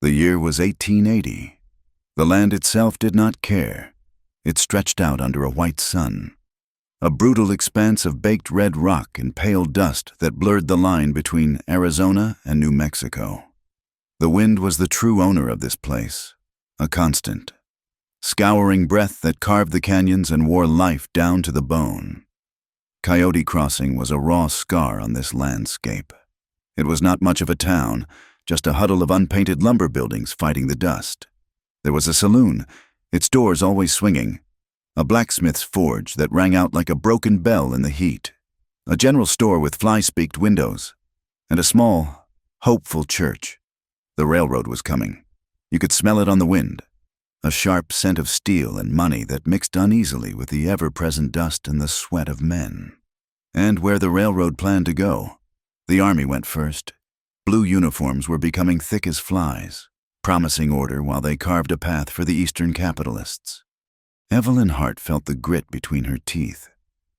The year was 1880. The land itself did not care. It stretched out under a white sun, a brutal expanse of baked red rock and pale dust that blurred the line between Arizona and New Mexico. The wind was the true owner of this place, a constant, scouring breath that carved the canyons and wore life down to the bone. Coyote Crossing was a raw scar on this landscape. It was not much of a town, just a huddle of unpainted lumber buildings fighting the dust. There was a saloon, its doors always swinging, a blacksmith's forge that rang out like a broken bell in the heat, a general store with fly-speaked windows, and a small, hopeful church. The railroad was coming. You could smell it on the wind, a sharp scent of steel and money that mixed uneasily with the ever-present dust and the sweat of men. And where the railroad planned to go, the army went first. Blue uniforms were becoming thick as flies, promising order while they carved a path for the Eastern capitalists. Evelyn Hart felt the grit between her teeth.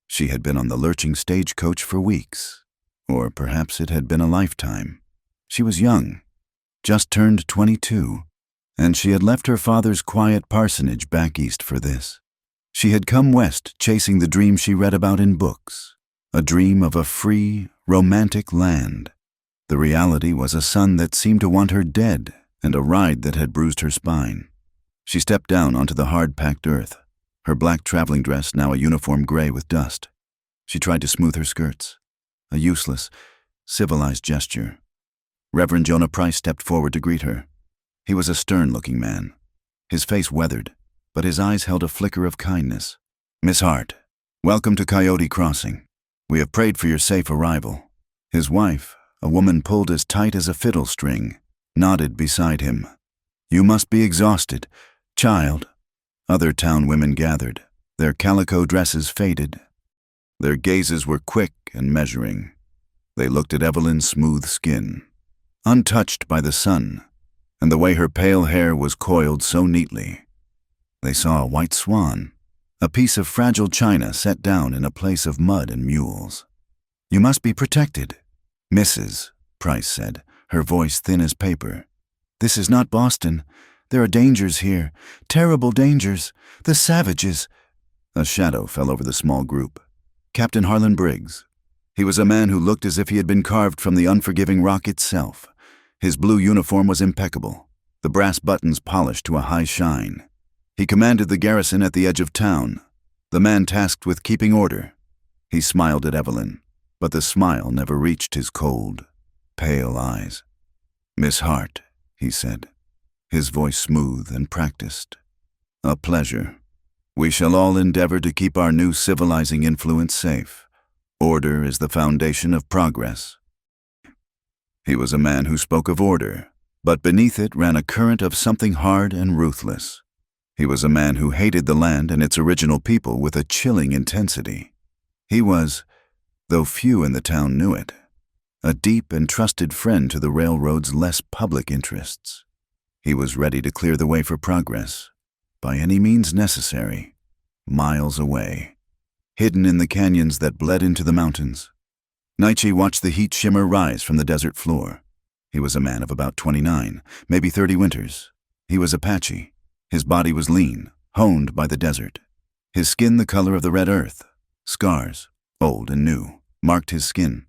She had been on the lurching stagecoach for weeks, or perhaps it had been a lifetime. She was young, just turned 22, and she had left her father's quiet parsonage back east for this. She had come west chasing the dream she read about in books, a dream of a free, romantic land. The reality was a son that seemed to want her dead and a ride that had bruised her spine. She stepped down onto the hard-packed earth, her black traveling dress now a uniform gray with dust. She tried to smooth her skirts, a useless, civilized gesture. Reverend Jonah Price stepped forward to greet her. He was a stern-looking man, his face weathered, but his eyes held a flicker of kindness. "Miss Hart, welcome to Coyote Crossing. We have prayed for your safe arrival." His wife, a woman pulled as tight as a fiddle string, nodded beside him. "You must be exhausted, child." Other town women gathered, their calico dresses faded. Their gazes were quick and measuring. They looked at Evelyn's smooth skin, untouched by the sun, and the way her pale hair was coiled so neatly. They saw a white swan, a piece of fragile china set down in a place of mud and mules. "You must be protected." "Mrs.," Price said, her voice thin as paper. "This is not Boston. There are dangers here, terrible dangers. The savages." A shadow fell over the small group. Captain Harlan Briggs. He was a man who looked as if he had been carved from the unforgiving rock itself. His blue uniform was impeccable, the brass buttons polished to a high shine. He commanded the garrison at the edge of town, the man tasked with keeping order. He smiled at Evelyn, but the smile never reached his cold, pale eyes. "Miss Hart," he said, his voice smooth and practiced. "A pleasure. We shall all endeavor to keep our new civilizing influence safe. Order is the foundation of progress." He was a man who spoke of order, but beneath it ran a current of something hard and ruthless. He was a man who hated the land and its original people with a chilling intensity. He was, though few in the town knew it, a deep and trusted friend to the railroad's less public interests. He was ready to clear the way for progress, by any means necessary, miles away, hidden in the canyons that bled into the mountains. Nietzsche watched the heat shimmer rise from the desert floor. He was a man of about 29, maybe 30 winters. He was Apache. His body was lean, honed by the desert. His skin the color of the red earth. Scars, old and new, marked his skin.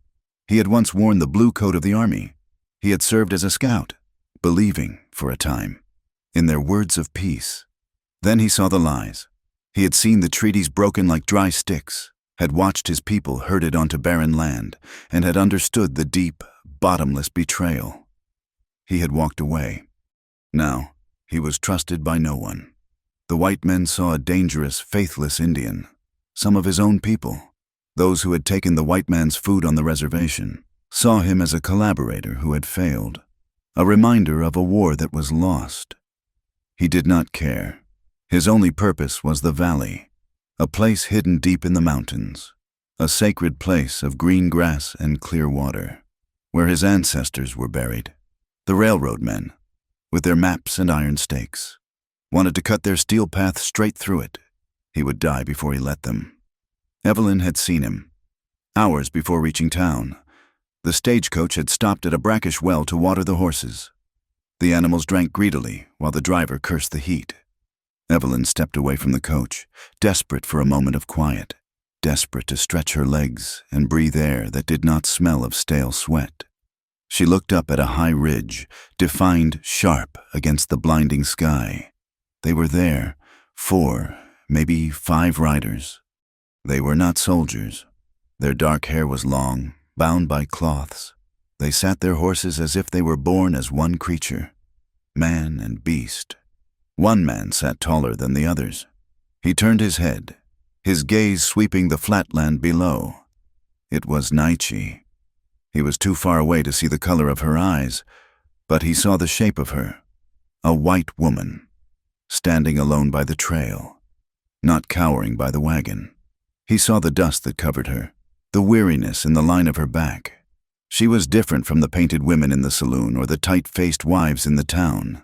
He had once worn the blue coat of the army. He had served as a scout, believing, for a time, in their words of peace. Then he saw the lies. He had seen the treaties broken like dry sticks, had watched his people herded onto barren land, and had understood the deep, bottomless betrayal. He had walked away. Now, he was trusted by no one. The white men saw a dangerous, faithless Indian, some of his own people. Those who had taken the white man's food on the reservation saw him as a collaborator who had failed, a reminder of a war that was lost. He did not care. His only purpose was the valley, a place hidden deep in the mountains, a sacred place of green grass and clear water, where his ancestors were buried. The railroad men, with their maps and iron stakes, wanted to cut their steel path straight through it. He would die before he let them. Evelyn had seen him. Hours before reaching town, the stagecoach had stopped at a brackish well to water the horses. The animals drank greedily while the driver cursed the heat. Evelyn stepped away from the coach, desperate for a moment of quiet, desperate to stretch her legs and breathe air that did not smell of stale sweat. She looked up at a high ridge, defined sharp against the blinding sky. They were there, 4, maybe 5 riders. They were not soldiers. Their dark hair was long, bound by cloths. They sat their horses as if they were born as one creature, man and beast. One man sat taller than the others. He turned his head, his gaze sweeping the flatland below. It was Naichi. He was too far away to see the color of her eyes, but he saw the shape of her, a white woman, standing alone by the trail, not cowering by the wagon. He saw the dust that covered her, the weariness in the line of her back. She was different from the painted women in the saloon or the tight-faced wives in the town.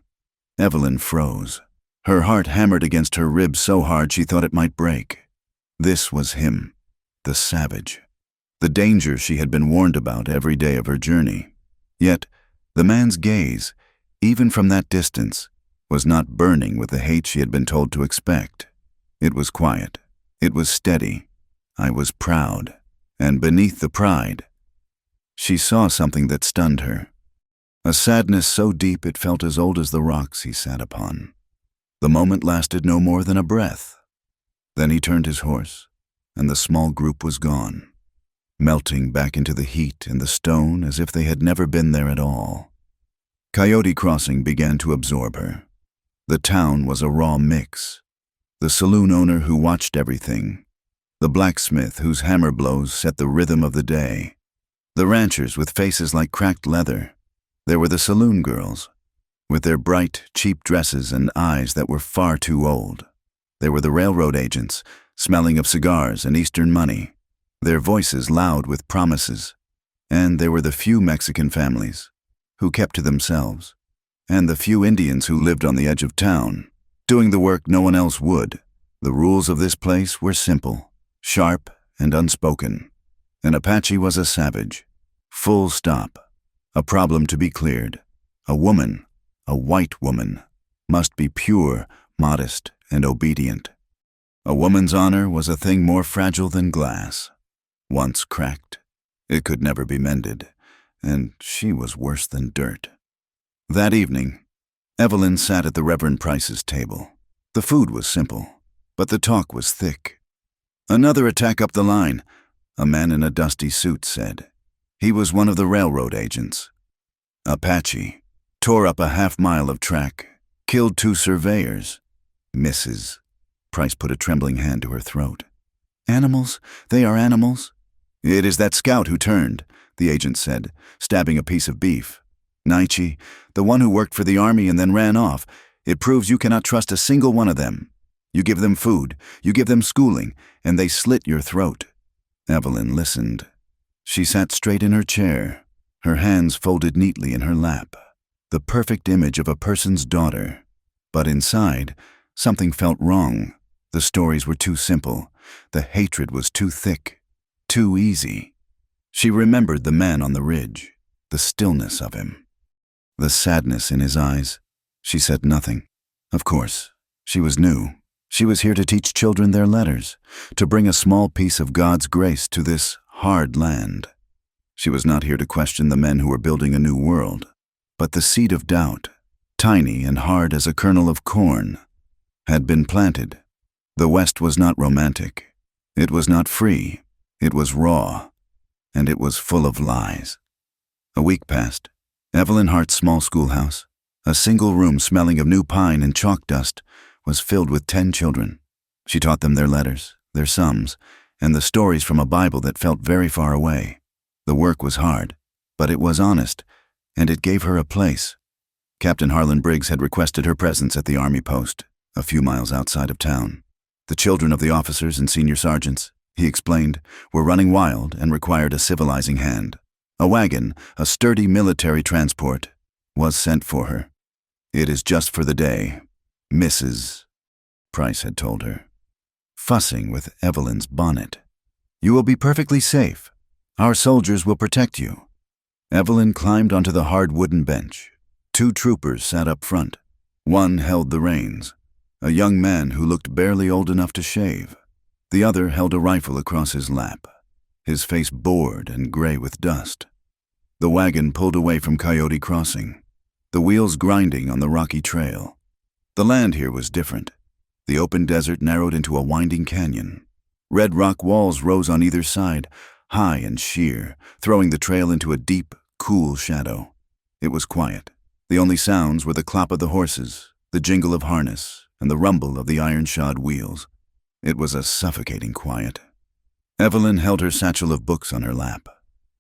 Evelyn froze. Her heart hammered against her ribs so hard she thought it might break. This was him, the savage, the danger she had been warned about every day of her journey. Yet, the man's gaze, even from that distance, was not burning with the hate she had been told to expect. It was quiet. It was steady. I was proud. And beneath the pride, she saw something that stunned her. A sadness so deep it felt as old as the rocks he sat upon. The moment lasted no more than a breath. Then he turned his horse, and the small group was gone, melting back into the heat and the stone as if they had never been there at all. Coyote Crossing began to absorb her. The town was a raw mix. The saloon owner who watched everything, the blacksmith whose hammer blows set the rhythm of the day, the ranchers with faces like cracked leather. There were the saloon girls, with their bright, cheap dresses and eyes that were far too old. There were the railroad agents, smelling of cigars and Eastern money, their voices loud with promises. And there were the few Mexican families, who kept to themselves, and the few Indians who lived on the edge of town, doing the work no one else would. The rules of this place were simple, sharp, and unspoken. An Apache was a savage. Full stop. A problem to be cleared. A woman, a white woman, must be pure, modest, and obedient. A woman's honor was a thing more fragile than glass. Once cracked, it could never be mended, and she was worse than dirt. That evening, Evelyn sat at the Reverend Price's table. The food was simple, but the talk was thick. "Another attack up the line," a man in a dusty suit said. He was one of the railroad agents. "Apache tore up a half-mile of track, killed 2 surveyors. Mrs." Price put a trembling hand to her throat. "Animals? They are animals?" "It is that scout who turned," the agent said, stabbing a piece of beef. "Naichi, the one who worked for the army and then ran off. It proves you cannot trust a single one of them. You give them food, you give them schooling, and they slit your throat." Evelyn listened. She sat straight in her chair, her hands folded neatly in her lap, the perfect image of a person's daughter. But inside, something felt wrong. The stories were too simple. The hatred was too thick, too easy. She remembered the man on the ridge, the stillness of him, the sadness in his eyes. She said nothing. Of course, she was new. She was here to teach children their letters, to bring a small piece of God's grace to this hard land. She was not here to question the men who were building a new world, but the seed of doubt, tiny and hard as a kernel of corn, had been planted. The West was not romantic. It was not free. It was raw, and it was full of lies. A week passed. Evelyn Hart's small schoolhouse, a single room smelling of new pine and chalk dust, was filled with 10 children. She taught them their letters, their sums, and the stories from a Bible that felt very far away. The work was hard, but it was honest, and it gave her a place. Captain Harlan Briggs had requested her presence at the army post, a few miles outside of town. The children of the officers and senior sergeants, he explained, were running wild and required a civilizing hand. A wagon, a sturdy military transport, was sent for her. "It is just for the day, Mrs." Price had told her, fussing with Evelyn's bonnet. "You will be perfectly safe. Our soldiers will protect you." Evelyn climbed onto the hard wooden bench. 2 troopers sat up front. One held the reins, a young man who looked barely old enough to shave. The other held a rifle across his lap, his face bored and gray with dust. The wagon pulled away from Coyote Crossing, the wheels grinding on the rocky trail. The land here was different. The open desert narrowed into a winding canyon. Red rock walls rose on either side, high and sheer, throwing the trail into a deep, cool shadow. It was quiet. The only sounds were the clop of the horses, the jingle of harness, and the rumble of the iron-shod wheels. It was a suffocating quiet. Evelyn held her satchel of books on her lap,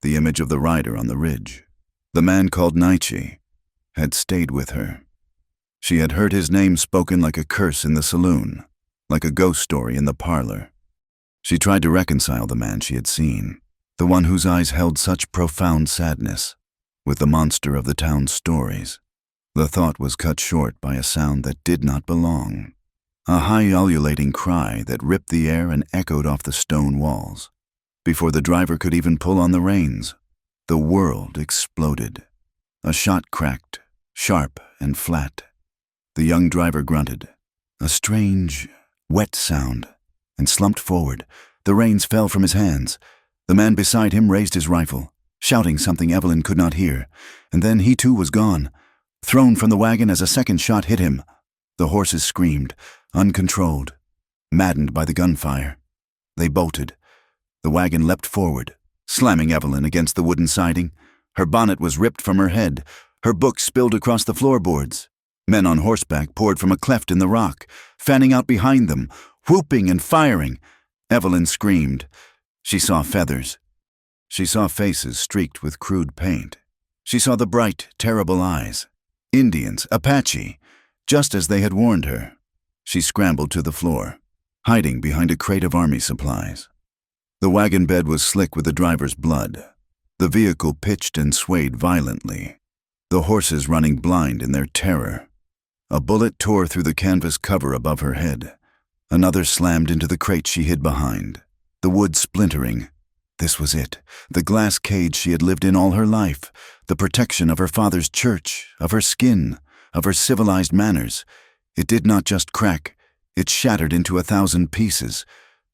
the image of the rider on the ridge. The man called Nietzsche had stayed with her. She had heard his name spoken like a curse in the saloon, like a ghost story in the parlor. She tried to reconcile the man she had seen, the one whose eyes held such profound sadness, with the monster of the town's stories. The thought was cut short by a sound that did not belong, a high ululating cry that ripped the air and echoed off the stone walls. Before the driver could even pull on the reins, the world exploded. A shot cracked, sharp and flat. The young driver grunted, a strange, wet sound, and slumped forward. The reins fell from his hands. The man beside him raised his rifle, shouting something Evelyn could not hear, and then he too was gone, thrown from the wagon as a second shot hit him. The horses screamed, uncontrolled, maddened by the gunfire. They bolted. The wagon leapt forward, slamming Evelyn against the wooden siding. Her bonnet was ripped from her head. Her books spilled across the floorboards. Men on horseback poured from a cleft in the rock, fanning out behind them, whooping and firing. Evelyn screamed. She saw feathers. She saw faces streaked with crude paint. She saw the bright, terrible eyes. Indians, Apache, just as they had warned her. She scrambled to the floor, hiding behind a crate of army supplies. The wagon bed was slick with the driver's blood. The vehicle pitched and swayed violently, the horses running blind in their terror. A bullet tore through the canvas cover above her head. Another slammed into the crate she hid behind, the wood splintering. This was it, the glass cage she had lived in all her life, the protection of her father's church, of her skin, of her civilized manners. It did not just crack, it shattered into 1,000 pieces.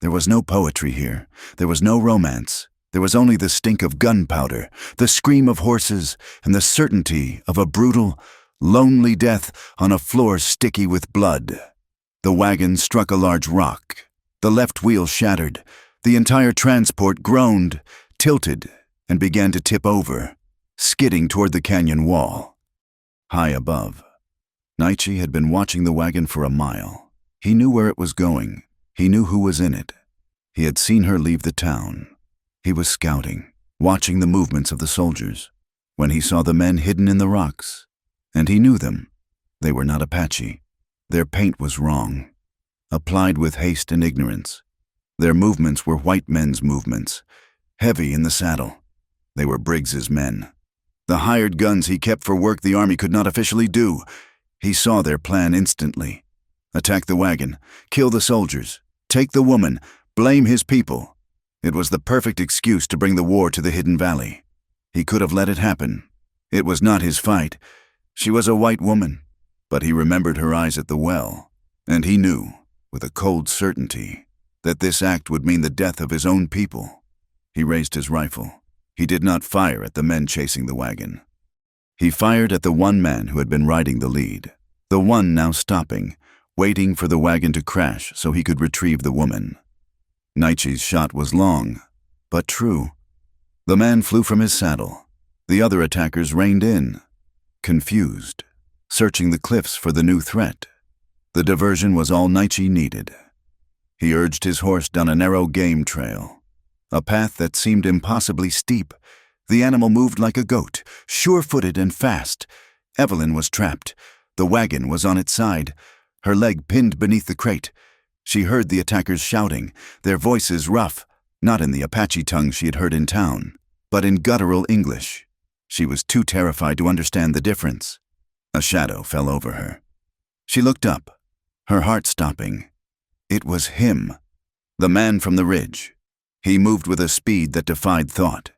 There was no poetry here. There was no romance. There was only the stink of gunpowder, the scream of horses, and the certainty of a brutal, lonely death on a floor sticky with blood. The wagon struck a large rock. The left wheel shattered. The entire transport groaned, tilted, and began to tip over, skidding toward the canyon wall. High above, Nietzsche had been watching the wagon for a mile. He knew where it was going. He knew who was in it. He had seen her leave the town. He was scouting, watching the movements of the soldiers, when he saw the men hidden in the rocks. And he knew them. They were not Apache. Their paint was wrong, applied with haste and ignorance. Their movements were white men's movements, heavy in the saddle. They were Briggs's men. The hired guns he kept for work the army could not officially do. He saw their plan instantly. Attack the wagon, kill the soldiers, take the woman, blame his people. It was the perfect excuse to bring the war to the Hidden Valley. He could have let it happen. It was not his fight. She was a white woman, but he remembered her eyes at the well, and he knew, with a cold certainty, that this act would mean the death of his own people. He raised his rifle. He did not fire at the men chasing the wagon. He fired at the one man who had been riding the lead, the one now stopping, waiting for the wagon to crash so he could retrieve the woman. Nietzsche's shot was long, but true. The man flew from his saddle. The other attackers reined in, confused, searching the cliffs for the new threat. The diversion was all Nietzsche needed. He urged his horse down a narrow game trail, a path that seemed impossibly steep. The animal moved like a goat, sure-footed and fast. Evelyn was trapped. The wagon was on its side, her leg pinned beneath the crate. She heard the attackers shouting, their voices rough, not in the Apache tongue she had heard in town, but in guttural English. She was too terrified to understand the difference. A shadow fell over her. She looked up, her heart stopping. It was him, the man from the ridge. He moved with a speed that defied thought.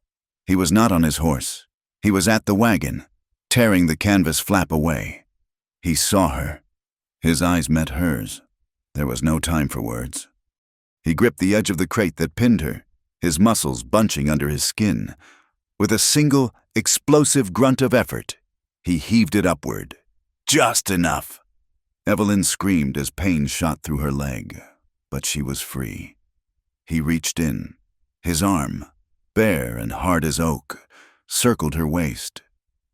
He was not on his horse. He was at the wagon, tearing the canvas flap away. He saw her. His eyes met hers. There was no time for words. He gripped the edge of the crate that pinned her, his muscles bunching under his skin. With a single, explosive grunt of effort, he heaved it upward. Just enough. Evelyn screamed as pain shot through her leg, but she was free. He reached in. His arm, bare and hard as oak, circled her waist.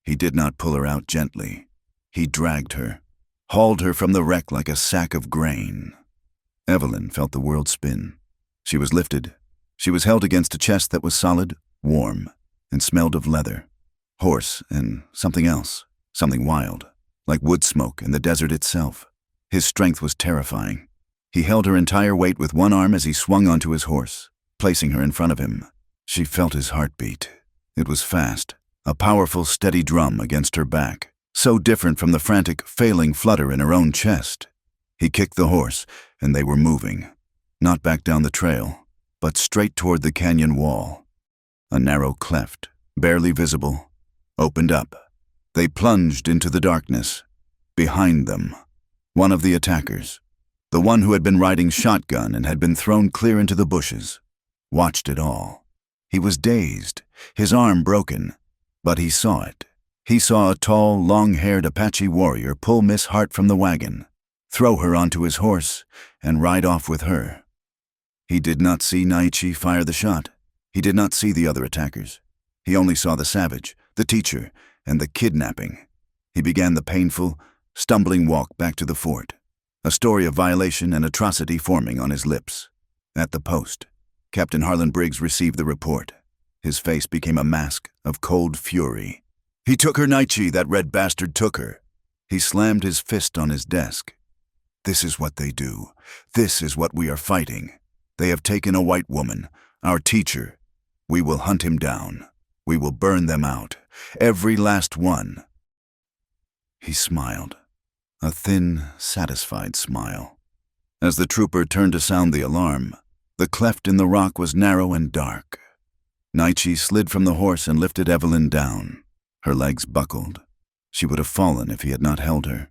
He did not pull her out gently. He dragged her, hauled her from the wreck like a sack of grain. Evelyn felt the world spin. She was lifted. She was held against a chest that was solid, warm, and smelled of leather, horse, and something else, something wild, like wood smoke and the desert itself. His strength was terrifying. He held her entire weight with one arm as he swung onto his horse, placing her in front of him. She felt his heartbeat. It was fast, a powerful, steady drum against her back, so different from the frantic, failing flutter in her own chest. He kicked the horse, and they were moving, not back down the trail, but straight toward the canyon wall. A narrow cleft, barely visible, opened up. They plunged into the darkness. Behind them, one of the attackers, the one who had been riding shotgun and had been thrown clear into the bushes, watched it all. He was dazed, his arm broken, but he saw it. He saw a tall, long-haired Apache warrior pull Miss Hart from the wagon, throw her onto his horse, and ride off with her. He did not see Naichi fire the shot. He did not see the other attackers. He only saw the savage, the teacher, and the kidnapping. He began the painful, stumbling walk back to the fort, a story of violation and atrocity forming on his lips. At the post, Captain Harlan Briggs received the report. His face became a mask of cold fury. He took her, Naichi, that red bastard took her. He slammed his fist on his desk. This is what they do. This is what we are fighting. They have taken a white woman, our teacher. We will hunt him down. We will burn them out. Every last one. He smiled. A thin, satisfied smile. As the trooper turned to sound the alarm, the cleft in the rock was narrow and dark. Naichi slid from the horse and lifted Evelyn down. Her legs buckled. She would have fallen if he had not held her.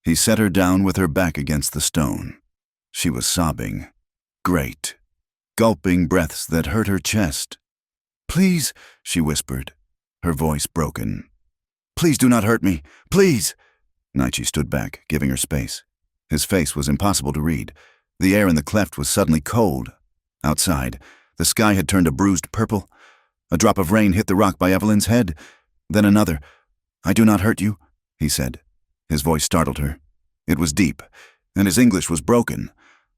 He set her down with her back against the stone. She was sobbing. Great. Gulping breaths that hurt her chest. Please, she whispered, her voice broken. Please do not hurt me. Please. Naichi stood back, giving her space. His face was impossible to read. The air in the cleft was suddenly cold. Outside, the sky had turned a bruised purple. A drop of rain hit the rock by Evelyn's head. Then another. I do not hurt you, he said. His voice startled her. It was deep, and his English was broken.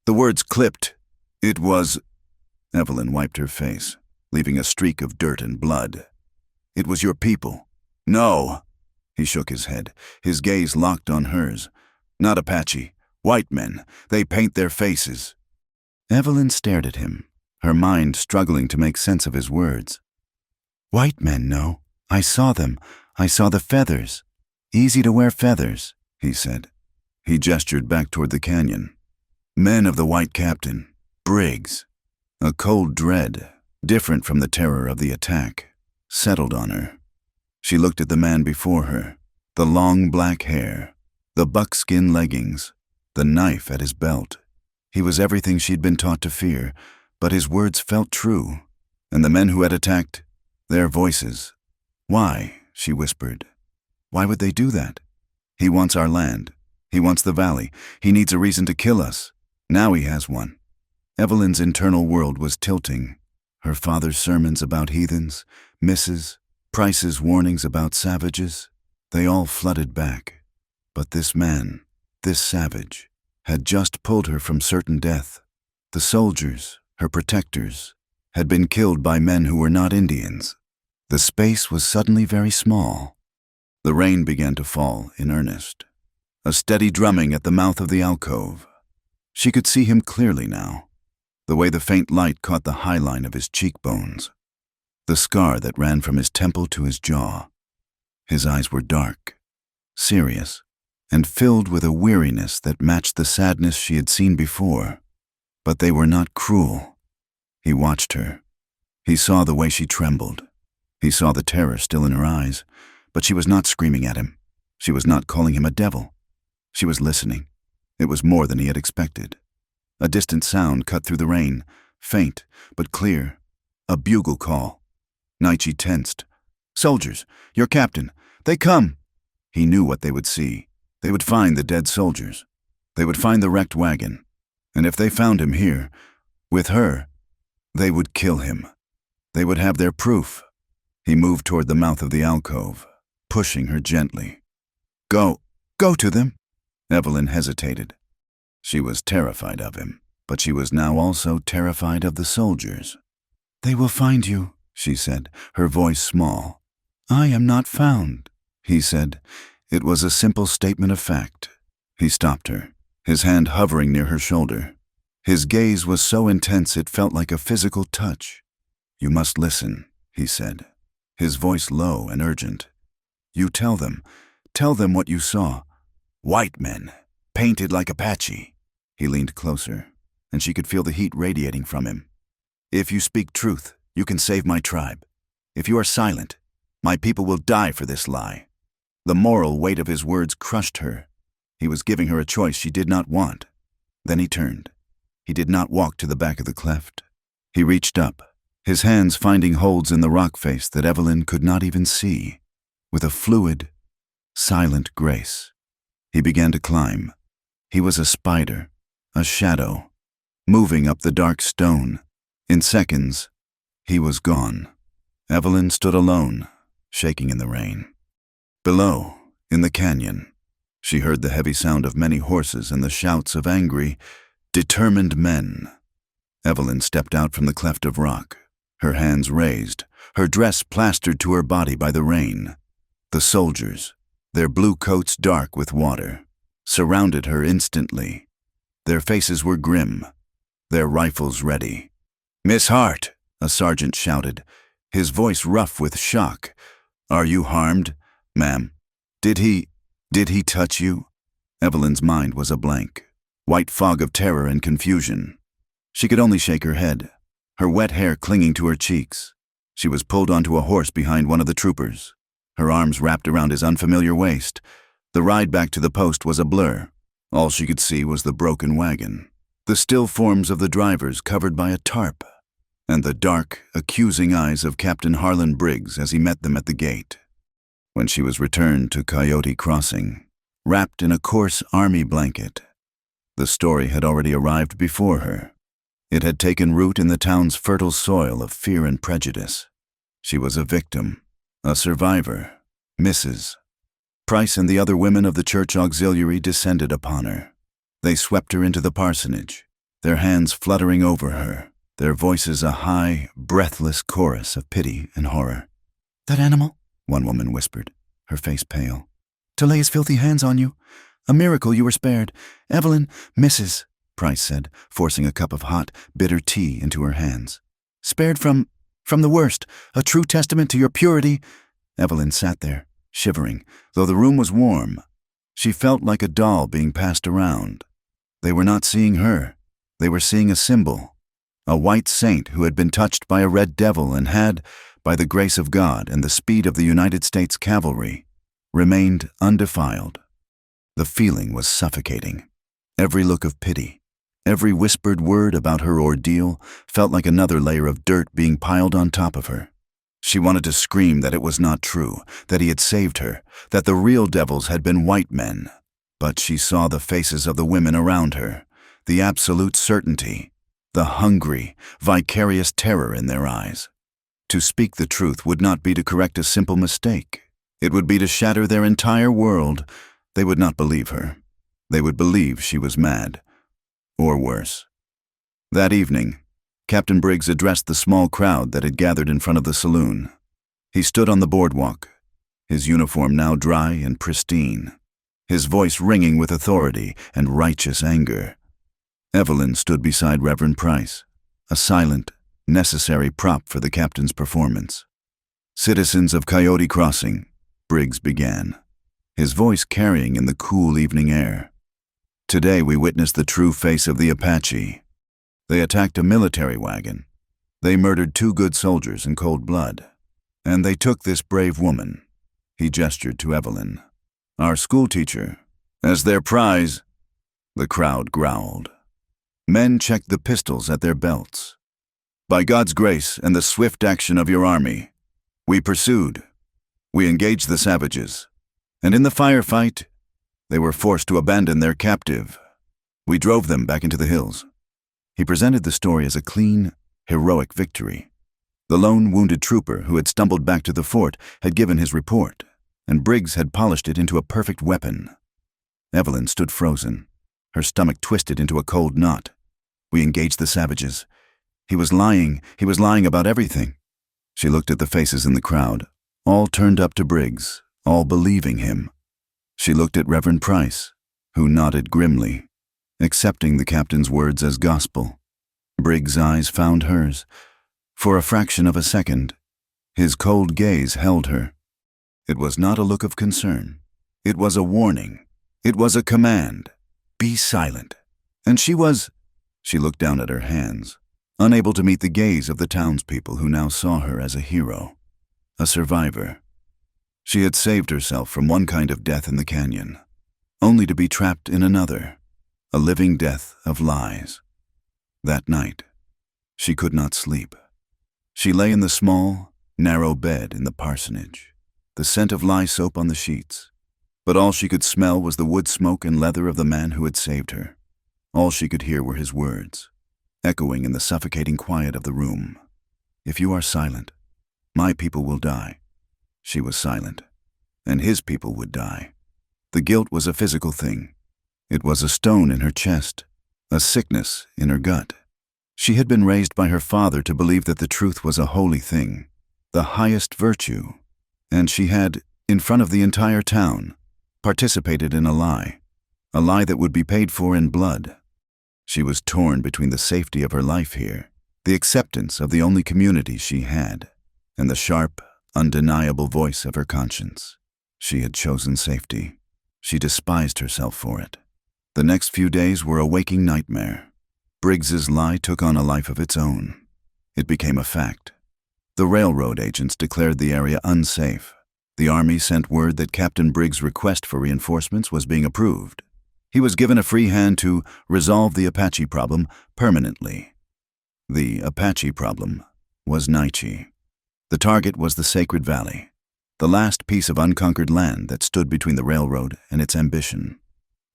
The words clipped. It was... Evelyn wiped her face, leaving a streak of dirt and blood. It was your people. No. He shook his head, his gaze locked on hers. Not Apache. White men. They paint their faces. Evelyn stared at him, her mind struggling to make sense of his words. White men, no. I saw them. I saw the feathers. Easy to wear feathers, he said. He gestured back toward the canyon. Men of the white captain. Briggs. A cold dread, different from the terror of the attack, settled on her. She looked at the man before her, the long black hair, the buckskin leggings, the knife at his belt. He was everything she'd been taught to fear, but his words felt true. And the men who had attacked, their voices. Why, she whispered. Why would they do that? He wants our land. He wants the valley. He needs a reason to kill us. Now he has one. Evelyn's internal world was tilting. Her father's sermons about heathens, Mrs. Price's warnings about savages, they all flooded back. But this man, this savage, had just pulled her from certain death. The soldiers, her protectors, had been killed by men who were not Indians. The space was suddenly very small. The rain began to fall in earnest. A steady drumming at the mouth of the alcove. She could see him clearly now, the way the faint light caught the high line of his cheekbones, the scar that ran from his temple to his jaw. His eyes were dark, serious, and filled with a weariness that matched the sadness she had seen before. But they were not cruel. He watched her. He saw the way she trembled. He saw the terror still in her eyes, But she was not screaming at him. She was not calling him a devil. She was listening. It was more than he had expected. A distant sound cut through the rain, faint but clear. A bugle call. Naichi tensed. "Soldiers, your captain, they come!" He knew what they would see. They would find the dead soldiers. They would find the wrecked wagon. And if they found him here, with her, they would kill him. They would have their proof. He moved toward the mouth of the alcove, pushing her gently. Go to them." Evelyn hesitated. She was terrified of him, but she was now also terrified of the soldiers. "They will find you," she said, her voice small. "I am not found," he said. It was a simple statement of fact. He stopped her, his hand hovering near her shoulder. His gaze was so intense it felt like a physical touch. "You must listen," he said, his voice low and urgent. "You tell them what you saw. White men, painted like Apache." He leaned closer, and she could feel the heat radiating from him. "If you speak truth, you can save my tribe. If you are silent, my people will die for this lie." The moral weight of his words crushed her. He was giving her a choice she did not want. Then he turned. He did not walk to the back of the cleft. He reached up, his hands finding holds in the rock face that Evelyn could not even see. With a fluid, silent grace, he began to climb. He was a spider, a shadow, moving up the dark stone. In seconds, he was gone. Evelyn stood alone, shaking in the rain. Below, in the canyon, she heard the heavy sound of many horses and the shouts of angry, determined men. Evelyn stepped out from the cleft of rock, her hands raised, her dress plastered to her body by the rain. The soldiers, their blue coats dark with water, surrounded her instantly. Their faces were grim, their rifles ready. "Miss Hart," a sergeant shouted, his voice rough with shock. "Are you harmed, ma'am? Did he touch you?" Evelyn's mind was a blank, white fog of terror and confusion. She could only shake her head, her wet hair clinging to her cheeks. She was pulled onto a horse behind one of the troopers, her arms wrapped around his unfamiliar waist. The ride back to the post was a blur. All she could see was the broken wagon, the still forms of the drivers covered by a tarp, and the dark, accusing eyes of Captain Harlan Briggs as he met them at the gate. When she was returned to Coyote Crossing, wrapped in a coarse army blanket, the story had already arrived before her. It had taken root in the town's fertile soil of fear and prejudice. She was a victim, a survivor, Mrs. Price and the other women of the church auxiliary descended upon her. They swept her into the parsonage, their hands fluttering over her, their voices a high, breathless chorus of pity and horror. "That animal," one woman whispered, her face pale, "to lay his filthy hands on you. A miracle you were spared. Evelyn, Mrs., Price said, forcing a cup of hot, bitter tea into her hands. "Spared from the worst, a true testament to your purity." Evelyn sat there, shivering, though the room was warm. She felt like a doll being passed around. They were not seeing her. They were seeing a symbol, a white saint who had been touched by a red devil and had, by the grace of God and the speed of the United States cavalry, remained undefiled. The feeling was suffocating. Every look of pity, every whispered word about her ordeal felt like another layer of dirt being piled on top of her. She wanted to scream that it was not true, that he had saved her, that the real devils had been white men. But she saw the faces of the women around her, the absolute certainty, the hungry, vicarious terror in their eyes. To speak the truth would not be to correct a simple mistake. It would be to shatter their entire world. They would not believe her. They would believe she was mad. Or worse. That evening, Captain Briggs addressed the small crowd that had gathered in front of the saloon. He stood on the boardwalk, his uniform now dry and pristine, his voice ringing with authority and righteous anger. Evelyn stood beside Reverend Price, a silent, necessary prop for the captain's performance. "Citizens of Coyote Crossing," Briggs began, his voice carrying in the cool evening air. "Today we witnessed the true face of the Apache. They attacked a military wagon. They murdered 2 good soldiers in cold blood. And they took this brave woman. He gestured to Evelyn. "Our schoolteacher. As their prize." The crowd growled. Men checked the pistols at their belts. "By God's grace and the swift action of your army, we pursued. We engaged the savages. And in the firefight, they were forced to abandon their captive. We drove them back into the hills." He presented the story as a clean, heroic victory. The lone wounded trooper who had stumbled back to the fort had given his report, and Briggs had polished it into a perfect weapon. Evelyn stood frozen, her stomach twisted into a cold knot. "We engaged the savages. He was lying about everything." She looked at the faces in the crowd, all turned up to Briggs, all believing him. She looked at Reverend Price, who nodded grimly, accepting the captain's words as gospel. Briggs' eyes found hers. For a fraction of a second, his cold gaze held her. It was not a look of concern. It was a warning. It was a command. Be silent. And she looked down at her hands, unable to meet the gaze of the townspeople who now saw her as a hero, a survivor. She had saved herself from one kind of death in the canyon, only to be trapped in another, a living death of lies. That night, she could not sleep. She lay in the small, narrow bed in the parsonage, the scent of lye soap on the sheets. But all she could smell was the wood smoke and leather of the man who had saved her. All she could hear were his words, echoing in the suffocating quiet of the room. "If you are silent, my people will die." She was silent, and his people would die. The guilt was a physical thing. It was a stone in her chest, a sickness in her gut. She had been raised by her father to believe that the truth was a holy thing, the highest virtue, and she had, in front of the entire town, participated in a lie that would be paid for in blood. She was torn between the safety of her life here, the acceptance of the only community she had, and the sharp, undeniable voice of her conscience. She had chosen safety. She despised herself for it. The next few days were a waking nightmare. Briggs's lie took on a life of its own. It became a fact. The railroad agents declared the area unsafe. The Army sent word that Captain Briggs' request for reinforcements was being approved. He was given a free hand to resolve the Apache problem permanently. The Apache problem was Naichi. The target was the Sacred Valley, the last piece of unconquered land that stood between the railroad and its ambition.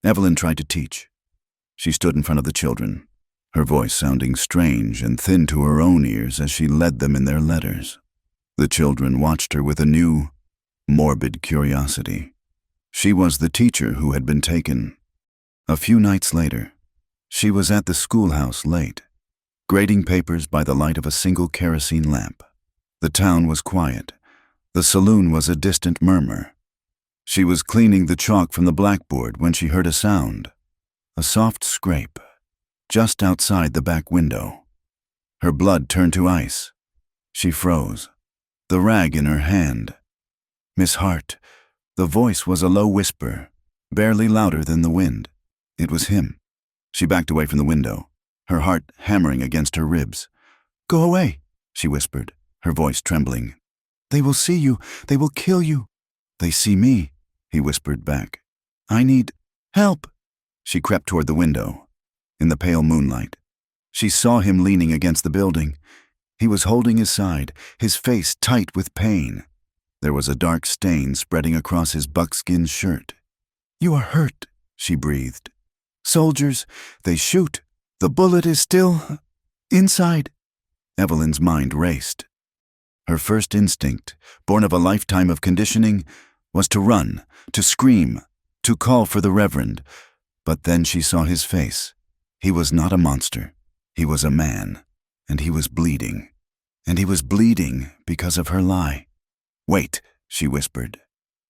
Evelyn tried to teach. She stood in front of the children, her voice sounding strange and thin to her own ears as she led them in their letters. The children watched her with a new, morbid curiosity. She was the teacher who had been taken. A few nights later, she was at the schoolhouse late, grading papers by the light of a single kerosene lamp. The town was quiet. The saloon was a distant murmur. She was cleaning the chalk from the blackboard when she heard a sound, a soft scrape, just outside the back window. Her blood turned to ice. She froze, the rag in her hand. "Miss Hart." The voice was a low whisper, barely louder than the wind. It was him. She backed away from the window, her heart hammering against her ribs. "Go away," she whispered, her voice trembling. "They will see you. They will kill you." "They see me," he whispered back. "I need help." She crept toward the window. In the pale moonlight, she saw him leaning against the building. He was holding his side, his face tight with pain. There was a dark stain spreading across his buckskin shirt. "You are hurt," she breathed. "Soldiers, they shoot. The bullet is still inside." Evelyn's mind raced. Her first instinct, born of a lifetime of conditioning, was to run, to scream, to call for the Reverend. But then she saw his face. He was not a monster. He was a man, and he was bleeding. And he was bleeding because of her lie. "Wait," she whispered.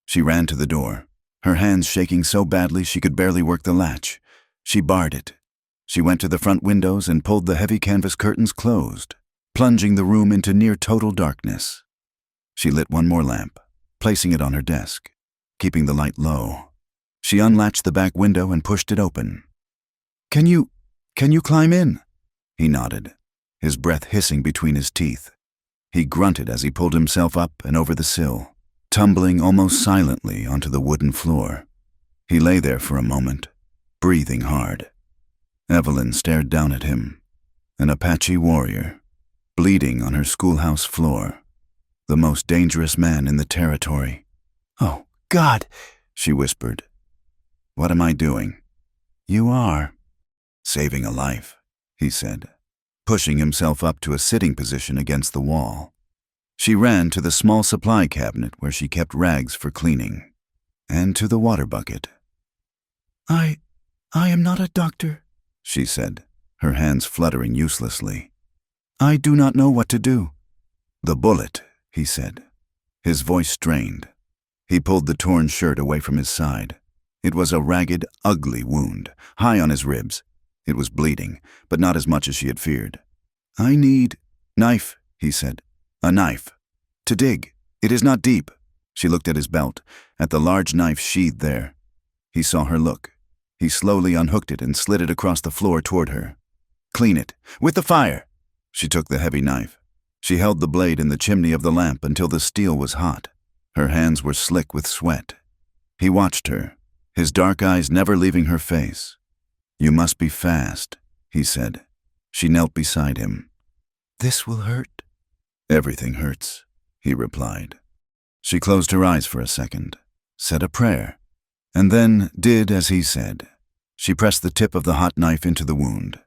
She ran to the door, her hands shaking so badly she could barely work the latch. She barred it. She went to the front windows and pulled the heavy canvas curtains closed, plunging the room into near-total darkness. She lit one more lamp, placing it on her desk, keeping the light low. She unlatched the back window and pushed it open. Can you climb in?" He nodded, his breath hissing between his teeth. He grunted as he pulled himself up and over the sill. tumbling almost silently onto the wooden floor. He lay there for a moment, breathing hard. Evelyn stared down at him, an Apache warrior, bleeding on her schoolhouse floor, the most dangerous man in the territory. "Oh, God," she whispered. "What am I doing?" "You are." "Saving a life," he said, pushing himself up to a sitting position against the wall. She ran to the small supply cabinet where she kept rags for cleaning, and to the water bucket. I am not a doctor," she said, her hands fluttering uselessly. "I do not know what to do." "The bullet," he said, his voice strained. He pulled the torn shirt away from his side. It was a ragged, ugly wound, high on his ribs. It was bleeding, but not as much as she had feared. "I need—" "Knife," he said. "A knife. To dig. It is not deep." She looked at his belt, at the large knife sheathed there. He saw her look. He slowly unhooked it and slid it across the floor toward her. "Clean it. With the fire." She took the heavy knife. She held the blade in the chimney of the lamp until the steel was hot. Her hands were slick with sweat. He watched her, his dark eyes never leaving her face. "You must be fast," he said. She knelt beside him. "This will hurt." "Everything hurts," he replied. She closed her eyes for a second, said a prayer, and then did as he said. She pressed the tip of the hot knife into the wound.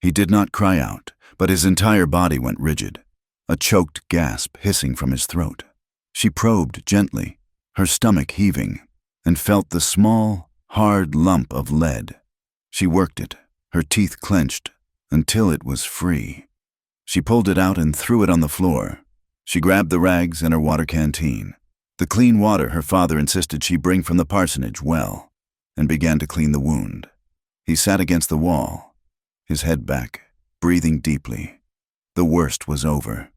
He did not cry out, but his entire body went rigid, a choked gasp hissing from his throat. She probed gently, her stomach heaving, and felt the small, hard lump of lead. She worked it, her teeth clenched, until it was free. She pulled it out and threw it on the floor. She grabbed the rags and her water canteen, the clean water her father insisted she bring from the parsonage well, and began to clean the wound. He sat against the wall, his head back, breathing deeply. The worst was over.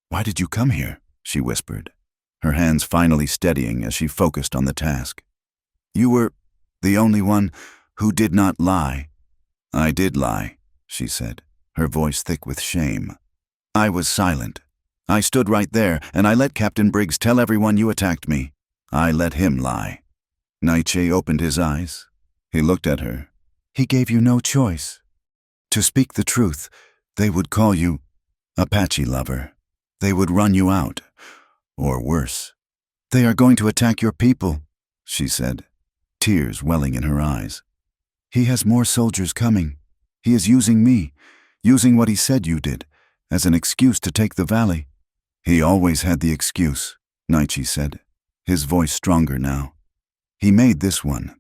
"Why did you come here?" she whispered, her hands finally steadying as she focused on the task. "You were the only one who did not lie." "I did lie," she said, her voice thick with shame. "I was silent. I stood right there, and I let Captain Briggs tell everyone you attacked me. I let him lie." Nietzsche opened his eyes. He looked at her. "He gave you no choice." "To speak the truth, they would call you Apache lover. They would run you out, or worse." "They are going to attack your people," she said, tears welling in her eyes. "He has more soldiers coming. He is using me, using what he said you did, as an excuse to take the valley." "He always had the excuse," Nietzsche said, his voice stronger now. "He made this one.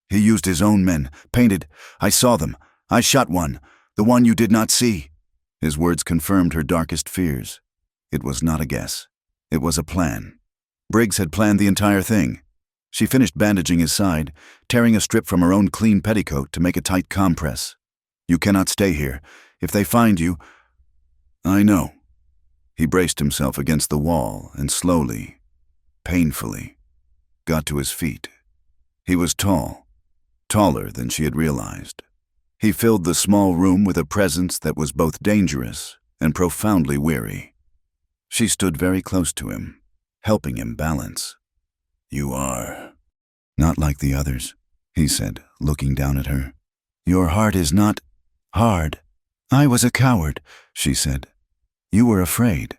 He used his own men, painted. I saw them. I shot one, the one you did not see." His words confirmed her darkest fears. It was not a guess. It was a plan. Briggs had planned the entire thing. She finished bandaging his side, tearing a strip from her own clean petticoat to make a tight compress. "You cannot stay here. If they find you—" "I know." He braced himself against the wall and slowly, painfully, got to his feet. He was tall, taller than she had realized. He filled the small room with a presence that was both dangerous and profoundly weary. She stood very close to him, helping him balance. "You are not like the others," he said, looking down at her. "Your heart is not hard." "I was a coward," she said. "You were afraid.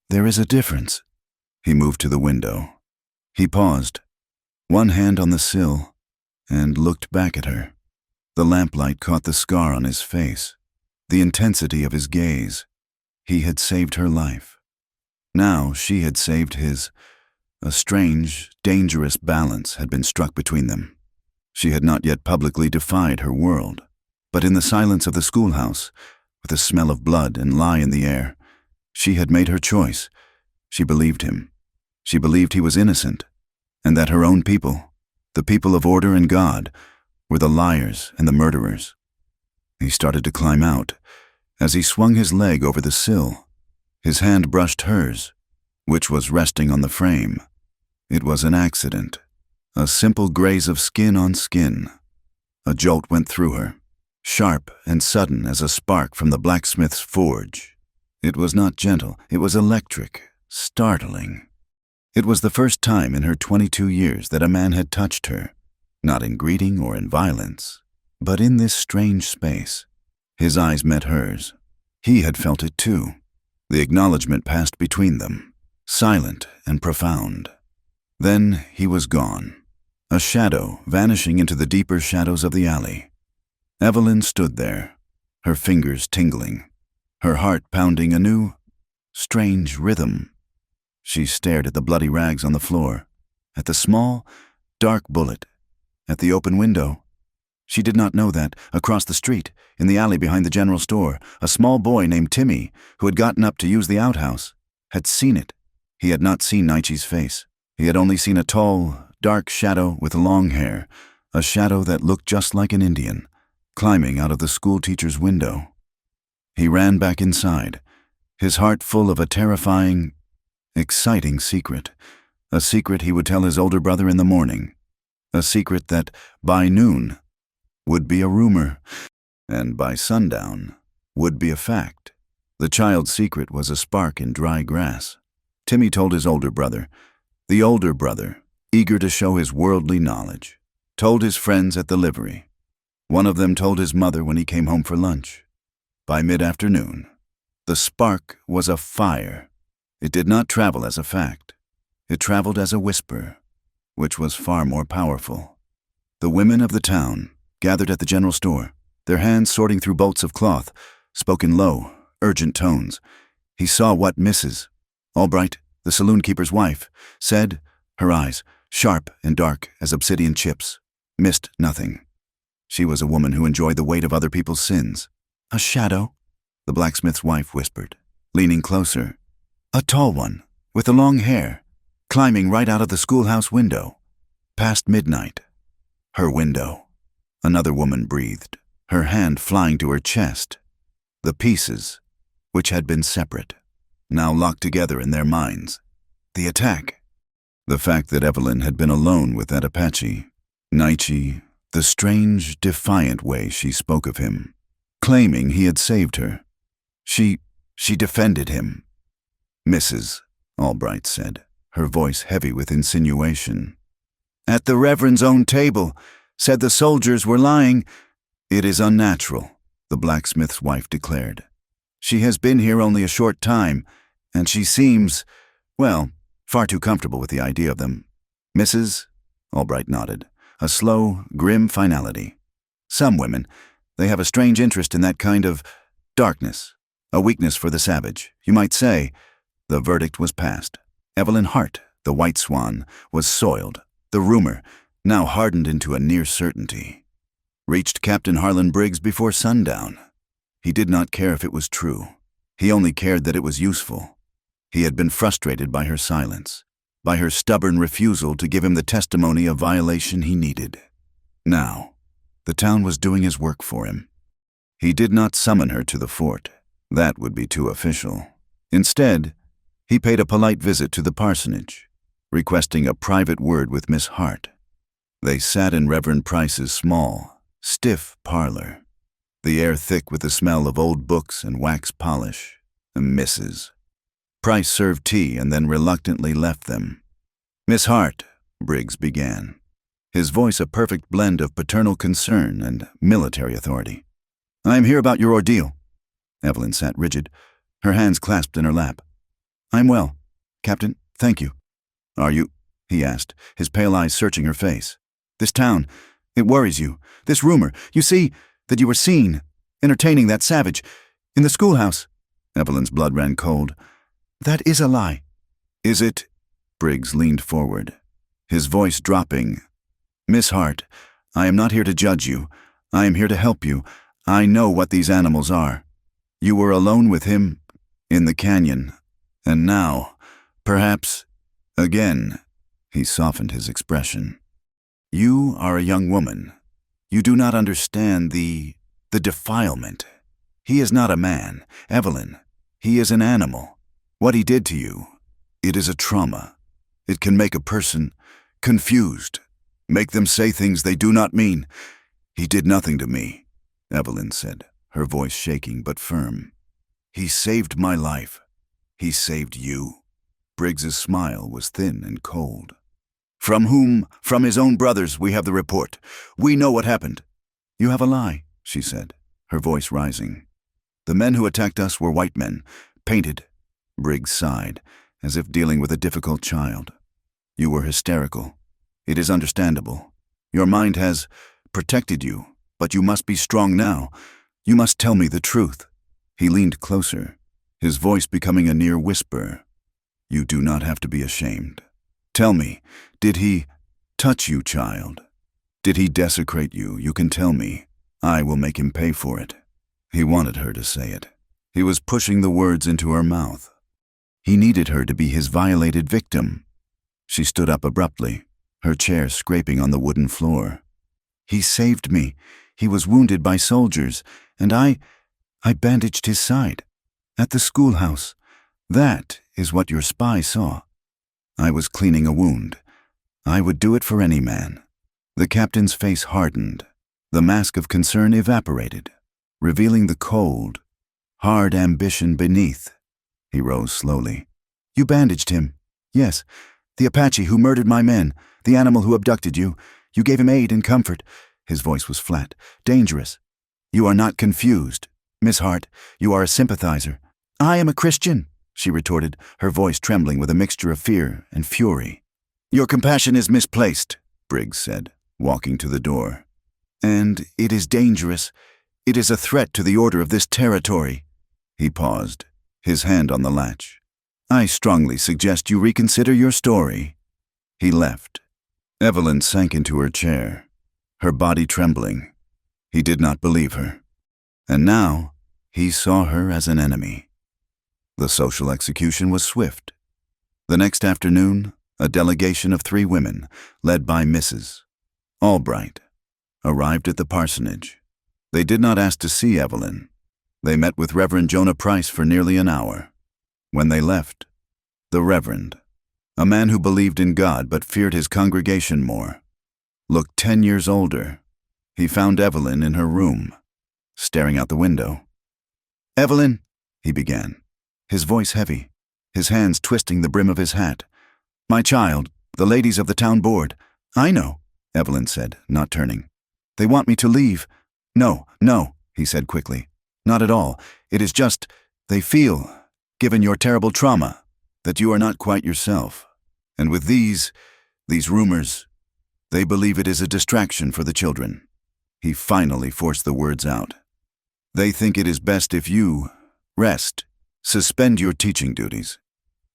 There is a difference." He moved to the window. He paused, one hand on the sill, and looked back at her. The lamplight caught the scar on his face, the intensity of his gaze. He had saved her life. Now she had saved his. A strange, dangerous balance had been struck between them. She had not yet publicly defied her world, but in the silence of the schoolhouse, with the smell of blood and lie in the air, she had made her choice. She believed him. She believed he was innocent, and that her own people, the people of order and God, were the liars and the murderers. He started to climb out. As he swung his leg over the sill, his hand brushed hers, which was resting on the frame. It was an accident, a simple graze of skin on skin. A jolt went through her, sharp and sudden as a spark from the blacksmith's forge. It was not gentle, it was electric, startling. It was the first time in her 22 years that a man had touched her, not in greeting or in violence, but in this strange space. His eyes met hers. He had felt it too. The acknowledgement passed between them, silent and profound. Then he was gone, a shadow vanishing into the deeper shadows of the alley. Evelyn stood there, her fingers tingling, her heart pounding a new, strange rhythm. She stared at the bloody rags on the floor, at the small, dark bullet, at the open window. She did not know that, across the street, in the alley behind the general store, a small boy named Timmy, who had gotten up to use the outhouse, had seen it. He had not seen Nietzsche's face. He had only seen a tall, dark shadow with long hair, a shadow that looked just like an Indian, climbing out of the schoolteacher's window. He ran back inside, his heart full of a terrifying, exciting secret, a secret he would tell his older brother in the morning, a secret that, by noon, would be a rumor, and by sundown, would be a fact. The child's secret was a spark in dry grass. Timmy told his older brother. The older brother, eager to show his worldly knowledge, told his friends at the livery. One of them told his mother when he came home for lunch. By mid-afternoon, the spark was a fire. It did not travel as a fact. It traveled as a whisper, which was far more powerful. The women of the town gathered at the general store, their hands sorting through bolts of cloth, spoke in low, urgent tones. He saw what Mrs. Albright, the saloon-keeper's wife, said, her eyes, sharp and dark as obsidian chips, missed nothing. She was a woman who enjoyed the weight of other people's sins. "A shadow," the blacksmith's wife whispered, leaning closer. "A tall one, with the long hair, climbing right out of the schoolhouse window, past midnight." Her window. Another woman breathed, her hand flying to her chest. The pieces, which had been separate, now locked together in their minds. The attack. The fact that Evelyn had been alone with that Apache. Nietzsche, the strange, defiant way she spoke of him, claiming he had saved her. She defended him. "Mrs. Albright said, her voice heavy with insinuation. "At the Reverend's own table, said the soldiers were lying." "It is unnatural," the blacksmith's wife declared. "She has been here only a short time, and she seems, well, far too comfortable with the idea of them." "Mrs. Albright nodded, a slow, grim finality. "Some women, they have a strange interest in that kind of darkness, a weakness for the savage, you might say." The verdict was passed. Evelyn Hart, the white swan, was soiled. The rumor, now hardened into a near certainty, reached Captain Harlan Briggs before sundown. He did not care if it was true. He only cared that it was useful. He had been frustrated by her silence, by her stubborn refusal to give him the testimony of violation he needed. Now, the town was doing his work for him. He did not summon her to the fort. That would be too official. Instead, he paid a polite visit to the parsonage, requesting a private word with Miss Hart. They sat in Reverend Price's small, stiff parlor, the air thick with the smell of old books and wax polish. Mrs. Price served tea and then reluctantly left them. "Miss Hart," Briggs began, his voice a perfect blend of paternal concern and military authority. "I am here about your ordeal." Evelyn sat rigid, her hands clasped in her lap. "I'm well, Captain, thank you." "Are you?" he asked, his pale eyes searching her face. "This town, it worries you. This rumor, you see, that you were seen, entertaining that savage, in the schoolhouse." Evelyn's blood ran cold. "That is a lie." "Is it?" Briggs leaned forward, his voice dropping. "Miss Hart, I am not here to judge you. I am here to help you. I know what these animals are. You were alone with him in the canyon. And now, perhaps, again," he softened his expression. "You are a young woman. You do not understand the defilement. He is not a man, Evelyn. He is an animal. What he did to you, it is a trauma. It can make a person confused, make them say things they do not mean. He did nothing to me," Evelyn said, her voice shaking but firm. "He saved my life. He saved you." Briggs's smile was thin and cold. "From whom? From his own brothers, we have the report. We know what happened." "You have a lie," she said, her voice rising. "The men who attacked us were white men, painted." Briggs sighed, as if dealing with a difficult child. "You were hysterical. It is understandable. Your mind has protected you, but you must be strong now. You must tell me the truth." He leaned closer, his voice becoming a near whisper. "You do not have to be ashamed. Tell me, did he touch you, child? Did he desecrate you? You can tell me. I will make him pay for it." He wanted her to say it. He was pushing the words into her mouth. He needed her to be his violated victim. She stood up abruptly, her chair scraping on the wooden floor. "He saved me. He was wounded by soldiers, and I bandaged his side. At the schoolhouse. That is what your spy saw. I was cleaning a wound. I would do it for any man." The captain's face hardened. The mask of concern evaporated, revealing the cold, hard ambition beneath. He rose slowly. "You bandaged him. Yes. The Apache who murdered my men, the animal who abducted you. You gave him aid and comfort." His voice was flat. "Dangerous. You are not confused. Miss Hart, you are a sympathizer." "I am a Christian," she retorted, her voice trembling with a mixture of fear and fury. "Your compassion is misplaced," Briggs said, walking to the door. "And it is dangerous. It is a threat to the order of this territory." He paused, his hand on the latch. "I strongly suggest you reconsider your story." He left. Evelyn sank into her chair, her body trembling. He did not believe her. And now he saw her as an enemy. The social execution was swift. The next afternoon, a delegation of 3 women, led by Mrs. Albright, arrived at the parsonage. They did not ask to see Evelyn. They met with Reverend Jonah Price for nearly an hour. When they left, the Reverend, a man who believed in God but feared his congregation more, looked 10 years older. He found Evelyn in her room, staring out the window. "Evelyn," he began, his voice heavy, his hands twisting the brim of his hat. "My child, the ladies of the town board." "I know," Evelyn said, not turning. "They want me to leave." No, he said quickly. "Not at all. It is just, they feel, given your terrible trauma, that you are not quite yourself. And with these rumors, they believe it is a distraction for the children." He finally forced the words out. "They think it is best if you rest, suspend your teaching duties,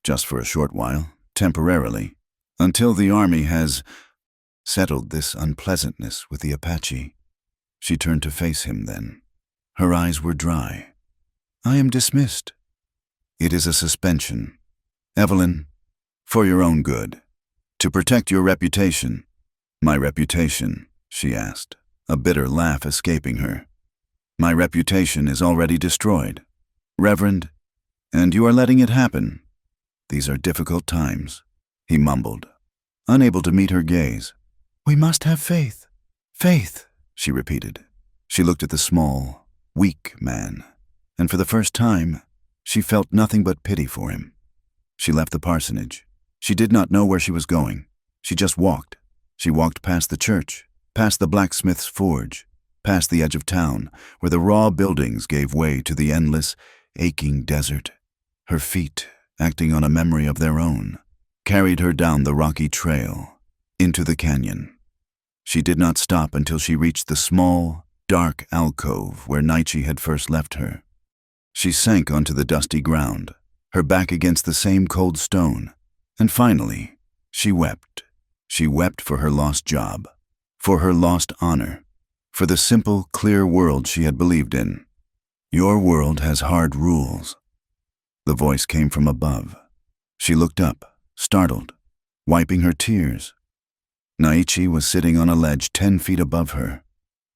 just for a short while, temporarily, until the army has settled this unpleasantness with the Apache." She turned to face him then. Her eyes were dry. "I am dismissed." "It is a suspension. Evelyn, for your own good, to protect your reputation." "My reputation?" she asked, a bitter laugh escaping her. "My reputation is already destroyed, Reverend, and you are letting it happen. These are difficult times," he mumbled, unable to meet her gaze. "We must have faith. Faith," she repeated. She looked at the small, weak man, and for the first time, she felt nothing but pity for him. She left the parsonage. She did not know where she was going. She just walked. She walked past the church, past the blacksmith's forge, past the edge of town, where the raw buildings gave way to the endless, aching desert. Her feet, acting on a memory of their own, carried her down the rocky trail, into the canyon. She did not stop until she reached the small, dark alcove where Nietzsche had first left her. She sank onto the dusty ground, her back against the same cold stone, and finally, she wept. She wept for her lost job, for her lost honor, for the simple, clear world she had believed in. "Your world has hard rules." The voice came from above. She looked up, startled, wiping her tears. Nietzsche was sitting on a ledge 10 feet above her,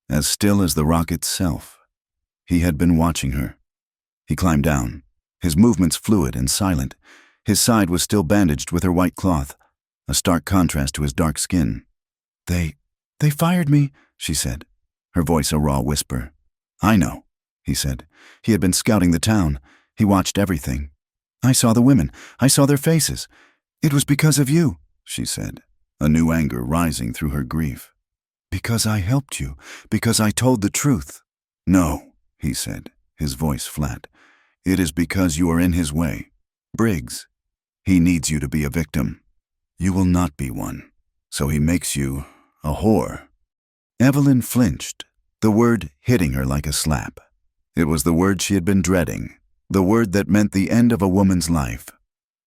as still as the rock itself. He had been watching her. He climbed down, his movements fluid and silent. His side was still bandaged with her white cloth, a stark contrast to his dark skin. They fired me," she said, her voice a raw whisper. "I know," he said. He had been scouting the town. He watched everything. I saw the women. I saw their faces. It was because of you, she said, a new anger rising through her grief. Because I helped you. Because I told the truth. No, he said, his voice flat. It is because you are in his way. Briggs, he needs you to be a victim. You will not be one, so he makes you a whore. Evelyn flinched, the word hitting her like a slap. It was the word she had been dreading, the word that meant the end of a woman's life.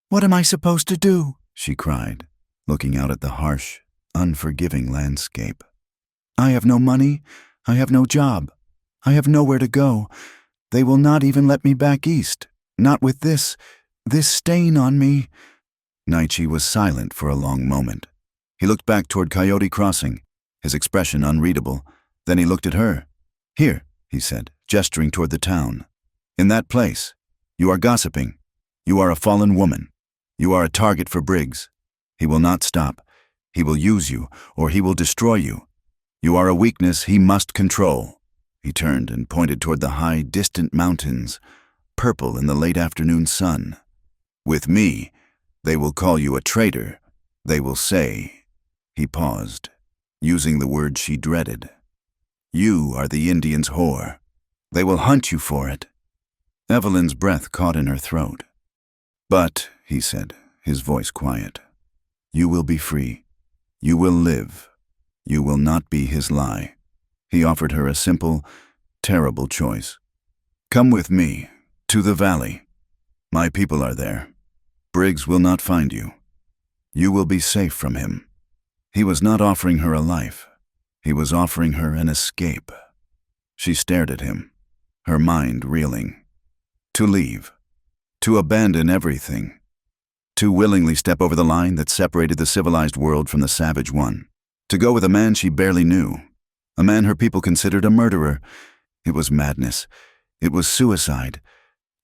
What am I supposed to do? She cried, looking out at the harsh, unforgiving landscape. I have no money. I have no job. I have nowhere to go. They will not even let me back east. Not with this stain on me. Naichi was silent for a long moment. He looked back toward Coyote Crossing, his expression unreadable. Then he looked at her. Here, he said, gesturing toward the town. In that place. You are gossiping. You are a fallen woman. You are a target for Briggs. He will not stop. He will use you, or he will destroy you. You are a weakness he must control. He turned and pointed toward the high, distant mountains, purple in the late afternoon sun. With me, they will call you a traitor. They will say, he paused, using the word she dreaded. You are the Indian's whore. They will hunt you for it. Evelyn's breath caught in her throat. But, he said, his voice quiet, you will be free. You will live. You will not be his lie. He offered her a simple, terrible choice. Come with me, to the valley. My people are there. Briggs will not find you. You will be safe from him. He was not offering her a life. He was offering her an escape. She stared at him, her mind reeling. To leave. To abandon everything. To willingly step over the line that separated the civilized world from the savage one. To go with a man she barely knew. A man her people considered a murderer. It was madness. It was suicide.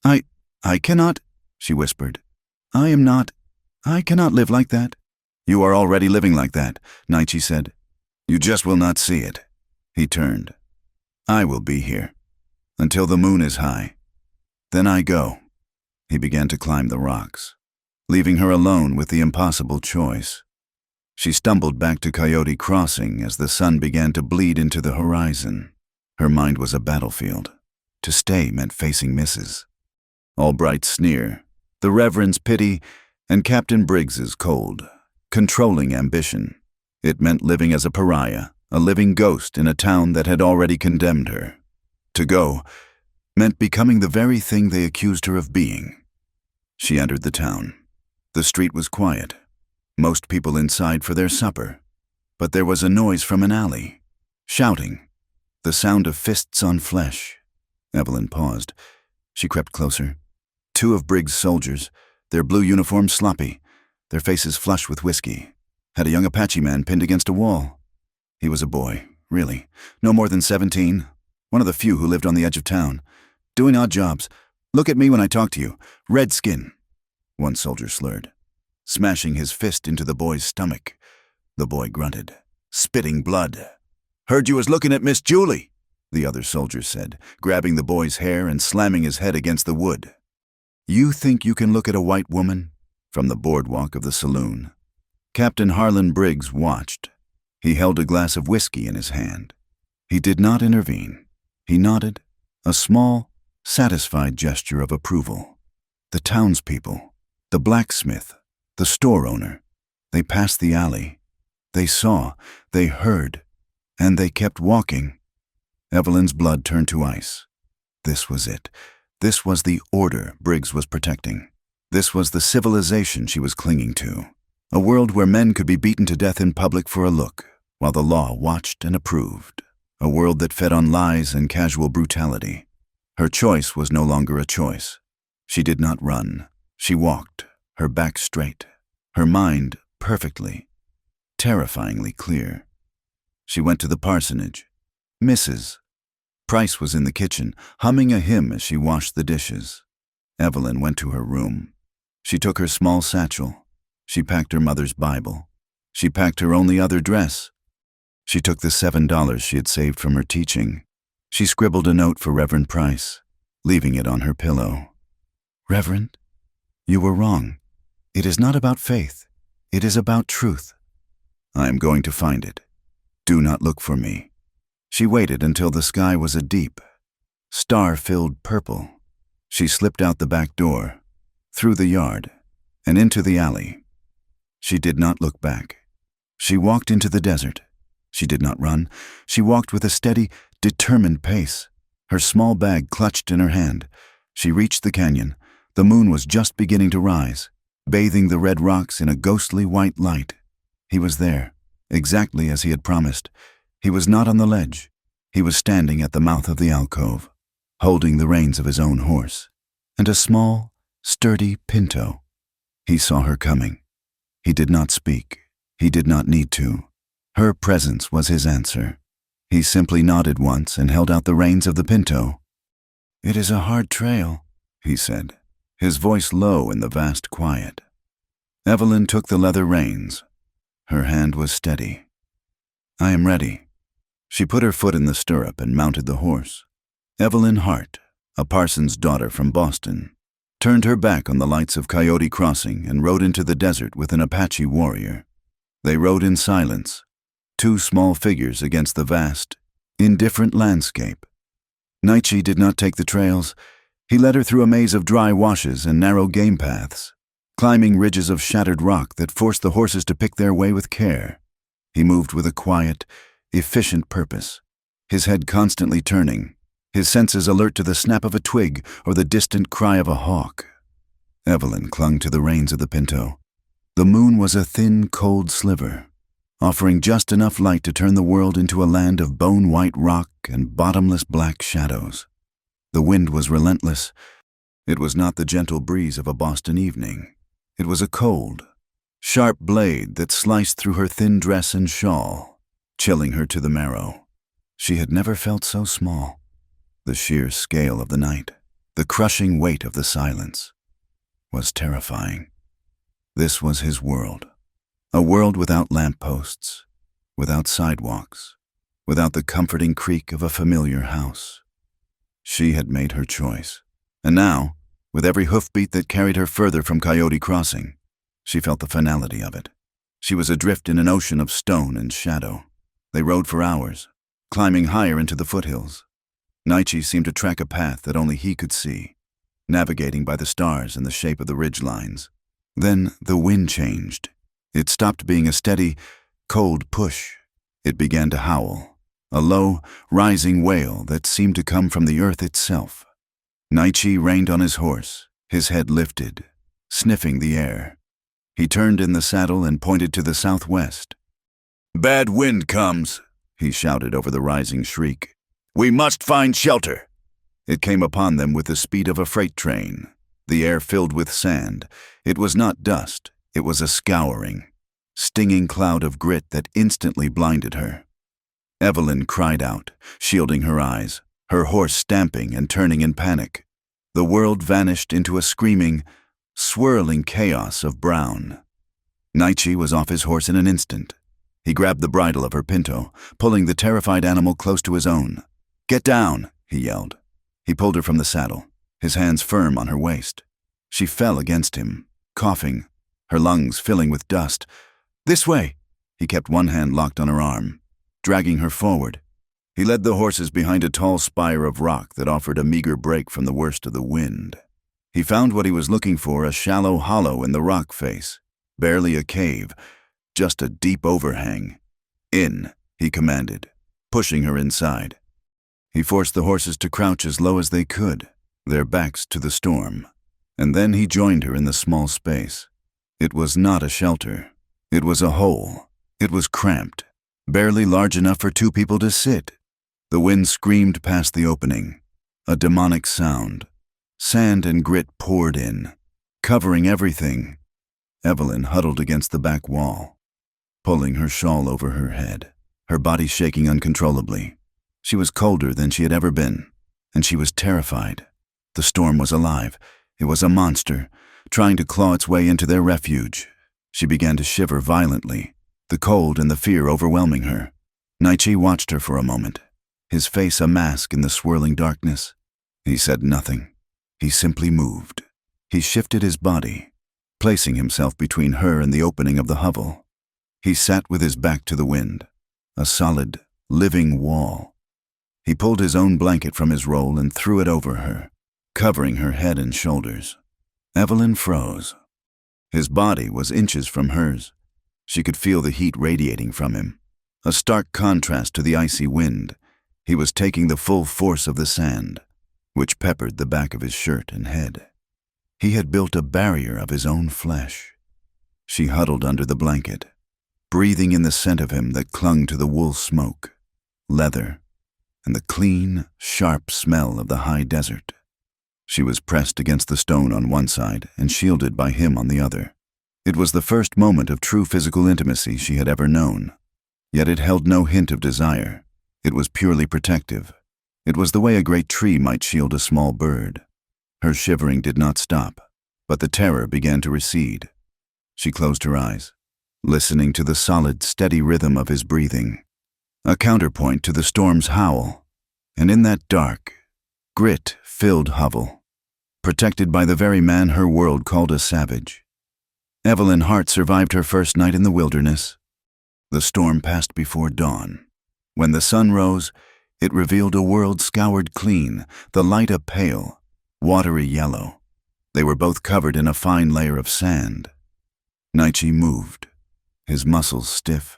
I cannot, she whispered. I cannot live like that. You are already living like that, Naichi said. You just will not see it. He turned. I will be here. Until the moon is high. Then I go. He began to climb the rocks, leaving her alone with the impossible choice. She stumbled back to Coyote Crossing as the sun began to bleed into the horizon. Her mind was a battlefield. To stay meant facing misses. Albright's sneer, the Reverend's pity, and Captain Briggs's cold, controlling ambition. It meant living as a pariah, a living ghost in a town that had already condemned her. To go meant becoming the very thing they accused her of being. She entered the town. The street was quiet. Most people inside for their supper. But there was a noise from an alley. Shouting. The sound of fists on flesh. Evelyn paused. She crept closer. 2 of Briggs' soldiers, their blue uniforms sloppy, their faces flush with whiskey, had a young Apache man pinned against a wall. He was a boy, really, no more than 17, one of the few who lived on the edge of town, doing odd jobs. Look at me when I talk to you. Red skin. One soldier slurred, smashing his fist into the boy's stomach. The boy grunted, spitting blood. Heard you was looking at Miss Julie, the other soldier said, grabbing the boy's hair and slamming his head against the wood. You think you can look at a white woman? From the boardwalk of the saloon. Captain Harlan Briggs watched. He held a glass of whiskey in his hand. He did not intervene. He nodded, a small, satisfied gesture of approval. The townspeople, the blacksmith, the store owner, they passed the alley. They saw, they heard, and they kept walking. Evelyn's blood turned to ice. This was it. This was the order Briggs was protecting. This was the civilization she was clinging to. A world where men could be beaten to death in public for a look, while the law watched and approved. A world that fed on lies and casual brutality. Her choice was no longer a choice. She did not run. She walked, her back straight, her mind perfectly, terrifyingly clear. She went to the parsonage. Mrs. Price was in the kitchen, humming a hymn as she washed the dishes. Evelyn went to her room. She took her small satchel. She packed her mother's Bible. She packed her only other dress. She took the $7 she had saved from her teaching. She scribbled a note for Reverend Price, leaving it on her pillow. Reverend, You were wrong. It is not about faith. It is about truth. I am going to find it. Do not look for me. She waited until the sky was a deep, star-filled purple. She slipped out the back door, through the yard, and into the alley. She did not look back. She walked into the desert. She did not run. She walked with a steady, determined pace, her small bag clutched in her hand. She reached the canyon. The moon was just beginning to rise, bathing the red rocks in a ghostly white light. He was there, exactly as he had promised. He was not on the ledge. He was standing at the mouth of the alcove, holding the reins of his own horse, and a small, sturdy pinto. He saw her coming. He did not speak. He did not need to. Her presence was his answer. He simply nodded once and held out the reins of the pinto. "It is a hard trail," he said, his voice low in the vast quiet. Evelyn took the leather reins. Her hand was steady. "I am ready." She put her foot in the stirrup and mounted the horse. Evelyn Hart, a parson's daughter from Boston, turned her back on the lights of Coyote Crossing and rode into the desert with an Apache warrior. They rode in silence, two small figures against the vast, indifferent landscape. Nietzsche did not take the trails. He led her through a maze of dry washes and narrow game paths, climbing ridges of shattered rock that forced the horses to pick their way with care. He moved with a quiet, efficient purpose, his head constantly turning, his senses alert to the snap of a twig or the distant cry of a hawk. Evelyn clung to the reins of the pinto. The moon was a thin, cold sliver, offering just enough light to turn the world into a land of bone-white rock and bottomless black shadows. The wind was relentless. It was not the gentle breeze of a Boston evening. It was a cold, sharp blade that sliced through her thin dress and shawl, chilling her to the marrow. She had never felt so small. The sheer scale of the night, the crushing weight of the silence, was terrifying. This was his world. A world without lampposts, without sidewalks, without the comforting creak of a familiar house. She had made her choice, and now, with every hoofbeat that carried her further from Coyote Crossing, she felt the finality of it. She was adrift in an ocean of stone and shadow. They rode for hours, climbing higher into the foothills. Nietzsche seemed to track a path that only he could see, navigating by the stars and the shape of the ridge lines. Then the wind changed. It stopped being a steady, cold push. It began to howl, a low, rising wail that seemed to come from the earth itself. Nietzsche reined on his horse, his head lifted, sniffing the air. He turned in the saddle and pointed to the southwest. "Bad wind comes," he shouted over the rising shriek. "We must find shelter." It came upon them with the speed of a freight train, the air filled with sand. It was not dust. It was a scouring, stinging cloud of grit that instantly blinded her. Evelyn cried out, shielding her eyes, her horse stamping and turning in panic. The world vanished into a screaming, swirling chaos of brown. Nietzsche was off his horse in an instant. He grabbed the bridle of her pinto, pulling the terrified animal close to his own. "Get down," he yelled. He pulled her from the saddle, his hands firm on her waist. She fell against him, coughing, her lungs filling with dust. "This way!" He kept one hand locked on her arm, dragging her forward. He led the horses behind a tall spire of rock that offered a meager break from the worst of the wind. He found what he was looking for, a shallow hollow in the rock face, barely a cave, just a deep overhang. "In," he commanded, pushing her inside. He forced the horses to crouch as low as they could, their backs to the storm, and then he joined her in the small space. It was not a shelter. It was a hole. It was cramped, barely large enough for two people to sit. The wind screamed past the opening, a demonic sound. Sand and grit poured in, covering everything. Evelyn huddled against the back wall, pulling her shawl over her head, her body shaking uncontrollably. She was colder than she had ever been, and she was terrified. The storm was alive. It was a monster, trying to claw its way into their refuge. She began to shiver violently, the cold and the fear overwhelming her. Nietzsche watched her for a moment, his face a mask in the swirling darkness. He said nothing. He simply moved, He shifted his body, placing himself between her and the opening of the hovel. He sat with his back to the wind, a solid, living wall. He pulled his own blanket from his roll and threw it over her, covering her head and shoulders. Evelyn froze. His body was inches from hers. She could feel the heat radiating from him, a stark contrast to the icy wind. He was taking the full force of the sand, which peppered the back of his shirt and head. He had built a barrier of his own flesh. She huddled under the blanket, breathing in the scent of him that clung to the wool smoke, leather, and the clean, sharp smell of the high desert. She was pressed against the stone on one side and shielded by him on the other. It was the first moment of true physical intimacy she had ever known. Yet it held no hint of desire. It was purely protective. It was the way a great tree might shield a small bird. Her shivering did not stop, but the terror began to recede. She closed her eyes, listening to the solid, steady rhythm of his breathing, a counterpoint to the storm's howl. And in that dark, grit-filled hovel, protected by the very man her world called a savage, Evelyn Hart survived her first night in the wilderness. The storm passed before dawn. When the sun rose, it revealed a world scoured clean, the light a pale, watery yellow. They were both covered in a fine layer of sand. Nietzsche moved, his muscles stiff.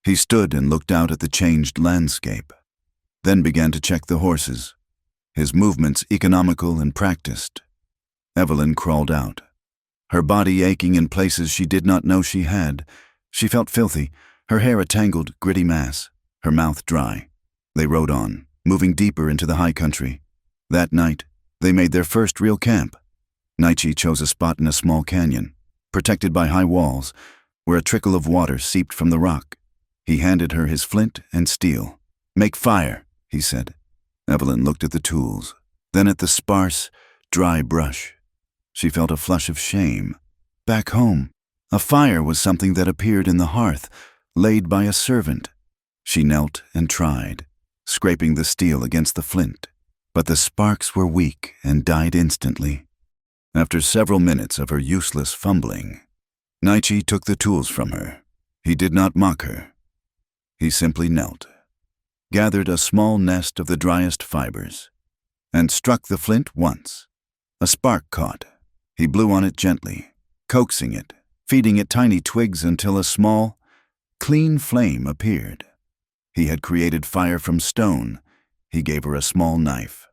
He stood and looked out at the changed landscape, then began to check the horses, his movements economical and practiced. Evelyn crawled out, her body aching in places she did not know she had. She felt filthy, her hair a tangled, gritty mass, her mouth dry. They rode on, moving deeper into the high country. That night, they made their first real camp. Nietzsche chose a spot in a small canyon, protected by high walls, where a trickle of water seeped from the rock. He handed her his flint and steel. "Make fire," he said. Evelyn looked at the tools, then at the sparse, dry brush. She felt a flush of shame. Back home, a fire was something that appeared in the hearth, laid by a servant. She knelt and tried, scraping the steel against the flint, but the sparks were weak and died instantly. After several minutes of her useless fumbling, Nietzsche took the tools from her. He did not mock her. He simply knelt, gathered a small nest of the driest fibers, and struck the flint once. A spark caught. He blew on it gently, coaxing it, feeding it tiny twigs until a small, clean flame appeared. He had created fire from stone. He gave her a small knife.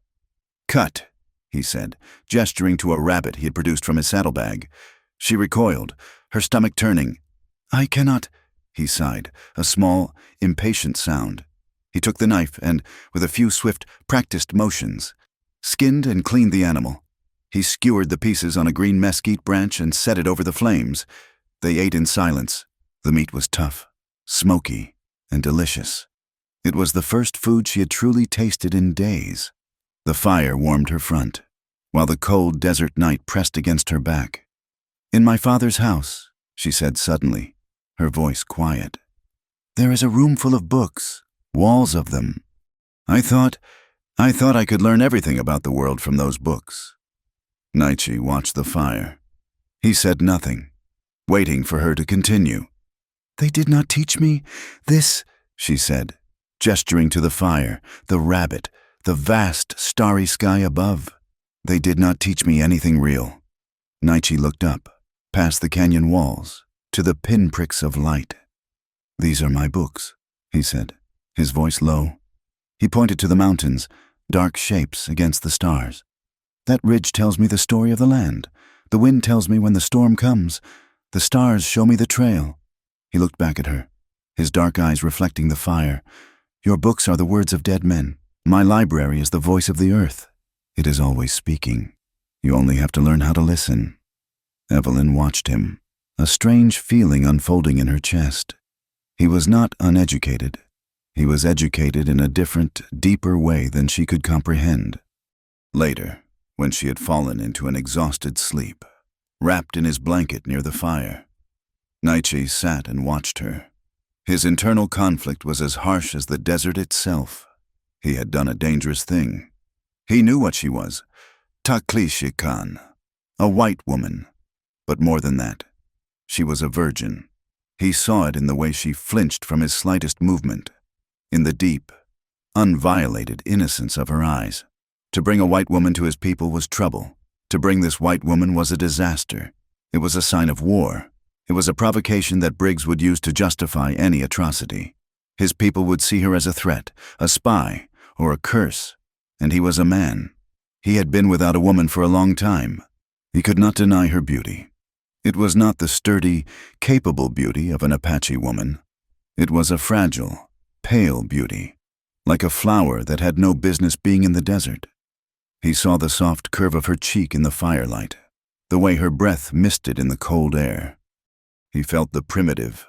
"Cut," he said, gesturing to a rabbit he had produced from his saddlebag. She recoiled, her stomach turning. "I cannot," he sighed, a small, impatient sound. He took the knife and, with a few swift, practiced motions, skinned and cleaned the animal. He skewered the pieces on a green mesquite branch and set it over the flames. They ate in silence. The meat was tough, smoky, and delicious. It was the first food she had truly tasted in days. The fire warmed her front, while the cold desert night pressed against her back. "In my father's house," she said suddenly, her voice quiet. "There is a room full of books, walls of them. I thought I could learn everything about the world from those books." Nietzsche watched the fire. He said nothing, waiting for her to continue. "They did not teach me this," she said, gesturing to the fire, the rabbit, the vast, starry sky above. "They did not teach me anything real." Nietzsche looked up, past the canyon walls, to the pinpricks of light. "These are my books," he said, his voice low. He pointed to the mountains, dark shapes against the stars. "That ridge tells me the story of the land. The wind tells me when the storm comes. The stars show me the trail." He looked back at her, his dark eyes reflecting the fire. "Your books are the words of dead men. My library is the voice of the earth. It is always speaking. You only have to learn how to listen." Evelyn watched him, a strange feeling unfolding in her chest. He was not uneducated. He was educated in a different, deeper way than she could comprehend. Later, when she had fallen into an exhausted sleep, wrapped in his blanket near the fire, Nietzsche sat and watched her. His internal conflict was as harsh as the desert itself. He had done a dangerous thing. He knew what she was, Taklishikan, A white woman. But more than that, she was a virgin. He saw it in the way she flinched from his slightest movement, in the deep, unviolated innocence of her eyes. To bring a white woman to his people was trouble. To bring this white woman was a disaster. It was a sign of war. It was a provocation that Briggs would use to justify any atrocity. His people would see her as a threat, a spy, or a curse. And he was a man. He had been without a woman for a long time. He could not deny her beauty. It was not the sturdy, capable beauty of an Apache woman. It was a fragile, pale beauty, like a flower that had no business being in the desert. He saw the soft curve of her cheek in the firelight, the way her breath misted in the cold air. He felt the primitive,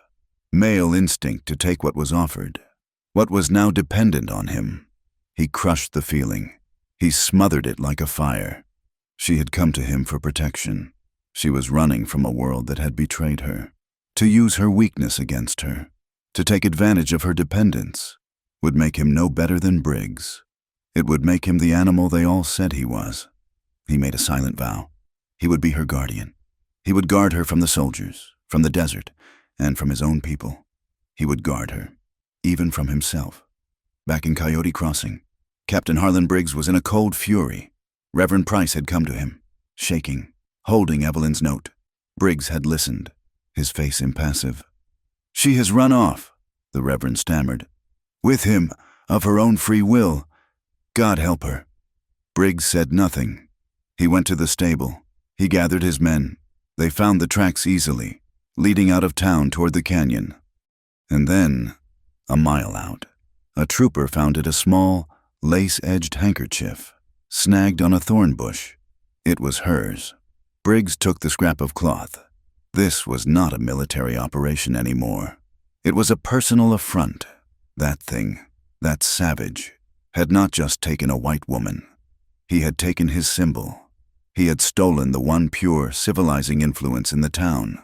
male instinct to take what was offered, what was now dependent on him. He crushed the feeling. He smothered it like a fire. She had come to him for protection. She was running from a world that had betrayed her. To use her weakness against her, to take advantage of her dependence, would make him no better than Briggs. It would make him the animal they all said he was. He made a silent vow. He would be her guardian. He would guard her from the soldiers, from the desert, and from his own people. He would guard her, even from himself. Back in Coyote Crossing, Captain Harlan Briggs was in a cold fury. Reverend Price had come to him, shaking, holding Evelyn's note. Briggs had listened, his face impassive. "She has run off," the Reverend stammered. "With him, of her own free will. God help her." Briggs said nothing. He went to the stable. He gathered his men. They found the tracks easily, leading out of town toward the canyon. And then, a mile out, a trooper found it a small, lace-edged handkerchief, snagged on a thorn bush. It was hers. Briggs took the scrap of cloth. This was not a military operation anymore. It was a personal affront. That thing, that savage, had not just taken a white woman. He had taken his symbol. He had stolen the one pure, civilizing influence in the town.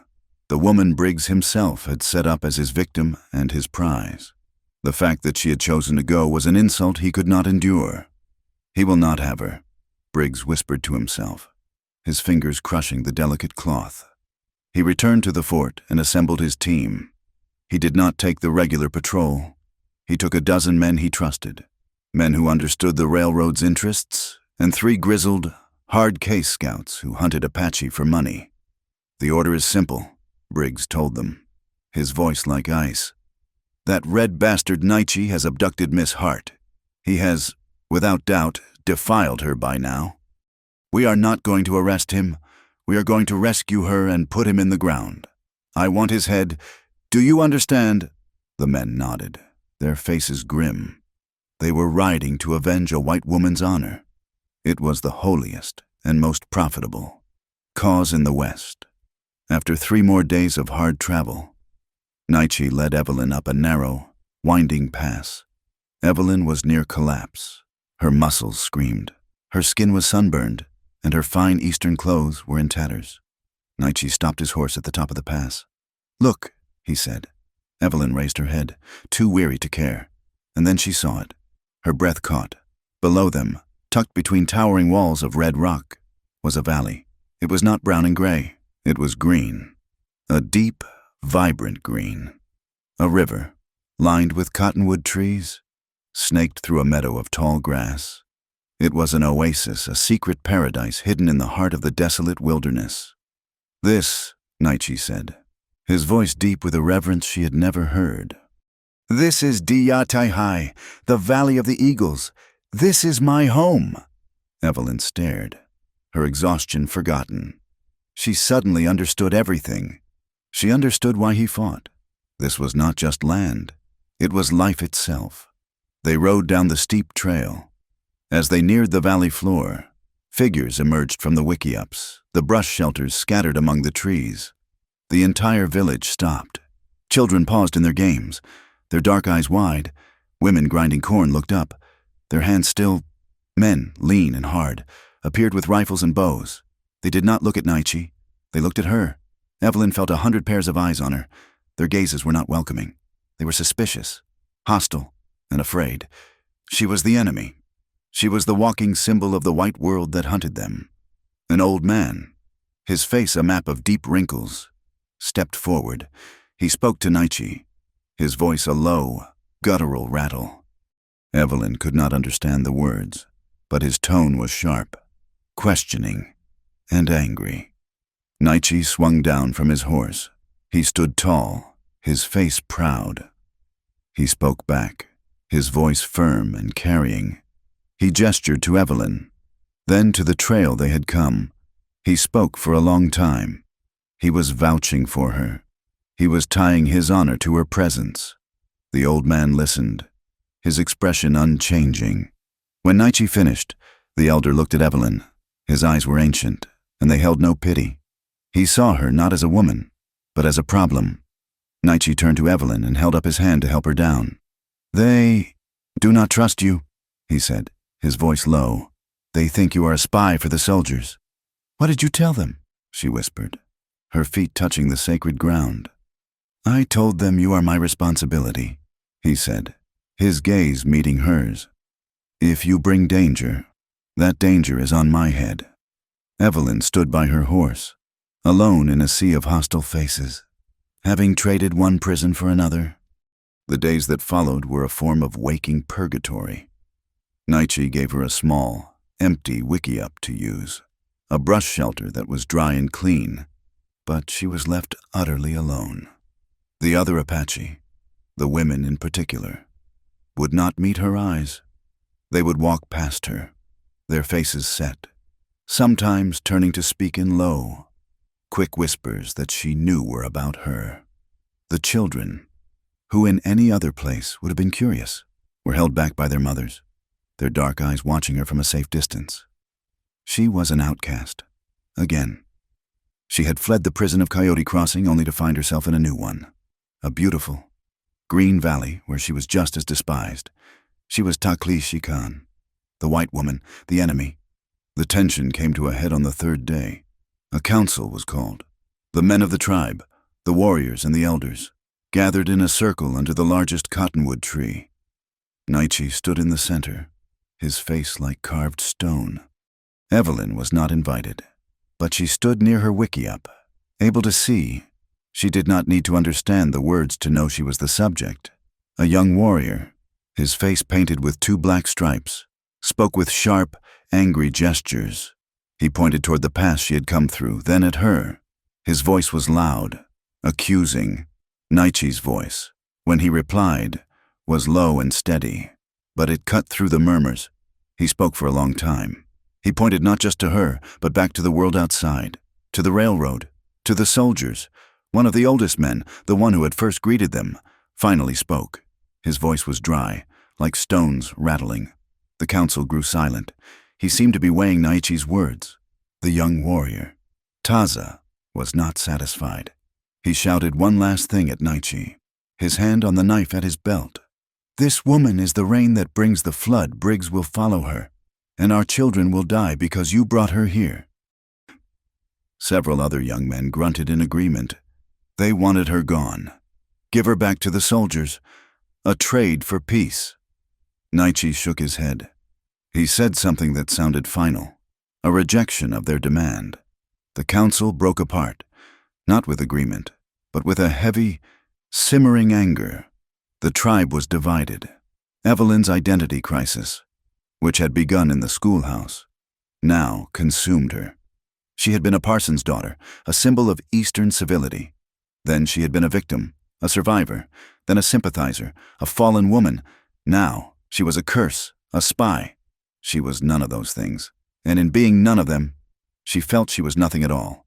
The woman Briggs himself had set up as his victim and his prize. The fact that she had chosen to go was an insult he could not endure. "He will not have her," Briggs whispered to himself, his fingers crushing the delicate cloth. He returned to the fort and assembled his team. He did not take the regular patrol. He took a dozen men he trusted, men who understood the railroad's interests, and 3 grizzled, hard-case scouts who hunted Apache for money. "The order is simple," Briggs told them, his voice like ice. "That red bastard Nietzsche has abducted Miss Hart. He has, without doubt, defiled her by now. We are not going to arrest him. We are going to rescue her and put him in the ground. I want his head. Do you understand?" The men nodded, their faces grim. They were riding to avenge a white woman's honor. It was the holiest and most profitable cause in the West. After 3 more days of hard travel, Nietzsche led Evelyn up a narrow, winding pass. Evelyn was near collapse. Her muscles screamed. Her skin was sunburned, and her fine Eastern clothes were in tatters. Nietzsche stopped his horse at the top of the pass. "Look," he said. Evelyn raised her head, too weary to care, and then she saw it. Her breath caught. Below them, tucked between towering walls of red rock, was a valley. It was not brown and gray. It was green. A deep, vibrant green. A river, lined with cottonwood trees, snaked through a meadow of tall grass. It was an oasis, a secret paradise hidden in the heart of the desolate wilderness. "This," Nietzsche said, his voice deep with a reverence she had never heard. "This is Diyatai, the Valley of the Eagles. This is my home." Evelyn stared, her exhaustion forgotten. She suddenly understood everything. She understood why he fought. This was not just land. It was life itself. They rode down the steep trail. As they neared the valley floor, figures emerged from the wickiups, the brush shelters scattered among the trees. The entire village stopped. Children paused in their games, their dark eyes wide. Women grinding corn looked up, their hands still. Men, lean and hard, appeared with rifles and bows. They did not look at Nietzsche. They looked at her. Evelyn felt 100 pairs of eyes on her. Their gazes were not welcoming. They were suspicious, hostile, and afraid. She was the enemy. She was the walking symbol of the white world that hunted them. An old man, his face a map of deep wrinkles, stepped forward. He spoke to Naichi, his voice a low, guttural rattle. Evelyn could not understand the words, but his tone was sharp, questioning, and angry. Naichi swung down from his horse. He stood tall, his face proud. He spoke back, his voice firm and carrying. He gestured to Evelyn, then to the trail they had come. He spoke for a long time. He was vouching for her. He was tying his honor to her presence. The old man listened, his expression unchanging. When Naichi finished, the elder looked at Evelyn. His eyes were ancient, and they held no pity. He saw her not as a woman, but as a problem. Naichi turned to Evelyn and held up his hand to help her down. "They do not trust you," he said, his voice low. "They think you are a spy for the soldiers." "What did you tell them?" she whispered, her feet touching the sacred ground. "I told them you are my responsibility," he said, his gaze meeting hers. "If you bring danger, that danger is on my head." Evelyn stood by her horse, alone in a sea of hostile faces, having traded one prison for another. The days that followed were a form of waking purgatory. Naichi gave her a small, empty wickiup to use, a brush shelter that was dry and clean, but she was left utterly alone. The other Apache, the women in particular, would not meet her eyes. They would walk past her, their faces set, sometimes turning to speak in low, quick whispers that she knew were about her. The children, who in any other place would have been curious, were held back by their mothers, their dark eyes watching her from a safe distance. She was an outcast, again. She had fled the prison of Coyote Crossing only to find herself in a new one, a beautiful, green valley where she was just as despised. She was Takli Shikan, the white woman, the enemy. The tension came to a head on the third day. A council was called. The men of the tribe, the warriors and the elders, gathered in a circle under the largest cottonwood tree. Naichi stood in the center, his face like carved stone. Evelyn was not invited, but she stood near her wickiup, able to see. She did not need to understand the words to know she was the subject. A young warrior, his face painted with 2 black stripes, spoke with sharp, angry gestures. He pointed toward the pass she had come through, then at her. His voice was loud, accusing. Naichi's voice, when he replied, was low and steady, but it cut through the murmurs. He spoke for a long time. He pointed not just to her, but back to the world outside, to the railroad, to the soldiers. One of the oldest men, the one who had first greeted them, finally spoke. His voice was dry, like stones rattling. The council grew silent. He seemed to be weighing Naichi's words. The young warrior, Taza, was not satisfied. He shouted one last thing at Naichi, his hand on the knife at his belt. "This woman is the rain that brings the flood. Briggs will follow her, and our children will die because you brought her here." Several other young men grunted in agreement. They wanted her gone. Give her back to the soldiers. A trade for peace. Naichi shook his head. He said something that sounded final, a rejection of their demand. The council broke apart, not with agreement, but with a heavy, simmering anger. The tribe was divided. Evelyn's identity crisis, which had begun in the schoolhouse, now consumed her. She had been a parson's daughter, a symbol of Eastern civility. Then she had been a victim, a survivor, then a sympathizer, a fallen woman. Now she was a curse, a spy. She was none of those things, and in being none of them, she felt she was nothing at all.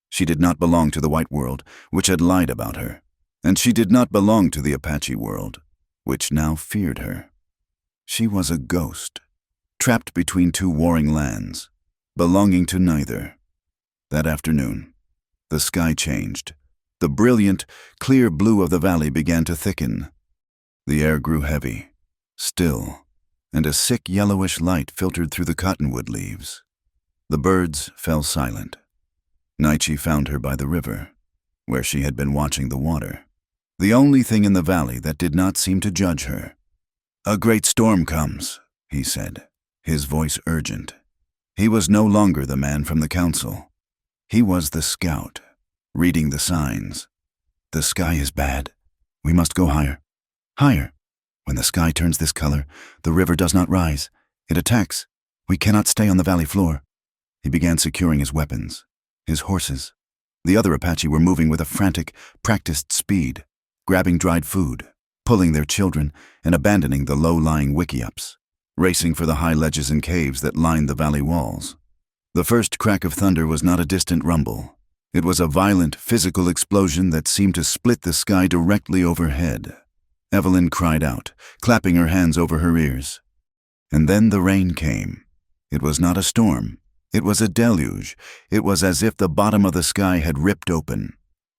She did not belong to the white world, which had lied about her, and she did not belong to the Apache world, which now feared her. She was a ghost, trapped between 2 warring lands, belonging to neither. That afternoon, the sky changed. The brilliant, clear blue of the valley began to thicken. The air grew heavy, still, and a sick yellowish light filtered through the cottonwood leaves. The birds fell silent. Naichi found her by the river, where she had been watching the water, the only thing in the valley that did not seem to judge her. "A great storm comes," he said, his voice urgent. He was no longer the man from the council. He was the scout, reading the signs. The sky is bad. We must go higher. Higher. When the sky turns this color, the river does not rise. It attacks. We cannot stay on the valley floor. He began securing his weapons, his horses. The other Apache were moving with a frantic, practiced speed, grabbing dried food, pulling their children, and abandoning the low-lying wickiups, racing for the high ledges and caves that lined the valley walls. The first crack of thunder was not a distant rumble. It was a violent, physical explosion that seemed to split the sky directly overhead. Evelyn cried out, clapping her hands over her ears. And then the rain came. It was not a storm. It was a deluge. It was as if the bottom of the sky had ripped open.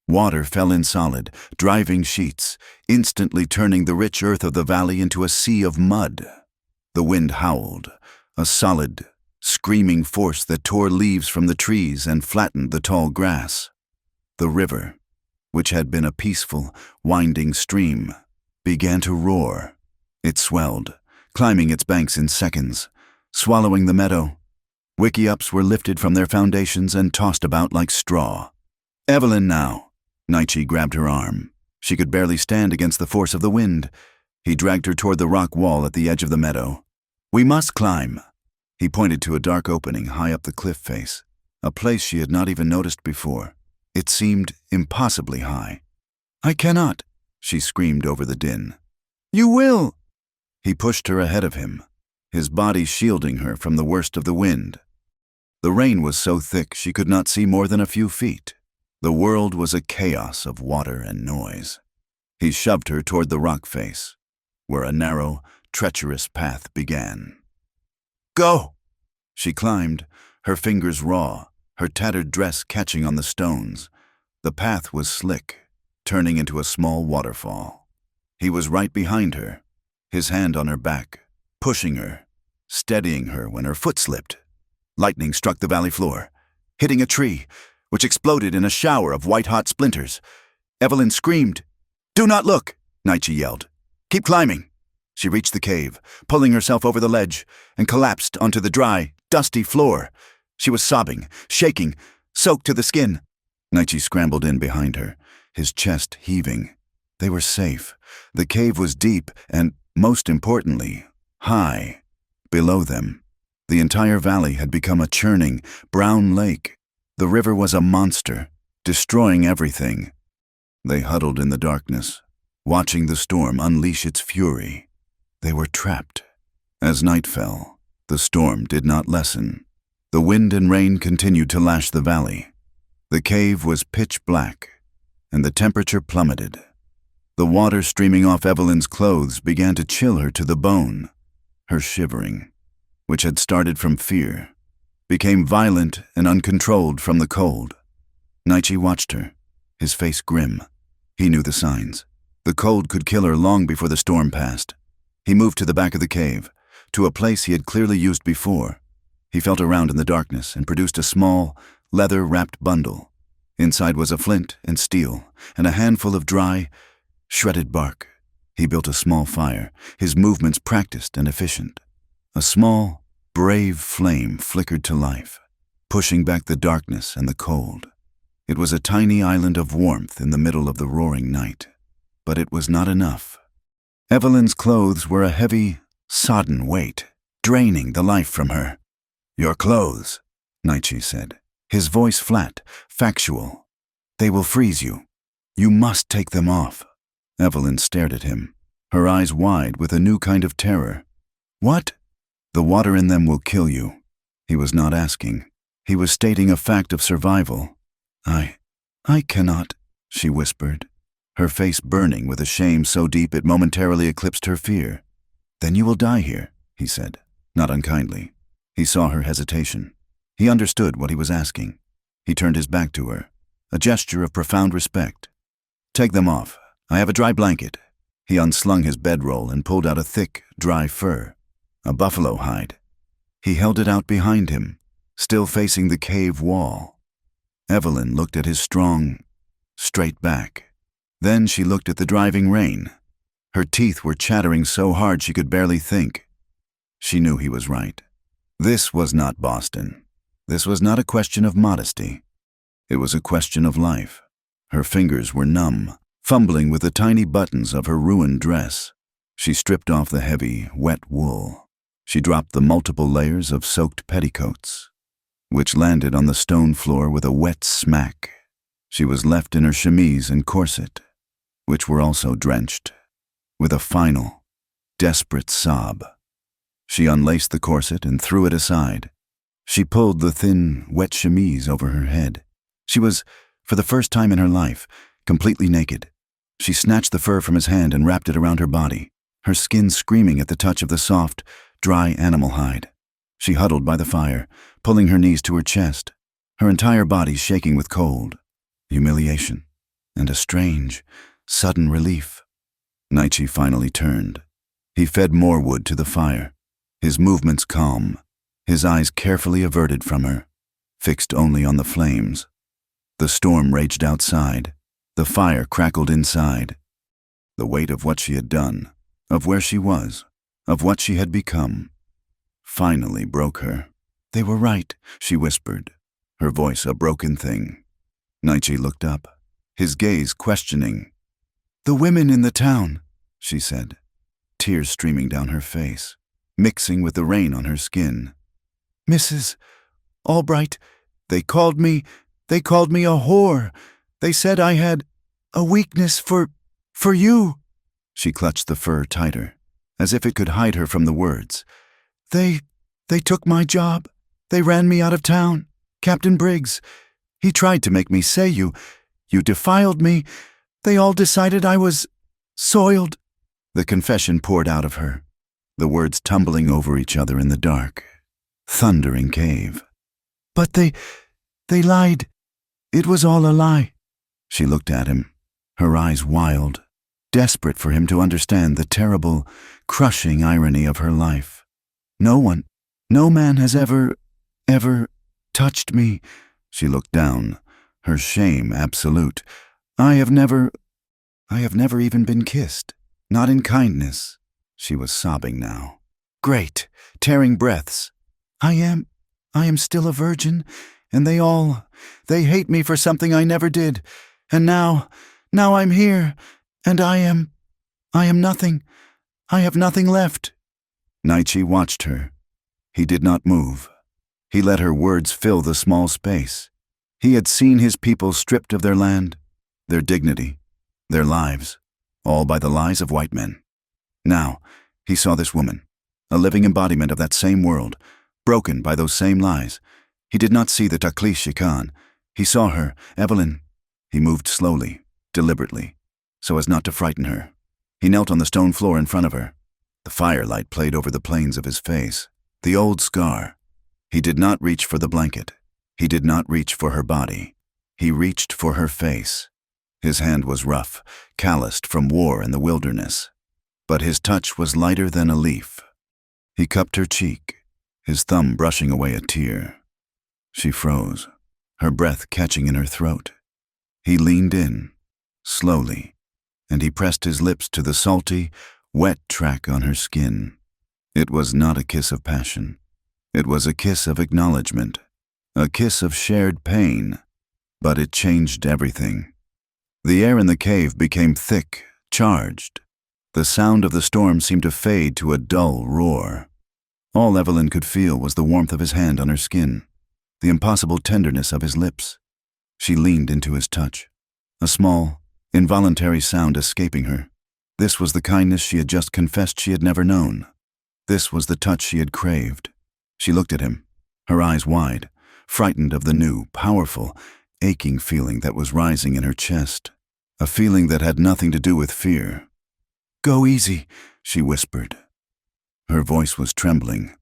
Water fell in solid, driving sheets, instantly turning the rich earth of the valley into a sea of mud. The wind howled, a solid, screaming force that tore leaves from the trees and flattened the tall grass. The river, which had been a peaceful, winding stream, began to roar. It swelled, climbing its banks in seconds, swallowing the meadow. Wickiups were lifted from their foundations and tossed about like straw. Evelyn now. Naichi grabbed her arm. She could barely stand against the force of the wind. He dragged her toward the rock wall at the edge of the meadow. We must climb. He pointed to a dark opening high up the cliff face, a place she had not even noticed before. It seemed impossibly high. I cannot, she screamed over the din. You will! He pushed her ahead of him, his body shielding her from the worst of the wind. The rain was so thick she could not see more than a few feet. The world was a chaos of water and noise. He shoved her toward the rock face, where a narrow, treacherous path began. Go! She climbed, her fingers raw, her tattered dress catching on the stones. The path was slick, turning into a small waterfall. He was right behind her, his hand on her back, pushing her, steadying her when her foot slipped. Lightning struck the valley floor, hitting a tree, which exploded in a shower of white-hot splinters. Evelyn screamed. Do not look, Naichi yelled. Keep climbing. She reached the cave, pulling herself over the ledge, and collapsed onto the dry, dusty floor. She was sobbing, shaking, soaked to the skin. Naichi scrambled in behind her, his chest heaving. They were safe. The cave was deep and, most importantly, high. Below them, the entire valley had become a churning, brown lake. The river was a monster, destroying everything. They huddled in the darkness, watching the storm unleash its fury. They were trapped. As night fell, the storm did not lessen. The wind and rain continued to lash the valley. The cave was pitch black, and the temperature plummeted. The water streaming off Evelyn's clothes began to chill her to the bone. Her shivering, which had started from fear, became violent and uncontrolled from the cold. Naichi watched her, his face grim. He knew the signs. The cold could kill her long before the storm passed. He moved to the back of the cave, to a place he had clearly used before. He felt around in the darkness and produced a small, leather-wrapped bundle. Inside was a flint and steel, and a handful of dry, shredded bark. He built a small fire, his movements practiced and efficient. A small, brave flame flickered to life, pushing back the darkness and the cold. It was a tiny island of warmth in the middle of the roaring night. But it was not enough. Evelyn's clothes were a heavy, sodden weight, draining the life from her. Your clothes, Naichi said, his voice flat, factual. They will freeze you. You must take them off. Evelyn stared at him, her eyes wide with a new kind of terror. What? The water in them will kill you. He was not asking. He was stating a fact of survival. I cannot, she whispered, her face burning with a shame so deep it momentarily eclipsed her fear. Then you will die here, he said, not unkindly. He saw her hesitation. He understood what he was asking. He turned his back to her, a gesture of profound respect. Take them off. I have a dry blanket. He unslung his bedroll and pulled out a thick, dry fur, a buffalo hide. He held it out behind him, still facing the cave wall. Evelyn looked at his strong, straight back. Then she looked at the driving rain. Her teeth were chattering so hard she could barely think. She knew he was right. This was not Boston. This was not a question of modesty. It was a question of life. Her fingers were numb, fumbling with the tiny buttons of her ruined dress. She stripped off the heavy, wet wool. She dropped the multiple layers of soaked petticoats, which landed on the stone floor with a wet smack. She was left in her chemise and corset, which were also drenched. With a final, desperate sob, she unlaced the corset and threw it aside. She pulled the thin, wet chemise over her head. She was, for the first time in her life, completely naked. She snatched the fur from his hand and wrapped it around her body, her skin screaming at the touch of the soft, dry animal hide. She huddled by the fire, pulling her knees to her chest, her entire body shaking with cold, humiliation, and a strange, sudden relief. Nietzsche finally turned. He fed more wood to the fire, his movements calm, his eyes carefully averted from her, fixed only on the flames. The storm raged outside. The fire crackled inside. The weight of what she had done, of where she was, of what she had become, finally broke her. "They were right," she whispered, her voice a broken thing. Nietzsche looked up, his gaze questioning. "The women in the town," she said, tears streaming down her face, mixing with the rain on her skin. "Mrs. Albright, they called me a whore. They said I had a weakness for you." She clutched the fur tighter, as if it could hide her from the words. They took my job. They ran me out of town. Captain Briggs, he tried to make me say you defiled me. They all decided I was soiled." The confession poured out of her, the words tumbling over each other in the dark, thundering cave. "But they lied. It was all a lie." She looked at him, her eyes wild, desperate for him to understand the terrible, crushing irony of her life. No man has ever touched me." She looked down, her shame absolute. I have never even been kissed, not in kindness." She was sobbing now. Great, tearing breaths. I am still a virgin, and they hate me for something I never did. And now I'm here, and I am nothing. I have nothing left." Nietzsche watched her. He did not move. He let her words fill the small space. He had seen his people stripped of their land, their dignity, their lives, all by the lies of white men. Now, he saw this woman, a living embodiment of that same world, broken by those same lies. He did not see the Taklish Khan. He saw her, Evelyn. He moved slowly, deliberately, so as not to frighten her. He knelt on the stone floor in front of her. The firelight played over the planes of his face, the old scar. He did not reach for the blanket. He did not reach for her body. He reached for her face. His hand was rough, calloused from war in the wilderness, but his touch was lighter than a leaf. He cupped her cheek, his thumb brushing away a tear. She froze, her breath catching in her throat. He leaned in, slowly, and he pressed his lips to the salty, wet track on her skin. It was not a kiss of passion. It was a kiss of acknowledgement, a kiss of shared pain, but it changed everything. The air in the cave became thick, charged. The sound of the storm seemed to fade to a dull roar. All Evelyn could feel was the warmth of his hand on her skin, the impossible tenderness of his lips. She leaned into his touch, a small, involuntary sound escaping her. This was the kindness she had just confessed she had never known. This was the touch she had craved. She looked at him, her eyes wide, frightened of the new, powerful, aching feeling that was rising in her chest, a feeling that had nothing to do with fear. "Go easy," she whispered. Her voice was trembling,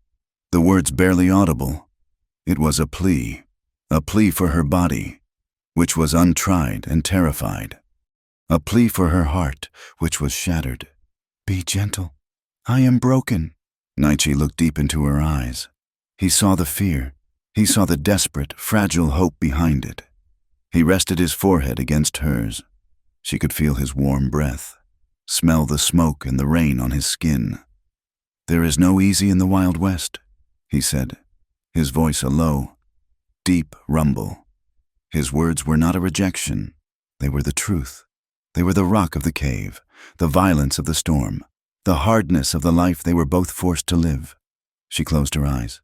the words barely audible. It was a plea for her body, which was untried and terrified, a plea for her heart, which was shattered. "Be gentle. I am broken." Nietzsche looked deep into her eyes. He saw the fear. He saw the desperate, fragile hope behind it. He rested his forehead against hers. She could feel his warm breath, smell the smoke and the rain on his skin. "There is no easy in the Wild West," he said, his voice a low, deep rumble. His words were not a rejection. They were the truth. They were the rock of the cave, the violence of the storm, the hardness of the life they were both forced to live. She closed her eyes,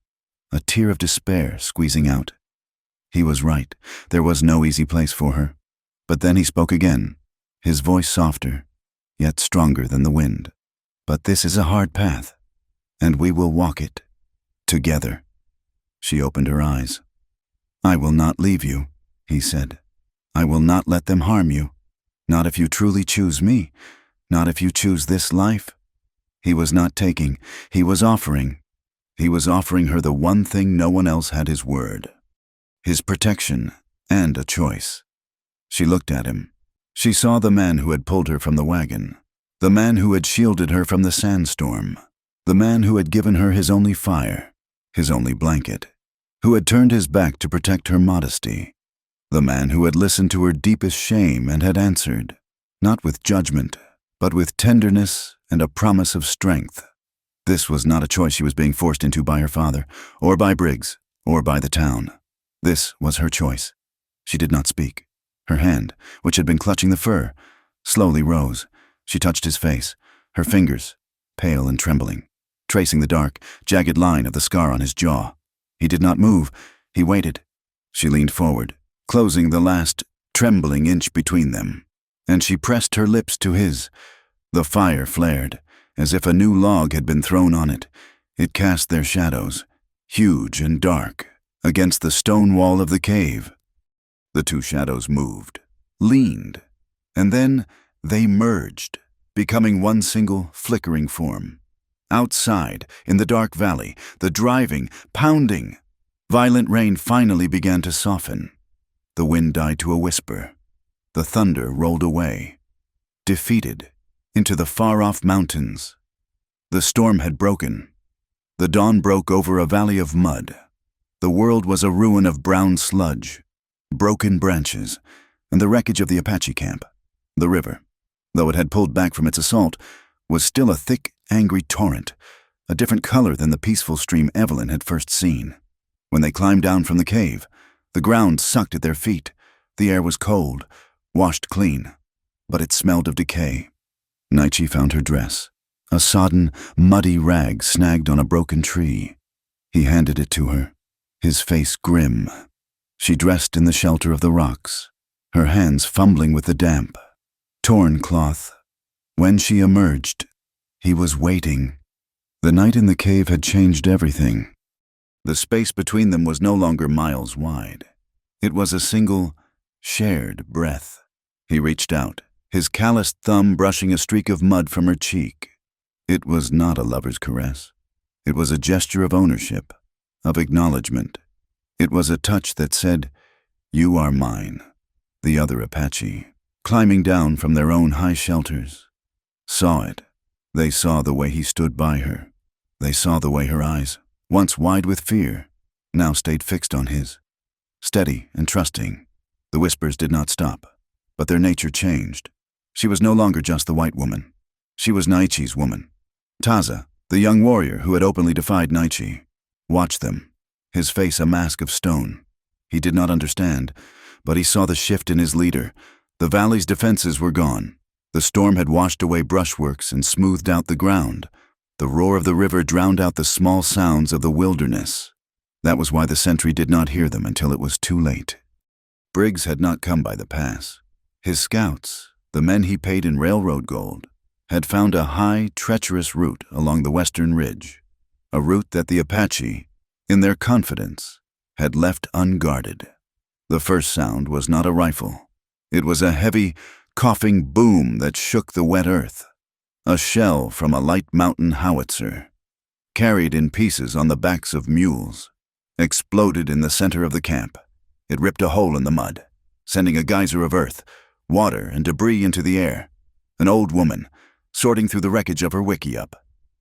a tear of despair squeezing out. He was right. There was no easy place for her. But then he spoke again, his voice softer, yet stronger than the wind. But this is a hard path, and we will walk it together. She opened her eyes. I will not leave you, he said. I will not let them harm you. Not if you truly choose me. Not if you choose this life. He was not taking, he was offering. He was offering her the one thing no one else had: his word, his protection, and a choice. She looked at him. She saw the man who had pulled her from the wagon, the man who had shielded her from the sandstorm, the man who had given her his only fire, his only blanket, who had turned his back to protect her modesty, the man who had listened to her deepest shame and had answered, not with judgment, but with tenderness and a promise of strength. This was not a choice she was being forced into by her father, or by Briggs, or by the town. This was her choice. She did not speak. Her hand, which had been clutching the fur, slowly rose. She touched his face, her fingers, pale and trembling, tracing the dark, jagged line of the scar on his jaw. He did not move. He waited. She leaned forward, closing the last trembling inch between them, and she pressed her lips to his. The fire flared, as if a new log had been thrown on it. It cast their shadows, huge and dark, against the stone wall of the cave. The two shadows moved, leaned, and then they merged, becoming one single flickering form. Outside, in the dark valley, the driving, pounding, violent rain finally began to soften. The wind died to a whisper. The thunder rolled away, defeated, into the far-off mountains. The storm had broken. The dawn broke over a valley of mud. The world was a ruin of brown sludge, broken branches, and the wreckage of the Apache camp. The river, though it had pulled back from its assault, was still a thick, angry torrent, a different color than the peaceful stream Evelyn had first seen. When they climbed down from the cave, the ground sucked at their feet. The air was cold, washed clean, but it smelled of decay. Naichi found her dress, a sodden, muddy rag snagged on a broken tree. He handed it to her, his face grim. She dressed in the shelter of the rocks, her hands fumbling with the damp, torn cloth. When she emerged, he was waiting. The night in the cave had changed everything. The space between them was no longer miles wide. It was a single, shared breath. He reached out, his calloused thumb brushing a streak of mud from her cheek. It was not a lover's caress. It was a gesture of ownership, of acknowledgement. It was a touch that said, "You are mine." The other Apache, climbing down from their own high shelters, saw it. They saw the way he stood by her. They saw the way her eyes, once wide with fear, now stayed fixed on his. Steady and trusting, the whispers did not stop, but their nature changed. She was no longer just the white woman. She was Naichi's woman. Taza, the young warrior who had openly defied Naichi, watched them, his face a mask of stone. He did not understand, but he saw the shift in his leader. The valley's defenses were gone. The storm had washed away brushworks and smoothed out the ground. The roar of the river drowned out the small sounds of the wilderness. That was why the sentry did not hear them until it was too late. Briggs had not come by the pass. His scouts, the men he paid in railroad gold, had found a high, treacherous route along the western ridge, a route that the Apache, in their confidence, had left unguarded. The first sound was not a rifle. It was a heavy, coughing boom that shook the wet earth. A shell from a light mountain howitzer, carried in pieces on the backs of mules, exploded in the center of the camp. It ripped a hole in the mud, sending a geyser of earth, water, and debris into the air. An old woman, sorting through the wreckage of her wickiup,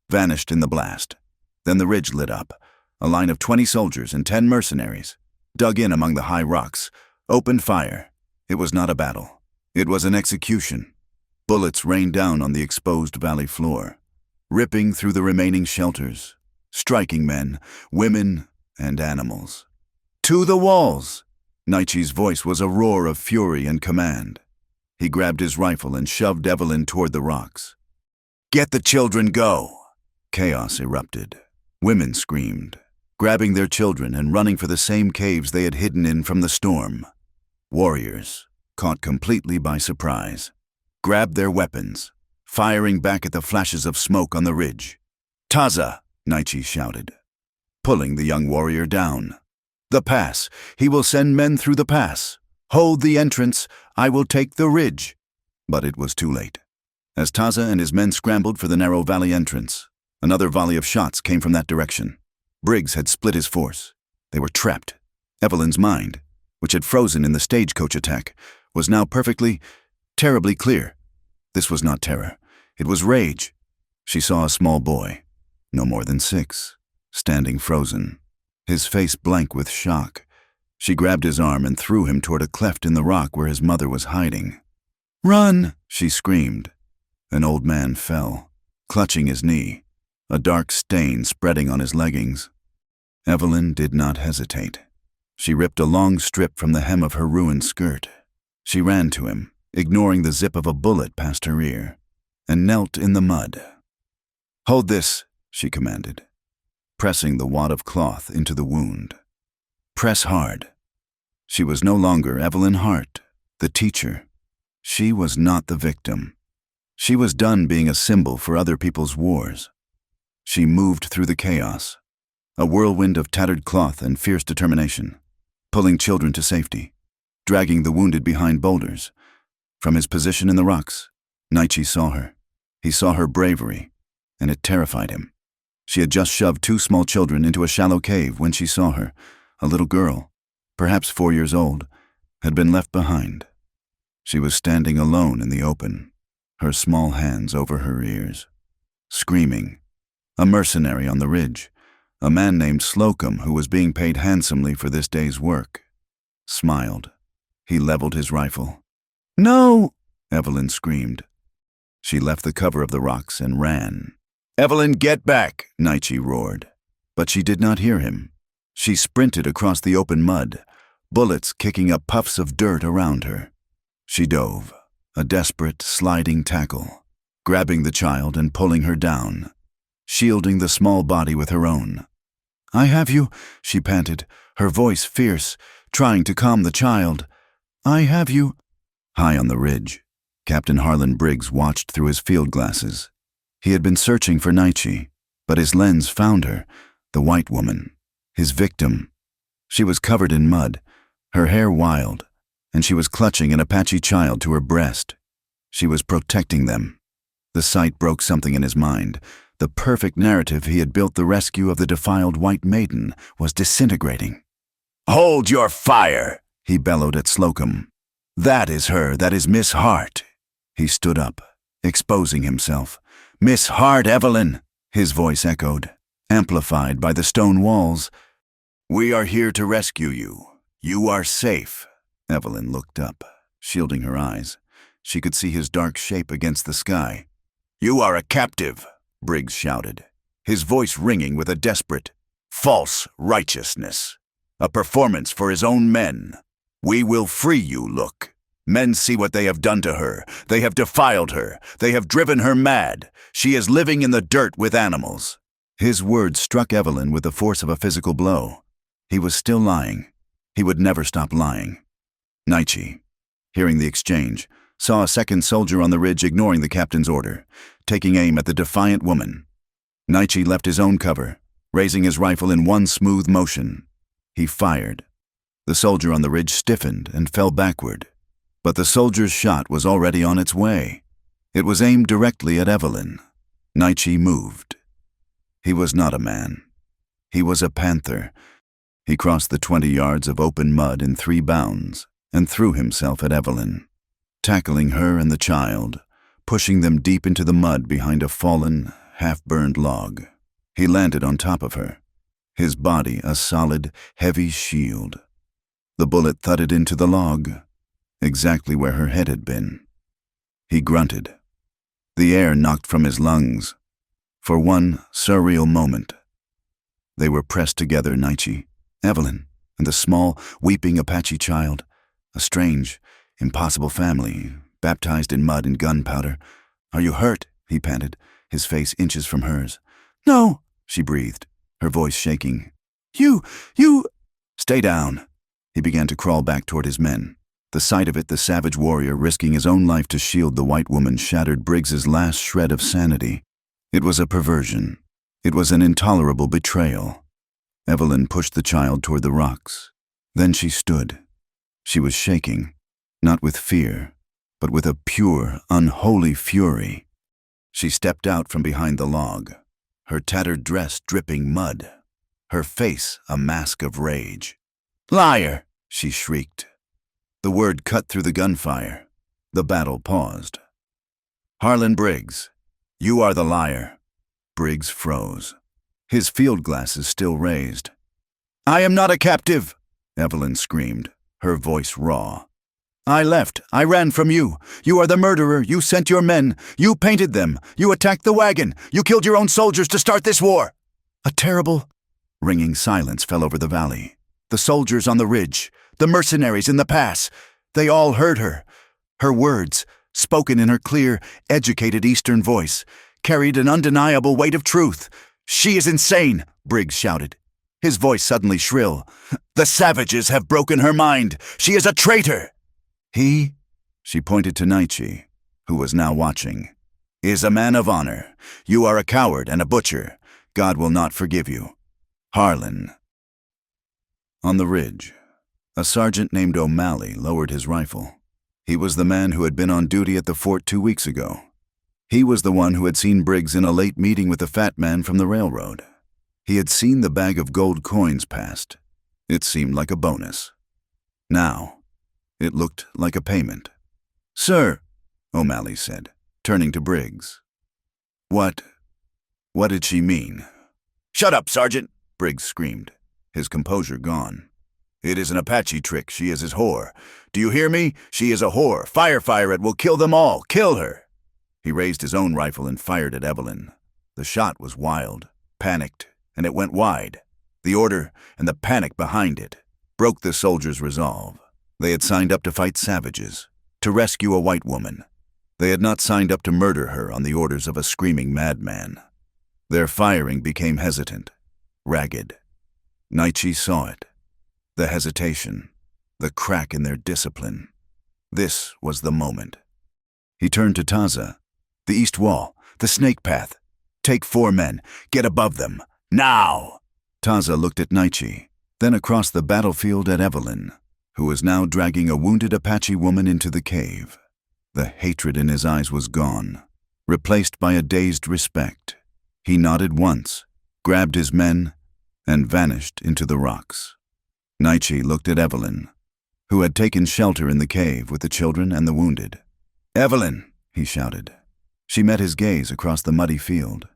vanished in the blast. Then the ridge lit up. A line of 20 soldiers and 10 mercenaries dug in among the high rocks, opened fire. It was not a battle. It was an execution. Bullets rained down on the exposed valley floor, ripping through the remaining shelters, striking men, women, and animals. "To the walls!" Naichi's voice was a roar of fury and command. He grabbed his rifle and shoved Evelyn toward the rocks. "Get the children, go!" Chaos erupted. Women screamed, grabbing their children and running for the same caves they had hidden in from the storm. Warriors, caught completely by surprise, grabbed their weapons, firing back at the flashes of smoke on the ridge. "Taza!" Naichi shouted, pulling the young warrior down. "The pass! He will send men through the pass! Hold the entrance! I will take the ridge!" But it was too late. As Taza and his men scrambled for the narrow valley entrance, another volley of shots came from that direction. Briggs had split his force. They were trapped. Evelyn's mind, which had frozen in the stagecoach attack, was now perfectly, terribly clear. This was not terror. It was rage. She saw a small boy, no more than 6, standing frozen, his face blank with shock. She grabbed his arm and threw him toward a cleft in the rock where his mother was hiding. "Run!" she screamed. An old man fell, clutching his knee, a dark stain spreading on his leggings. Evelyn did not hesitate. She ripped a long strip from the hem of her ruined skirt. She ran to him, ignoring the zip of a bullet past her ear, and knelt in the mud. "Hold this," she commanded, pressing the wad of cloth into the wound. "Press hard." She was no longer Evelyn Hart, the teacher. She was not the victim. She was done being a symbol for other people's wars. She moved through the chaos, a whirlwind of tattered cloth and fierce determination, pulling children to safety, dragging the wounded behind boulders. From his position in the rocks, Naichi saw her. He saw her bravery, and it terrified him. She had just shoved 2 small children into a shallow cave when she saw her. A little girl, perhaps 4 years old, had been left behind. She was standing alone in the open, her small hands over her ears, screaming. A mercenary on the ridge, a man named Slocum who was being paid handsomely for this day's work, smiled. He leveled his rifle. "No!" Evelyn screamed. She left the cover of the rocks and ran. "Evelyn, get back!" Naichi roared. But she did not hear him. She sprinted across the open mud, bullets kicking up puffs of dirt around her. She dove, a desperate, sliding tackle, grabbing the child and pulling her down, shielding the small body with her own. "I have you," she panted, her voice fierce, trying to calm the child. "I have you." High on the ridge, Captain Harlan Briggs watched through his field glasses. He had been searching for Naichi, but his lens found her, the white woman, his victim. She was covered in mud, her hair wild, and she was clutching an Apache child to her breast. She was protecting them. The sight broke something in his mind. The perfect narrative he had built the rescue of the defiled white maiden was disintegrating. "Hold your fire!" he bellowed at Slocum. "That is her, that is Miss Hart." He stood up, exposing himself. "Miss Hart, Evelyn!" His voice echoed, amplified by the stone walls. "We are here to rescue you. You are safe." Evelyn looked up, shielding her eyes. She could see his dark shape against the sky. "You are a captive," Briggs shouted, his voice ringing with a desperate, false righteousness. "A performance for his own men. We will free you, look. Men see what they have done to her. They have defiled her. They have driven her mad. She is living in the dirt with animals." His words struck Evelyn with the force of a physical blow. He was still lying. He would never stop lying. Naichi, hearing the exchange, saw a second soldier on the ridge ignoring the captain's order, taking aim at the defiant woman. Naichi left his own cover, raising his rifle in one smooth motion. He fired. The soldier on the ridge stiffened and fell backward, but the soldier's shot was already on its way. It was aimed directly at Evelyn. Naichi moved. He was not a man. He was a panther. He crossed the 20 yards of open mud in 3 bounds and threw himself at Evelyn, tackling her and the child, pushing them deep into the mud behind a fallen, half-burned log. He landed on top of her, his body a solid, heavy shield. The bullet thudded into the log, exactly where her head had been. He grunted. The air knocked from his lungs. For one surreal moment, they were pressed together, Naichi, Evelyn, and the small, weeping Apache child. A strange, impossible family, baptized in mud and gunpowder. "Are you hurt?" he panted, his face inches from hers. "No," she breathed, her voice shaking. You... Stay down." He began to crawl back toward his men. The sight of it, the savage warrior risking his own life to shield the white woman, shattered Briggs's last shred of sanity. It was a perversion. It was an intolerable betrayal. Evelyn pushed the child toward the rocks. Then she stood. She was shaking, not with fear, but with a pure, unholy fury. She stepped out from behind the log, her tattered dress dripping mud, her face a mask of rage. "Liar!" she shrieked. The word cut through the gunfire. The battle paused. "Harlan Briggs, you are the liar." Briggs froze, his field glasses still raised. "I am not a captive," Evelyn screamed, her voice raw. "I left. I ran from you. You are the murderer. You sent your men. You painted them. You attacked the wagon. You killed your own soldiers to start this war." A terrible, ringing silence fell over the valley. The soldiers on the ridge, the mercenaries in the pass, they all heard her. Her words, spoken in her clear, educated Eastern voice, carried an undeniable weight of truth. "She is insane," Briggs shouted, his voice suddenly shrill. "The savages have broken her mind. She is a traitor." "He," she pointed to Nietzsche, who was now watching, "is a man of honor. You are a coward and a butcher. God will not forgive you. Harlan." On the ridge, a sergeant named O'Malley lowered his rifle. He was the man who had been on duty at the fort 2 weeks ago. He was the one who had seen Briggs in a late meeting with the fat man from the railroad. He had seen the bag of gold coins passed. It seemed like a bonus. Now, it looked like a payment. "Sir," O'Malley said, turning to Briggs. What did she mean?" "Shut up, Sergeant," Briggs screamed, his composure gone. "It is an Apache trick. She is his whore. Do you hear me? She is a whore. Fire it will kill them all. Kill her." He raised his own rifle and fired at Evelyn. The shot was wild, panicked, and it went wide. The order and the panic behind it broke the soldiers' resolve. They had signed up to fight savages, to rescue a white woman. They had not signed up to murder her on the orders of a screaming madman. Their firing became hesitant, ragged. Nietzsche saw it. The hesitation, the crack in their discipline. This was the moment. He turned to Taza. "The east wall, the snake path. Take 4 men. Get above them. Now!" Taza looked at Nietzsche, then across the battlefield at Evelyn, who was now dragging a wounded Apache woman into the cave. The hatred in his eyes was gone, replaced by a dazed respect. He nodded once, grabbed his men, and vanished into the rocks. Nietzsche looked at Evelyn, who had taken shelter in the cave with the children and the wounded. "Evelyn," he shouted. She met his gaze across the muddy field.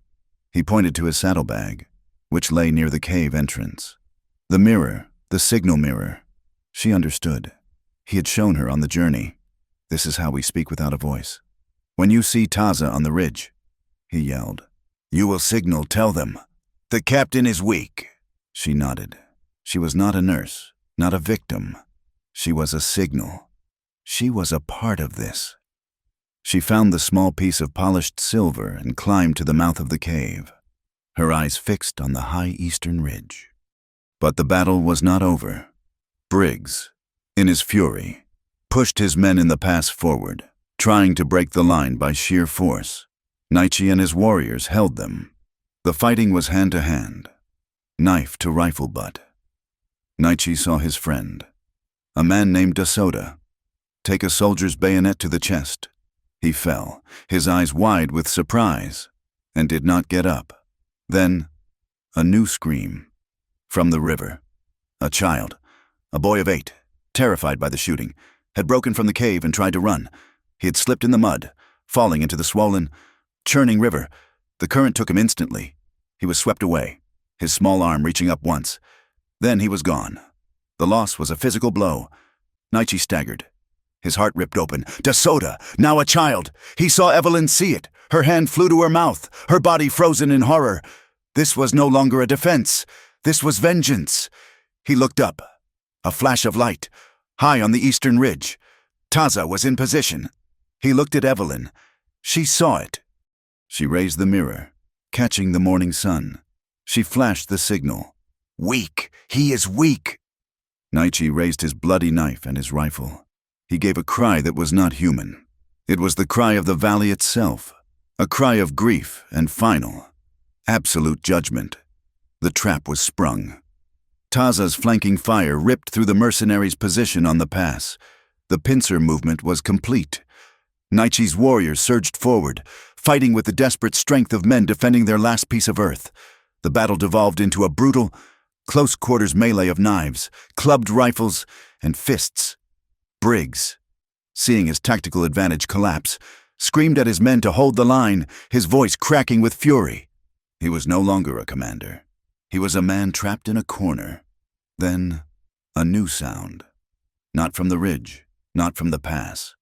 He pointed to his saddlebag, which lay near the cave entrance. The mirror, the signal mirror. She understood. He had shown her on the journey. This is how we speak without a voice. "When you see Taza on the ridge," he yelled, "you will signal, tell them. The captain is weak." She nodded. She was not a nurse, not a victim. She was a signal. She was a part of this. She found the small piece of polished silver and climbed to the mouth of the cave, her eyes fixed on the high eastern ridge. But the battle was not over. Briggs, in his fury, pushed his men in the pass forward, trying to break the line by sheer force. Nietzsche and his warriors held them. The fighting was hand to hand, knife to rifle butt. Nietzsche saw his friend, a man named Dasoda, take a soldier's bayonet to the chest. He fell, his eyes wide with surprise, and did not get up. Then, a new scream. From the river. A child, a boy of 8, terrified by the shooting, had broken from the cave and tried to run. He had slipped in the mud, falling into the swollen, churning river. The current took him instantly. He was swept away, his small arm reaching up once. Then he was gone. The loss was a physical blow. Nietzsche staggered. His heart ripped open. Dasoda, now a child. He saw Evelyn see it. Her hand flew to her mouth, her body frozen in horror. This was no longer a defense. This was vengeance. He looked up. A flash of light, high on the eastern ridge. Taza was in position. He looked at Evelyn. She saw it. She raised the mirror, catching the morning sun. She flashed the signal. Weak! He is weak! Naichi raised his bloody knife and his rifle. He gave a cry that was not human. It was the cry of the valley itself, a cry of grief and final, absolute judgment. The trap was sprung. Taza's flanking fire ripped through the mercenaries' position on the pass. The pincer movement was complete. Naichi's warriors surged forward, fighting with the desperate strength of men defending their last piece of earth. The battle devolved into a brutal, close-quarters melee of knives, clubbed rifles, and fists. Briggs, seeing his tactical advantage collapse, screamed at his men to hold the line, his voice cracking with fury. He was no longer a commander. He was a man trapped in a corner. Then, a new sound. Not from the ridge, not from the pass.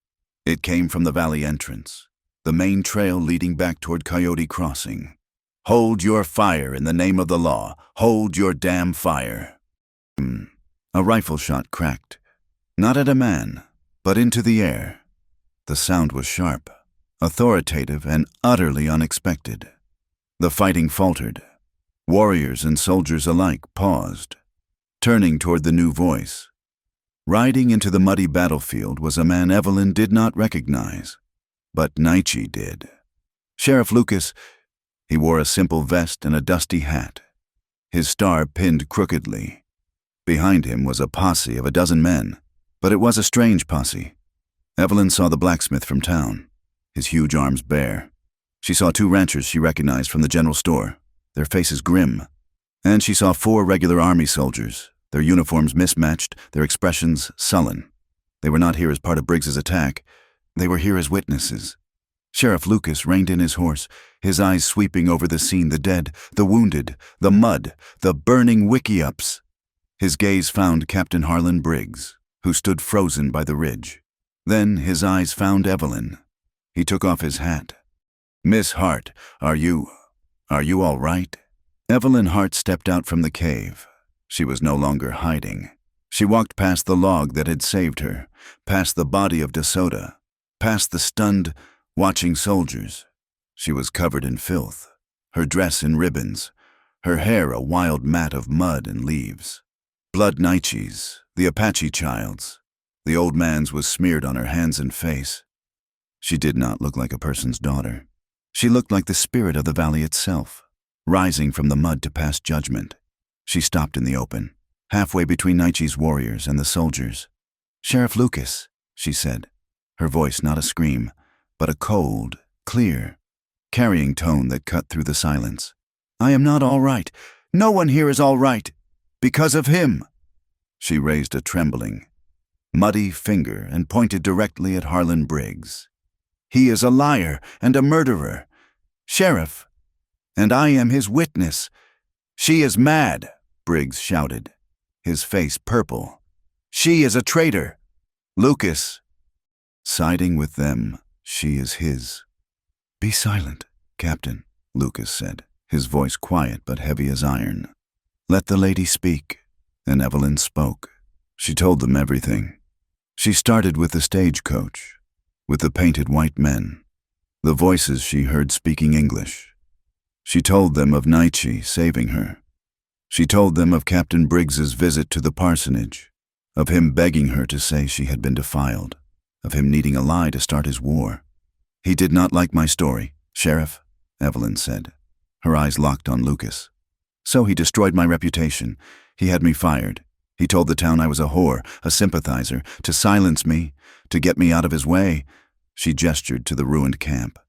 It came from the valley entrance, the main trail leading back toward Coyote Crossing. Hold your fire in the name of the law. Hold your damn fire. A rifle shot cracked. Not at a man, but into the air. The sound was sharp, authoritative, and utterly unexpected. The fighting faltered. Warriors and soldiers alike paused, turning toward the new voice. Riding into the muddy battlefield was a man Evelyn did not recognize, but Naichi did. Sheriff Lucas. He wore a simple vest and a dusty hat, his star pinned crookedly. Behind him was a posse of a dozen men, but it was a strange posse. Evelyn saw the blacksmith from town, his huge arms bare. She saw 2 ranchers she recognized from the general store, their faces grim. And she saw 4 regular army soldiers, their uniforms mismatched, their expressions sullen. They were not here as part of Briggs's attack. They were here as witnesses. Sheriff Lucas reined in his horse, his eyes sweeping over the scene, the dead, the wounded, the mud, the burning wickiups. His gaze found Captain Harlan Briggs, who stood frozen by the ridge. Then his eyes found Evelyn. He took off his hat. "Miss Hart, are you all right?" Evelyn Hart stepped out from the cave. She was no longer hiding. She walked past the log that had saved her, past the body of DeSoto, past the stunned, watching soldiers. She was covered in filth, her dress in ribbons, her hair a wild mat of mud and leaves. Blood Naichi's, the Apache child's. The old man's was smeared on her hands and face. She did not look like a person's daughter. She looked like the spirit of the valley itself, rising from the mud to pass judgment. She stopped in the open, halfway between Naichi's warriors and the soldiers. "Sheriff Lucas," she said, her voice not a scream, but a cold, clear, carrying tone that cut through the silence. "I am not all right. No one here is all right. Because of him." She raised a trembling, muddy finger and pointed directly at Harlan Briggs. "He is a liar and a murderer. Sheriff, and I am his witness. She is mad," Briggs shouted, his face purple. "She is a traitor. Lucas, siding with them, she is his." "Be silent, Captain," Lucas said, his voice quiet but heavy as iron. "Let the lady speak." And Evelyn spoke. She told them everything. She started with the stagecoach, with the painted white men, the voices she heard speaking English. She told them of Naichi saving her. She told them of Captain Briggs's visit to the parsonage, of him begging her to say she had been defiled, of him needing a lie to start his war. "He did not like my story, Sheriff," Evelyn said. Her eyes locked on Lucas. "So he destroyed my reputation. He had me fired. He told the town I was a whore, a sympathizer, to silence me, to get me out of his way." She gestured to the ruined camp.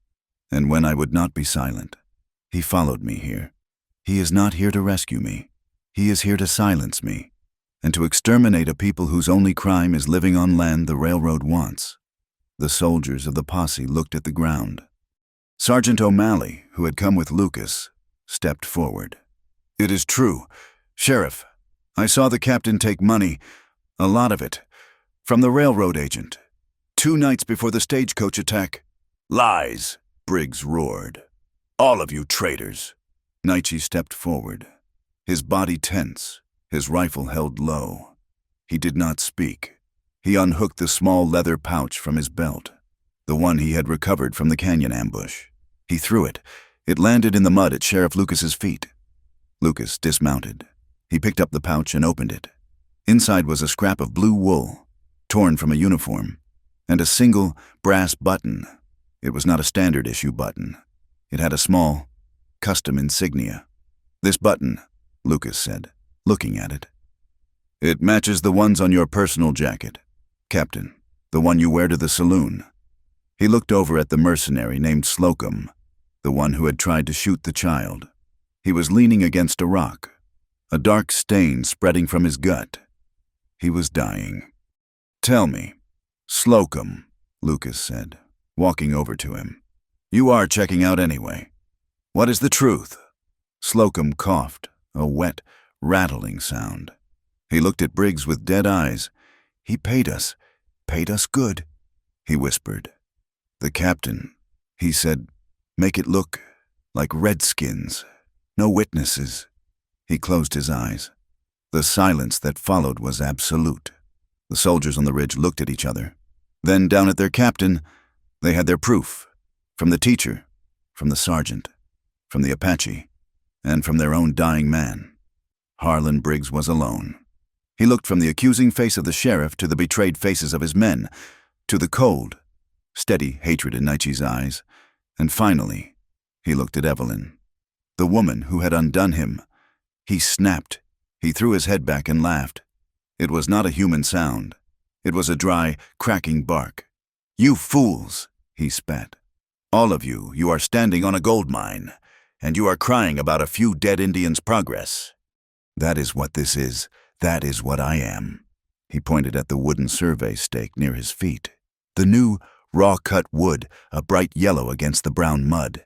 "And when I would not be silent, he followed me here. He is not here to rescue me. He is here to silence me, and to exterminate a people whose only crime is living on land the railroad wants." The soldiers of the posse looked at the ground. Sergeant O'Malley, who had come with Lucas, stepped forward. "It is true, Sheriff. I saw the captain take money, a lot of it, from the railroad agent, 2 nights before the stagecoach attack." "Lies," Briggs roared. "All of you traitors." Naichi stepped forward, his body tense, his rifle held low. He did not speak. He unhooked the small leather pouch from his belt, the one he had recovered from the canyon ambush. He threw it. It landed in the mud at Sheriff Lucas's feet. Lucas dismounted. He picked up the pouch and opened it. Inside was a scrap of blue wool, torn from a uniform, and a single brass button. It was not a standard issue button. It had a small, custom insignia. "This button," Lucas said, looking at it. "It matches the ones on your personal jacket, Captain, the one you wear to the saloon." He looked over at the mercenary named Slocum, the one who had tried to shoot the child. He was leaning against a rock, a dark stain spreading from his gut. He was dying. "Tell me, Slocum," Lucas said, walking over to him. "You are checking out anyway. What is the truth?" Slocum coughed, a wet, rattling sound. He looked at Briggs with dead eyes. "He paid us good," he whispered. "The captain," he said, "make it look like redskins. No witnesses." He closed his eyes. The silence that followed was absolute. The soldiers on the ridge looked at each other. Then down at their captain, they had their proof. From the teacher, from the sergeant, from the Apache, and from their own dying man. Harlan Briggs was alone. He looked from the accusing face of the sheriff to the betrayed faces of his men, to the cold, steady hatred in Nietzsche's eyes, and finally, he looked at Evelyn, the woman who had undone him. He snapped. He threw his head back and laughed. It was not a human sound. It was a dry, cracking bark. "You fools," he spat. "All of you, you are standing on a gold mine, and you are crying about a few dead Indians' progress. That is what this is. That is what I am." He pointed at the wooden survey stake near his feet. The new, raw-cut wood, a bright yellow against the brown mud.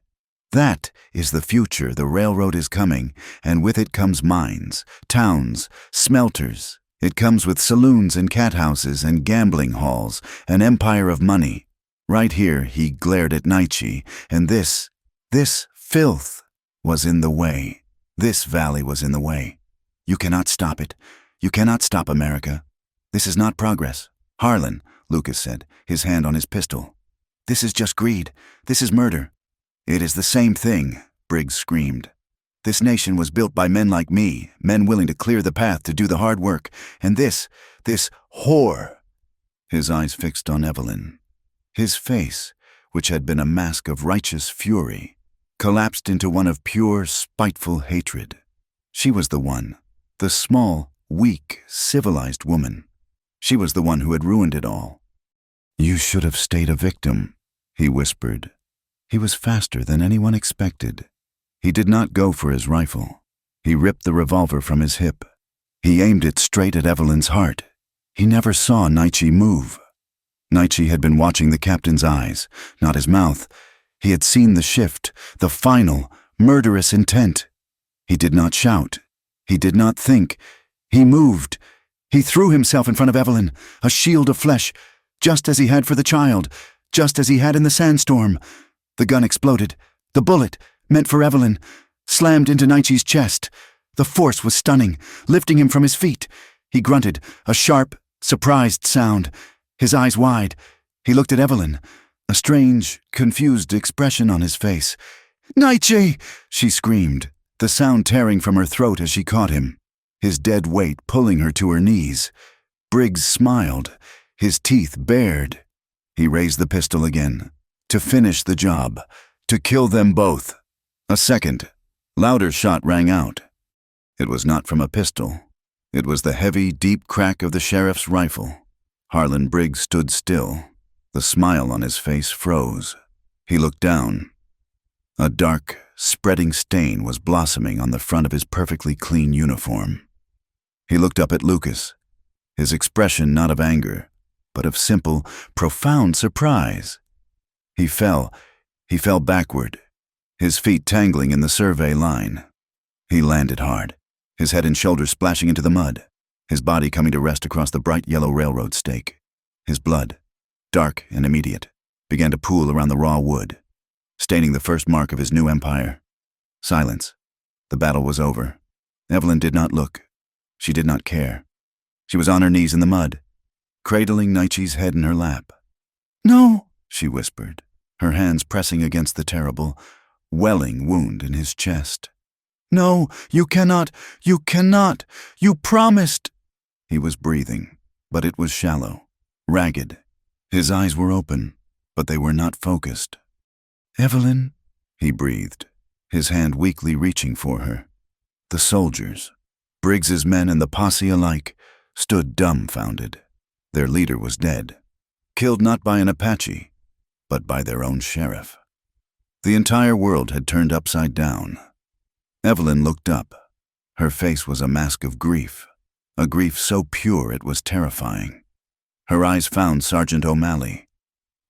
That is the future. The railroad is coming, and with it comes mines, towns, smelters. It comes with saloons and cathouses and gambling halls, an empire of money. Right here, he glared at Nietzsche, and this filth was in the way. This valley was in the way. You cannot stop it. You cannot stop America. This is not progress. "Harlan," Lucas said, his hand on his pistol. "This is just greed. This is murder." "It is the same thing," Briggs screamed. "This nation was built by men like me, men willing to clear the path to do the hard work. And this whore." His eyes fixed on Evelyn. His face, which had been a mask of righteous fury, collapsed into one of pure, spiteful hatred. She was the one, the small, weak, civilized woman. She was the one who had ruined it all. "You should have stayed a victim," he whispered. He was faster than anyone expected. He did not go for his rifle. He ripped the revolver from his hip. He aimed it straight at Evelyn's heart. He never saw Nietzsche move. Nietzsche had been watching the captain's eyes, not his mouth. He had seen the shift, the final, murderous intent. He did not shout. He did not think. He moved. He threw himself in front of Evelyn, a shield of flesh, just as he had for the child, just as he had in the sandstorm. The gun exploded. The bullet, meant for Evelyn, slammed into Nietzsche's chest. The force was stunning, lifting him from his feet. He grunted, a sharp, surprised sound. His eyes wide. He looked at Evelyn, a strange, confused expression on his face. "Nietzsche!" she screamed, the sound tearing from her throat as she caught him, his dead weight pulling her to her knees. Briggs smiled, his teeth bared. He raised the pistol again, to finish the job, to kill them both. A second, louder shot rang out. It was not from a pistol. It was the heavy, deep crack of the sheriff's rifle. Harlan Briggs stood still. The smile on his face froze. He looked down. A dark, spreading stain was blossoming on the front of his perfectly clean uniform. He looked up at Lucas, his expression not of anger, but of simple, profound surprise. He fell backward, his feet tangling in the survey line. He landed hard, his head and shoulders splashing into the mud, his body coming to rest across the bright yellow railroad stake. His blood, dark and immediate, began to pool around the raw wood, staining the first mark of his new empire. Silence. The battle was over. Evelyn did not look. She did not care. She was on her knees in the mud, cradling Naichi's head in her lap. No, she whispered, her hands pressing against the terrible, welling wound in his chest. No, you cannot, you promised. He was breathing, but it was shallow, ragged. His eyes were open, but they were not focused. Evelyn, he breathed, his hand weakly reaching for her. The soldiers, Briggs's men and the posse alike, stood dumbfounded. Their leader was dead, killed not by an Apache, but by their own sheriff. The entire world had turned upside down. Evelyn looked up. Her face was a mask of grief, a grief so pure it was terrifying. Her eyes found Sergeant O'Malley.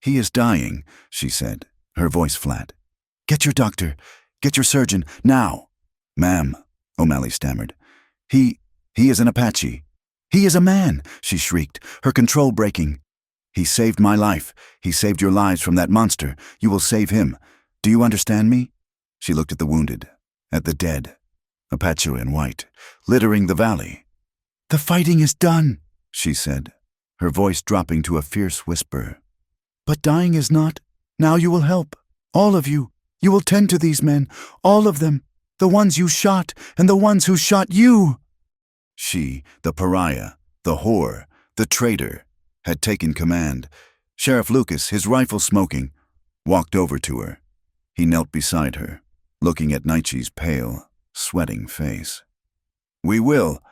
"He is dying," she said, her voice flat. "Get your doctor, get your surgeon, now." "Ma'am," O'Malley stammered. He is an Apache. He is a man," she shrieked, her control breaking. "He saved my life. He saved your lives from that monster. You will save him. Do you understand me?" She looked at the wounded, at the dead, Apache in white, littering the valley. "The fighting is done," she said, her voice dropping to a fierce whisper. "But dying is not. Now you will help. All of you. You will tend to these men, all of them, the ones you shot and the ones who shot you." She, the pariah, the whore, the traitor, had taken command. Sheriff Lucas, his rifle smoking, walked over to her. He knelt beside her, looking at Naichi's pale, sweating face. "We will,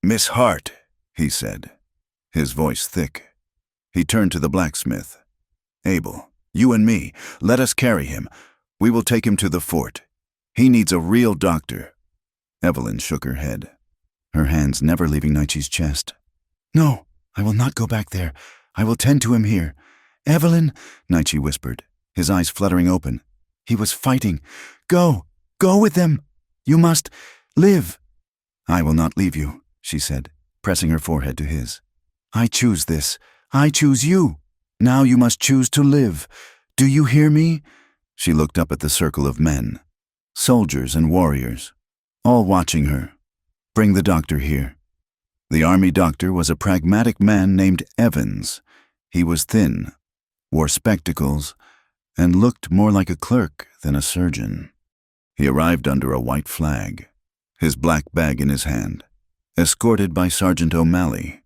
Miss Hart," he said, his voice thick. He turned to the blacksmith. "Abel, you and me, let us carry him. We will take him to the fort. He needs a real doctor." Evelyn shook her head, her hands never leaving Naichi's chest. "No, I will not go back there. I will tend to him here." "Evelyn," Naichi whispered, his eyes fluttering open. "He was fighting. Go with them. You must live." "I will not leave you," she said, pressing her forehead to his. "I choose this. I choose you. Now you must choose to live. Do you hear me?" She looked up at the circle of men, soldiers and warriors, all watching her. "Bring the doctor here." The army doctor was a pragmatic man named Evans. He was thin, wore spectacles, and looked more like a clerk than a surgeon. He arrived under a white flag, his black bag in his hand, escorted by Sergeant O'Malley.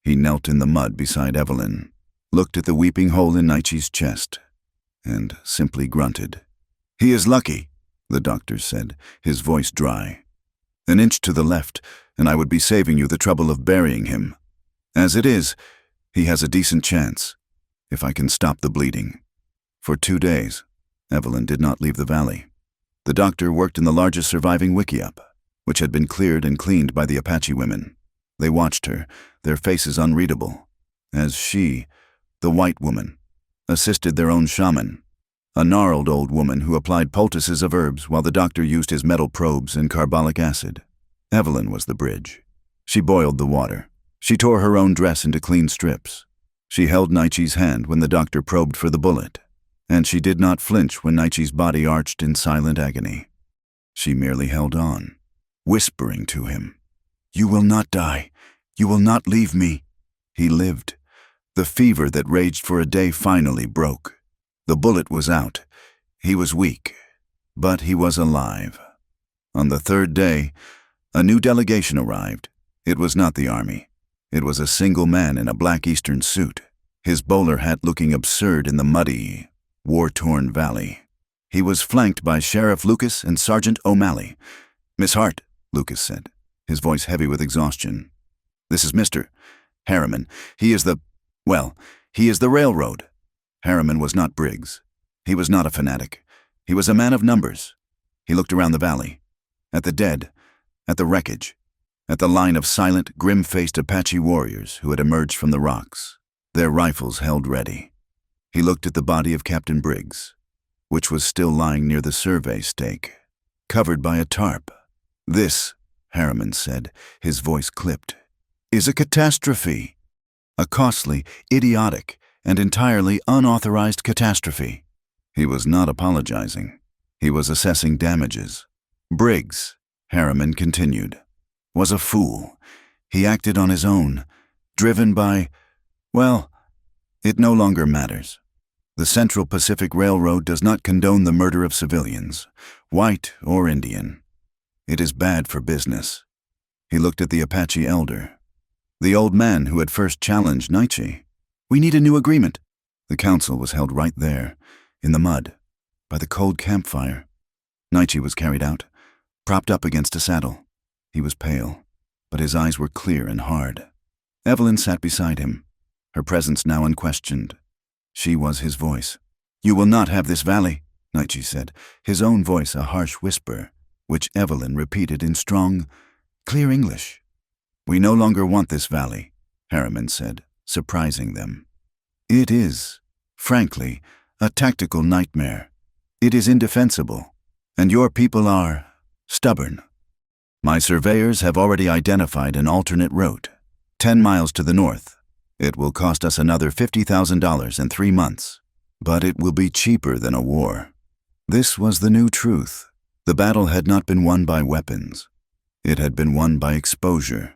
He knelt in the mud beside Evelyn, looked at the weeping hole in Naichi's chest, and simply grunted. "He is lucky," the doctor said, his voice dry. "An inch to the left, and I would be saving you the trouble of burying him. As it is, he has a decent chance, if I can stop the bleeding." For 2 days, Evelyn did not leave the valley. The doctor worked in the largest surviving wickiup, which had been cleared and cleaned by the Apache women. They watched her, their faces unreadable, as she, the white woman, assisted their own shaman, a gnarled old woman who applied poultices of herbs while the doctor used his metal probes and carbolic acid. Evelyn was the bridge. She boiled the water. She tore her own dress into clean strips. She held Naichi's hand when the doctor probed for the bullet, and she did not flinch when Naichi's body arched in silent agony. She merely held on, whispering to him, "You will not die. You will not leave me." He lived. The fever that raged for a day finally broke. The bullet was out. He was weak, but he was alive. On the 3rd day, a new delegation arrived. It was not the army. It was a single man in a black Eastern suit, his bowler hat looking absurd in the muddy, war-torn valley. He was flanked by Sheriff Lucas and Sergeant O'Malley. "Miss Hart," Lucas said, his voice heavy with exhaustion. "This is Mr. Harriman. He is the railroad." Harriman was not Briggs. He was not a fanatic. He was a man of numbers. He looked around the valley, at the dead, at the wreckage, at the line of silent, grim-faced Apache warriors who had emerged from the rocks, their rifles held ready. He looked at the body of Captain Briggs, which was still lying near the survey stake, covered by a tarp. "This," Harriman said, his voice clipped, "is a catastrophe. A costly, idiotic, and entirely unauthorized catastrophe." He was not apologizing. He was assessing damages. "Briggs," Harriman continued, "was a fool. He acted on his own, driven by, well, it no longer matters. The Central Pacific Railroad does not condone the murder of civilians, white or Indian. It is bad for business. He looked at the Apache elder, the old man who had first challenged Nietzsche. We need a new agreement. The council was held right there, in the mud, by the cold campfire. Nietzsche was carried out, propped up against a saddle. He was pale, but his eyes were clear and hard. Evelyn sat beside him, her presence now unquestioned. She was his voice. You will not have this valley, Nietzsche said, his own voice a harsh whisper, which Evelyn repeated in strong, clear English. We no longer want this valley, Harriman said, surprising them. It is, frankly, a tactical nightmare. It is indefensible, and your people are stubborn. My surveyors have already identified an alternate route, 10 miles to the north. It will cost us another $50,000 in 3 months, but it will be cheaper than a war. This was the new truth. The battle had not been won by weapons. It had been won by exposure.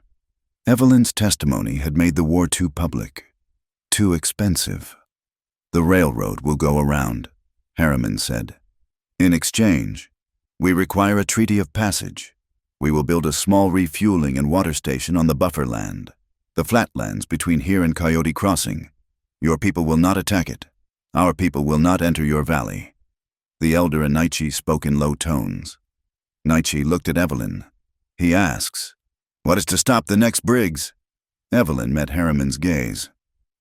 Evelyn's testimony had made the war too public, too expensive. The railroad will go around, Harriman said. In exchange, we require a treaty of passage. We will build a small refueling and water station on the buffer land, the flatlands between here and Coyote Crossing. Your people will not attack it. Our people will not enter your valley. The elder and Nietzsche spoke in low tones. Nietzsche looked at Evelyn. He asks, what is to stop the next Briggs? Evelyn met Harriman's gaze.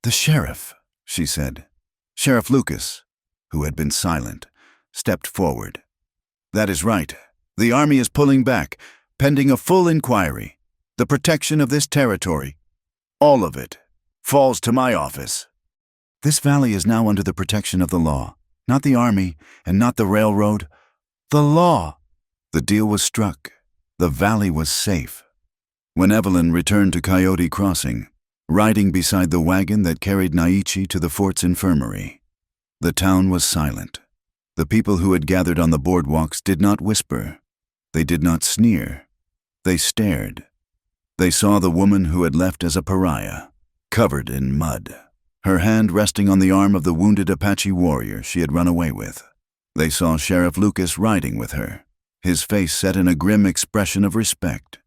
The sheriff, she said. Sheriff Lucas, who had been silent, stepped forward. That is right. The army is pulling back, pending a full inquiry. The protection of this territory, all of it, falls to my office. This valley is now under the protection of the law, not the army and not the railroad. The law. The deal was struck. The valley was safe. When Evelyn returned to Coyote Crossing, riding beside the wagon that carried Nietzsche to the fort's infirmary, the town was silent. The people who had gathered on the boardwalks did not whisper. They did not sneer. They stared. They saw the woman who had left as a pariah, covered in mud, her hand resting on the arm of the wounded Apache warrior she had run away with. They saw Sheriff Lucas riding with her, his face set in a grim expression of respect.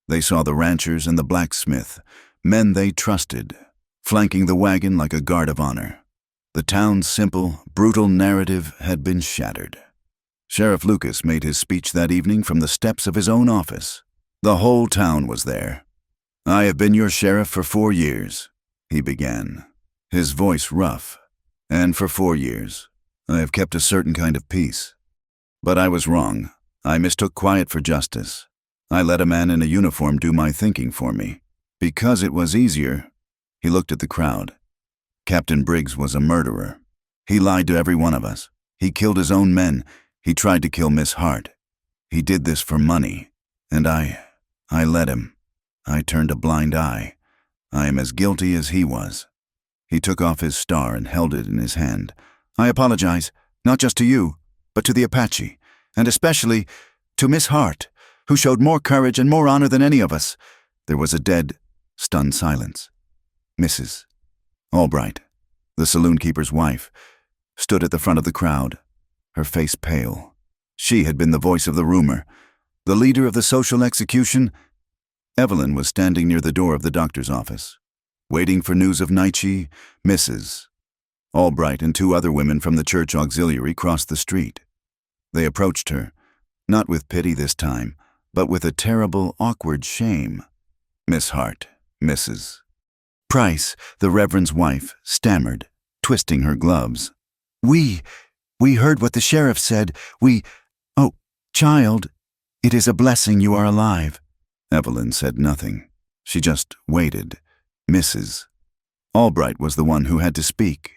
They saw the ranchers and the blacksmith, men they trusted, flanking the wagon like a guard of honor. The town's simple, brutal narrative had been shattered. Sheriff Lucas made his speech that evening from the steps of his own office. The whole town was there. I have been your sheriff for 4 years, he began, his voice rough. And for 4 years, I have kept a certain kind of peace. But I was wrong. I mistook quiet for justice. I let a man in a uniform do my thinking for me, because it was easier. He looked at the crowd. Captain Briggs was a murderer. He lied to every one of us. He killed his own men. He tried to kill Miss Hart. He did this for money. And I let him. I turned a blind eye. I am as guilty as he was. He took off his star and held it in his hand. I apologize, not just to you, but to the Apache, and especially to Miss Hart, who showed more courage and more honor than any of us. There was a dead, stunned silence. Mrs. Albright, the saloon-keeper's wife, stood at the front of the crowd, her face pale. She had been the voice of the rumor, the leader of the social execution. Evelyn was standing near the door of the doctor's office, waiting for news of Nietzsche. Mrs. Albright and 2 other women from the church auxiliary crossed the street. They approached her, not with pity this time, but with a terrible, awkward shame. Miss Hart, Mrs. Price, the Reverend's wife, stammered, twisting her gloves. We heard what the sheriff said. Oh, child, it is a blessing you are alive. Evelyn said nothing. She just waited. Mrs. Albright was the one who had to speak.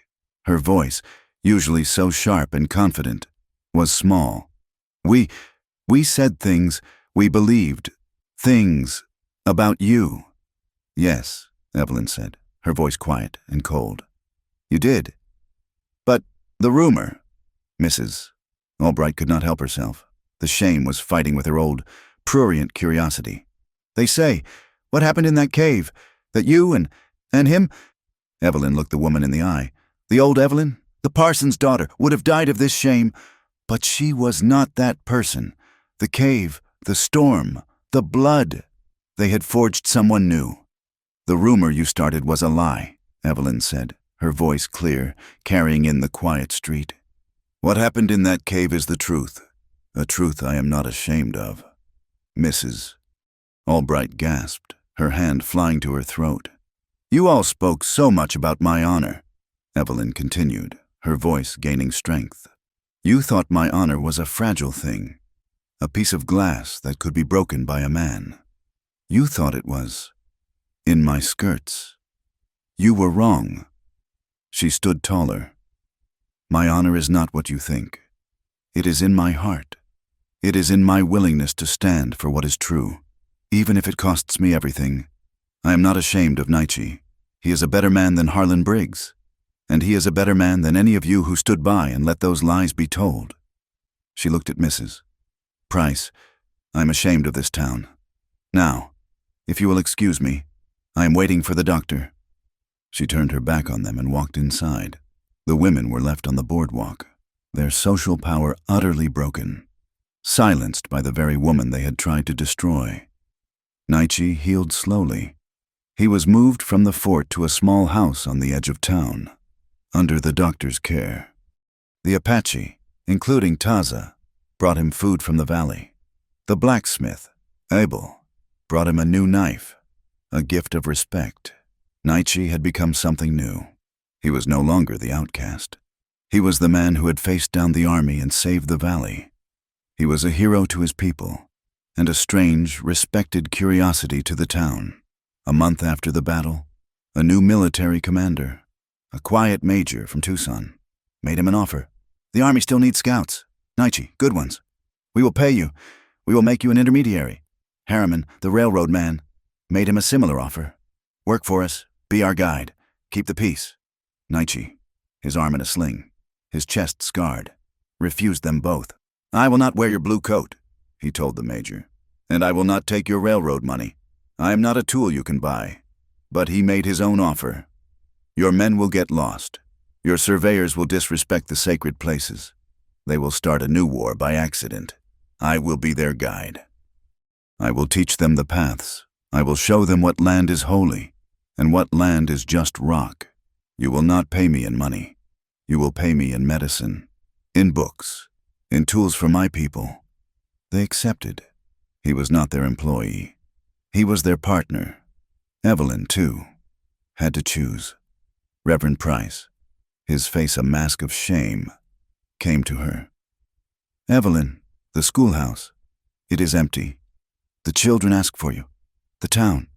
Her voice, usually so sharp and confident, was small. We said things, we believed, things about you. Yes, Evelyn said, her voice quiet and cold. You did. But the rumor. Mrs. Albright could not help herself. The shame was fighting with her old, prurient curiosity. They say, What happened in that cave? That you and him? Evelyn looked the woman in the eye. The old Evelyn, the parson's daughter, would have died of this shame. But she was not that person. The cave, the storm, the blood. They had forged someone new. The rumor you started was a lie, Evelyn said, her voice clear, carrying in the quiet street. What happened in that cave is the truth, a truth I am not ashamed of. Mrs. Albright gasped, her hand flying to her throat. You all spoke so much about my honor, Evelyn continued, her voice gaining strength. You thought my honor was a fragile thing, a piece of glass that could be broken by a man. You thought it was in my skirts. You were wrong. She stood taller. My honor is not what you think. It is in my heart. It is in my willingness to stand for what is true, even if it costs me everything. I am not ashamed of Nietzsche. He is a better man than Harlan Briggs, and he is a better man than any of you who stood by and let those lies be told. She looked at Mrs. Price. I am ashamed of this town. Now, if you will excuse me, I am waiting for the doctor. She turned her back on them and walked inside. The women were left on the boardwalk, their social power utterly broken, silenced by the very woman they had tried to destroy. Nietzsche healed slowly. He was moved from the fort to a small house on the edge of town, under the doctor's care. The Apache, including Taza, brought him food from the valley. The blacksmith, Abel, brought him a new knife, a gift of respect. Nietzsche had become something new. He was no longer the outcast. He was the man who had faced down the army and saved the valley. He was a hero to his people, and a strange, respected curiosity to the town. A month after the battle, a new military commander, a quiet major from Tucson, made him an offer. The army still needs scouts. Nietzsche, good ones. We will pay you. We will make you an intermediary. Harriman, the railroad man, made him a similar offer. Work for us, be our guide, keep the peace. Nietzsche, his arm in a sling, his chest scarred, refused them both. I will not wear your blue coat, he told the major, and I will not take your railroad money. I am not a tool you can buy. But he made his own offer. Your men will get lost. Your surveyors will disrespect the sacred places. They will start a new war by accident. I will be their guide. I will teach them the paths. I will show them what land is holy, and what land is just rock. You will not pay me in money. You will pay me in medicine, in books, in tools for my people. They accepted. He was not their employee. He was their partner. Evelyn, too, had to choose. Reverend Price, his face a mask of shame, came to her. Evelyn, the schoolhouse. It is empty. The children ask for you. The town.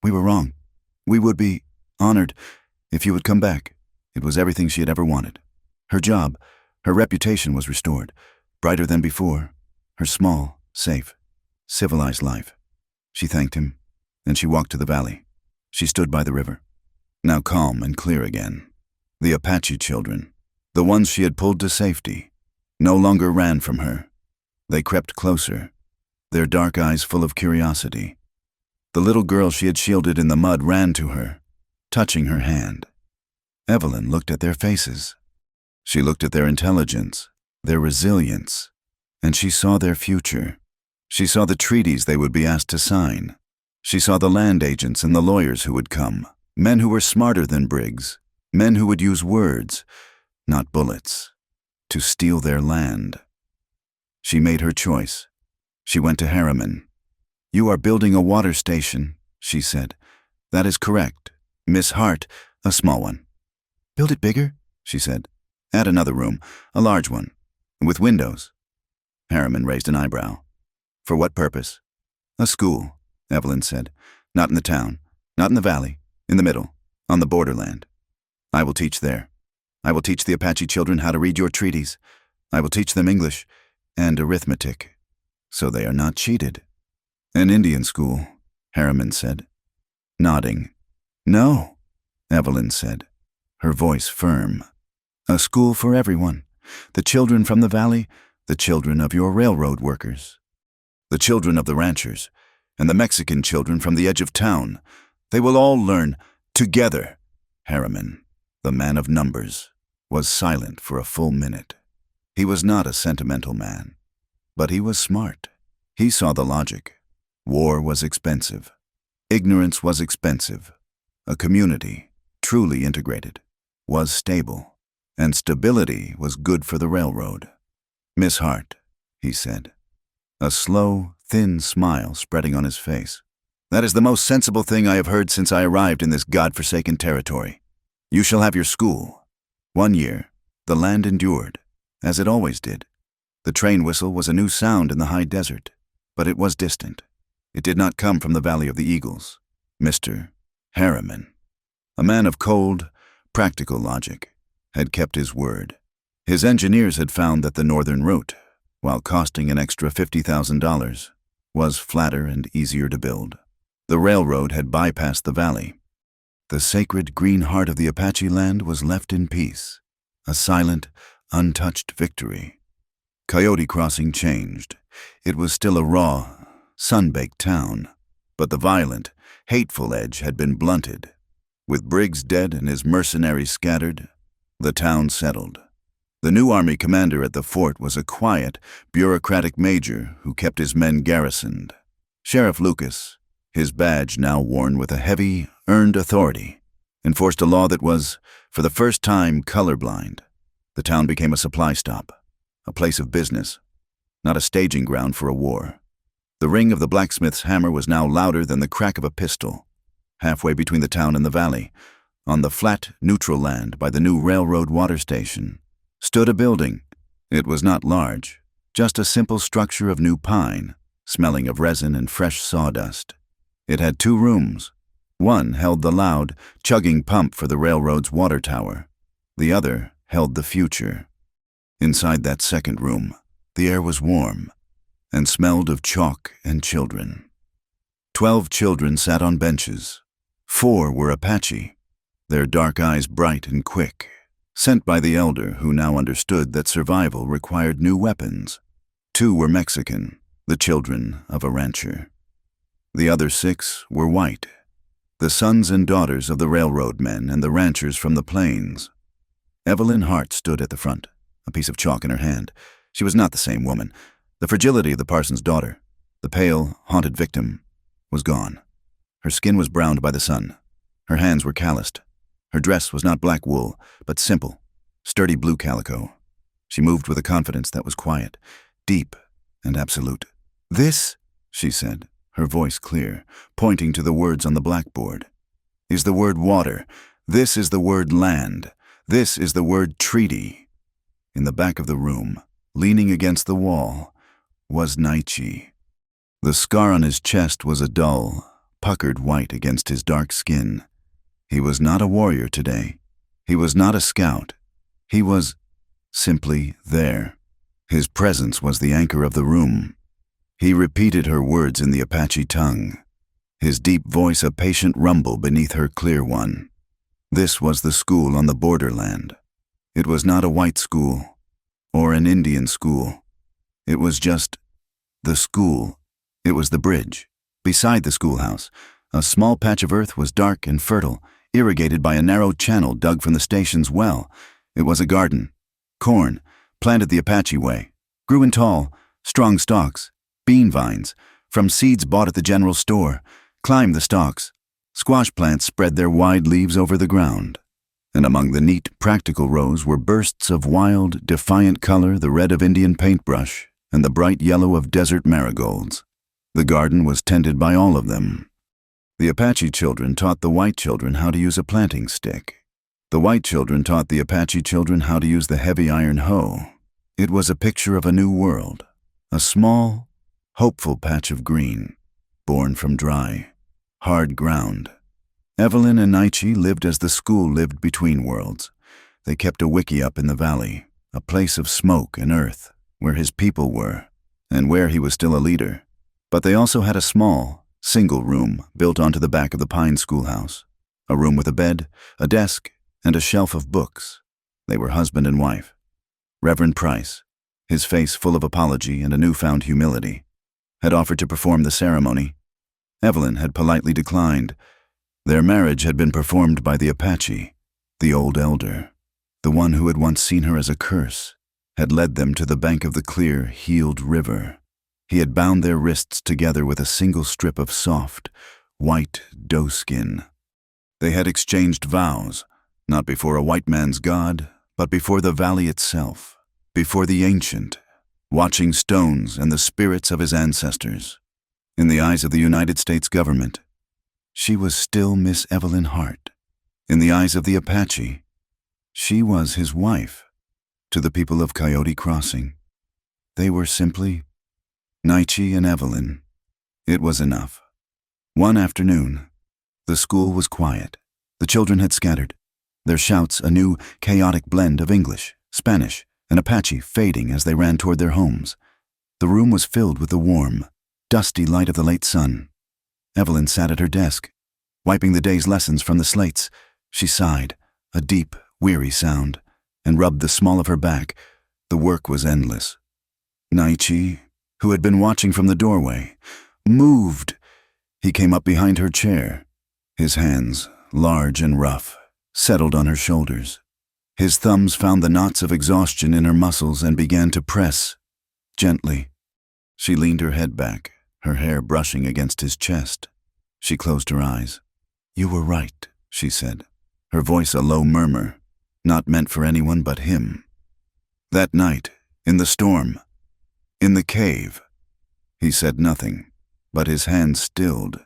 We were wrong. We would be honored if you would come back. It was everything she had ever wanted. Her job, her reputation was restored, brighter than before. Her small, safe, civilized life. She thanked him, and she walked to the valley. She stood by the river, now calm and clear again. The Apache children, the ones she had pulled to safety, no longer ran from her. They crept closer, their dark eyes full of curiosity. The little girl she had shielded in the mud ran to her, touching her hand. Evelyn looked at their faces. She looked at their intelligence, their resilience, and she saw their future. She saw the treaties they would be asked to sign. She saw the land agents and the lawyers who would come, men who were smarter than Briggs, men who would use words, not bullets, to steal their land. She made her choice. She went to Harriman. You are building a water station, she said. That is correct. Miss Hart, a small one. Build it bigger, she said. Add another room, a large one, with windows. Harriman raised an eyebrow. For what purpose? A school, Evelyn said. Not in the town, not in the valley, in the middle, on the borderland. I will teach there. I will teach the Apache children how to read your treaties. I will teach them English and arithmetic, so they are not cheated. An Indian school, Harriman said, nodding. No, Evelyn said, her voice firm. A school for everyone, the children from the valley, the children of your railroad workers, the children of the ranchers, and the Mexican children from the edge of town. They will all learn together. Harriman, the man of numbers, was silent for a full minute. He was not a sentimental man, but he was smart. He saw the logic. War was expensive. Ignorance was expensive. A community, truly integrated, was stable, and stability was good for the railroad. "Miss Hart," he said, a slow, thin smile spreading on his face. "That is the most sensible thing I have heard since I arrived in this godforsaken territory. You shall have your school." 1 year, the land endured, as it always did. The train whistle was a new sound in the high desert, but it was distant. It did not come from the Valley of the Eagles. Mr. Harriman, a man of cold, practical logic, had kept his word. His engineers had found that the northern route, while costing an extra $50,000, was flatter and easier to build. The railroad had bypassed the valley. The sacred green heart of the Apache land was left in peace, a silent, untouched victory. Coyote Crossing changed. It was still a raw, sun-baked town, but the violent, hateful edge had been blunted. With Briggs dead and his mercenaries scattered, the town settled. The new army commander at the fort was a quiet, bureaucratic major who kept his men garrisoned. Sheriff Lucas, his badge now worn with a heavy, earned authority, enforced a law that was, for the first time, colorblind. The town became a supply stop, a place of business, not a staging ground for a war. The ring of the blacksmith's hammer was now louder than the crack of a pistol. Halfway between the town and the valley, on the flat, neutral land by the new railroad water station, stood a building. It was not large, just a simple structure of new pine, smelling of resin and fresh sawdust. It had 2 rooms. One held the loud, chugging pump for the railroad's water tower. The other held the future. Inside that second room, the air was warm and smelled of chalk and children. 12 children sat on benches. 4 were Apache, their dark eyes bright and quick, sent by the elder who now understood that survival required new weapons. 2 were Mexican, the children of a rancher. The other 6 were white, the sons and daughters of the railroad men and the ranchers from the plains. Evelyn Hart stood at the front, a piece of chalk in her hand. She was not the same woman. The fragility of the parson's daughter, the pale, haunted victim, was gone. Her skin was browned by the sun. Her hands were calloused. Her dress was not black wool, but simple, sturdy blue calico. She moved with a confidence that was quiet, deep, and absolute. "This," she said, her voice clear, pointing to the words on the blackboard, "is the word water. This is the word land. This is the word treaty." In the back of the room, leaning against the wall, was Naichi. The scar on his chest was a dull, puckered white against his dark skin. He was not a warrior today. He was not a scout. He was simply there. His presence was the anchor of the room. He repeated her words in the Apache tongue, his deep voice a patient rumble beneath her clear one. This was the school on the borderland. It was not a white school or an Indian school. It was just the school. It was the bridge. Beside the schoolhouse, a small patch of earth was dark and fertile, irrigated by a narrow channel dug from the station's well. It was a garden. Corn, planted the Apache way, grew in tall, strong stalks. Bean vines, from seeds bought at the general store, climbed the stalks. Squash plants spread their wide leaves over the ground. And among the neat, practical rows were bursts of wild, defiant color, the red of Indian paintbrush, and the bright yellow of desert marigolds. The garden was tended by all of them. The Apache children taught the white children how to use a planting stick. The white children taught the Apache children how to use the heavy iron hoe. It was a picture of a new world, a small, hopeful patch of green, born from dry, hard ground. Evelyn and Naichi lived as the school lived between worlds. They kept a wiki up in the valley, a place of smoke and earth, where his people were, and where he was still a leader. But they also had a small, single room built onto the back of the pine schoolhouse, a room with a bed, a desk, and a shelf of books. They were husband and wife. Reverend Price, his face full of apology and a newfound humility, had offered to perform the ceremony. Evelyn had politely declined. Their marriage had been performed by the Apache, the old elder, the one who had once seen her as a curse, had led them to the bank of the clear, healed river. He had bound their wrists together with a single strip of soft, white doeskin. They had exchanged vows, not before a white man's god, but before the valley itself, before the ancient, watching stones and the spirits of his ancestors. In the eyes of the United States government, she was still Miss Evelyn Hart. In the eyes of the Apache, she was his wife. To the people of Coyote Crossing, they were simply Naichi and Evelyn. It was enough. One afternoon, the school was quiet. The children had scattered, their shouts a new, chaotic blend of English, Spanish, and Apache fading as they ran toward their homes. The room was filled with the warm, dusty light of the late sun. Evelyn sat at her desk, wiping the day's lessons from the slates. She sighed, a deep, weary sound, and rubbed the small of her back. The work was endless. Naichi, who had been watching from the doorway, moved. He came up behind her chair. His hands, large and rough, settled on her shoulders. His thumbs found the knots of exhaustion in her muscles and began to press, gently. She leaned her head back, her hair brushing against his chest. She closed her eyes. "You were right," she said, her voice a low murmur, not meant for anyone but him. That night, in the storm, in the cave, he said nothing, but his hands stilled.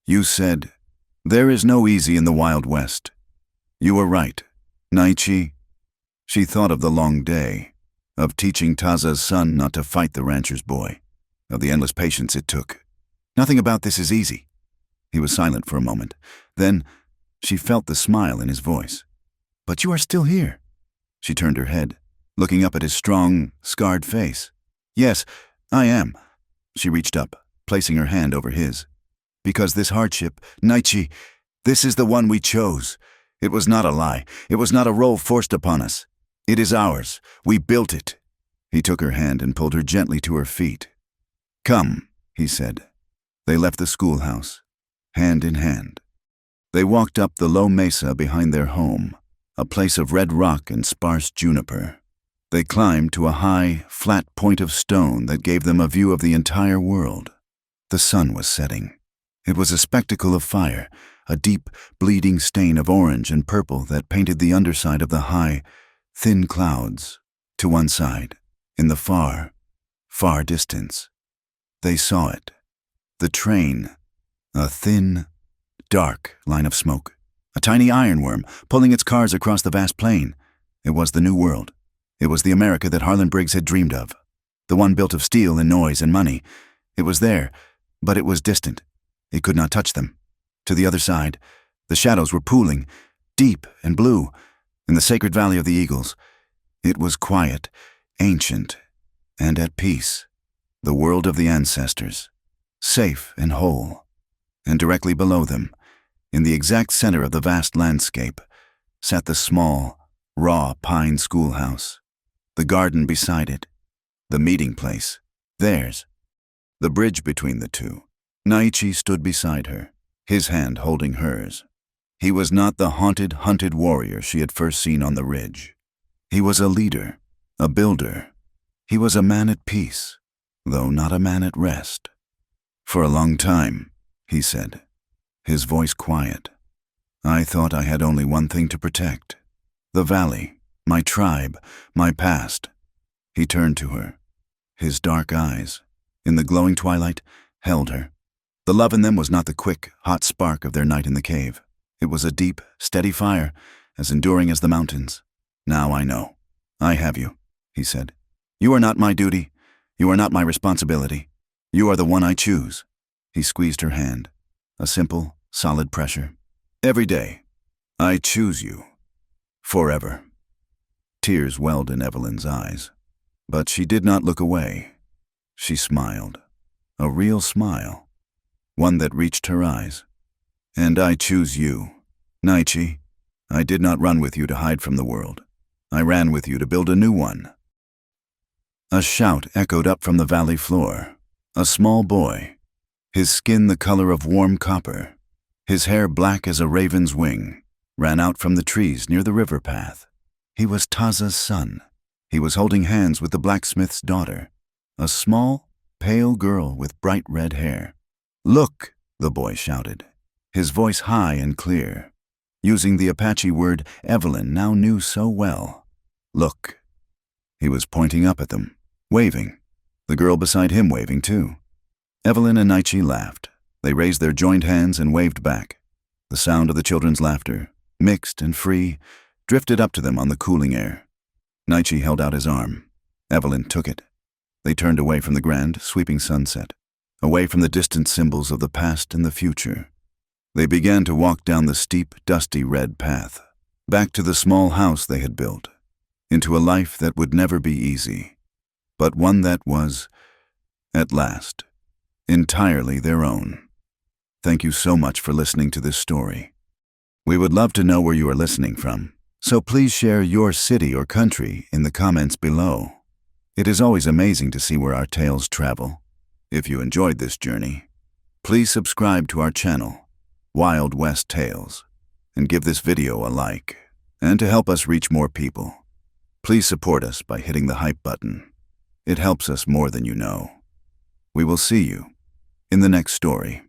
"You said, there is no easy in the Wild West. You were right, Naichi." She thought of the long day, of teaching Taza's son not to fight the rancher's boy, of the endless patience it took. "Nothing about this is easy." He was silent for a moment. Then she felt the smile in his voice. "But you are still here." She turned her head, looking up at his strong, scarred face. "Yes, I am." She reached up, placing her hand over his. "Because this hardship, Naichi, this is the one we chose. It was not a lie. It was not a role forced upon us. It is ours. We built it." He took her hand and pulled her gently to her feet. "Come," he said. They left the schoolhouse, hand in hand. They walked up the low mesa behind their home, a place of red rock and sparse juniper. They climbed to a high, flat point of stone that gave them a view of the entire world. The sun was setting. It was a spectacle of fire, a deep, bleeding stain of orange and purple that painted the underside of the high, thin clouds. To one side, in the far, far distance, they saw it. The train, a thin, dark line of smoke. A tiny ironworm pulling its cars across the vast plain. It was the New World. It was the America that Harlan Briggs had dreamed of. The one built of steel and noise and money. It was there, but it was distant. It could not touch them. To the other side, the shadows were pooling, deep and blue, in the sacred valley of the eagles. It was quiet, ancient, and at peace. The world of the ancestors, safe and whole. And directly below them, in the exact center of the vast landscape, sat the small, raw pine schoolhouse. The garden beside it, the meeting place, theirs. The bridge between the two. Naichi stood beside her, his hand holding hers. He was not the haunted, hunted warrior she had first seen on the ridge. He was a leader, a builder. He was a man at peace, though not a man at rest. "For a long time," he said, his voice quiet, "I thought I had only one thing to protect. The valley, my tribe, my past." He turned to her. His dark eyes, in the glowing twilight, held her. The love in them was not the quick, hot spark of their night in the cave. It was a deep, steady fire, as enduring as the mountains. "Now I know. I have you," he said. "You are not my duty. You are not my responsibility. You are the one I choose." He squeezed her hand, a simple, solid pressure. "Every day, I choose you. Forever." Tears welled in Evelyn's eyes, but she did not look away. She smiled, a real smile, one that reached her eyes. "And I choose you, Naichi. I did not run with you to hide from the world. I ran with you to build a new one." A shout echoed up from the valley floor. A small boy, his skin the color of warm copper, his hair black as a raven's wing, ran out from the trees near the river path. He was Taza's son. He was holding hands with the blacksmith's daughter, a small, pale girl with bright red hair. "Look!" the boy shouted, his voice high and clear, using the Apache word Evelyn now knew so well. "Look." He was pointing up at them, waving, the girl beside him waving too. Evelyn and Nietzsche laughed. They raised their joined hands and waved back. The sound of the children's laughter, mixed and free, drifted up to them on the cooling air. Nietzsche held out his arm. Evelyn took it. They turned away from the grand, sweeping sunset, away from the distant symbols of the past and the future. They began to walk down the steep, dusty red path, back to the small house they had built, into a life that would never be easy, but one that was, at last, entirely their own. Thank you so much for listening to this story. We would love to know where you are listening from, so please share your city or country in the comments below. It is always amazing to see where our tales travel. If you enjoyed this journey, please subscribe to our channel, Wild West Tales, and give this video a like. And to help us reach more people, please support us by hitting the hype button. It helps us more than you know. We will see you in the next story.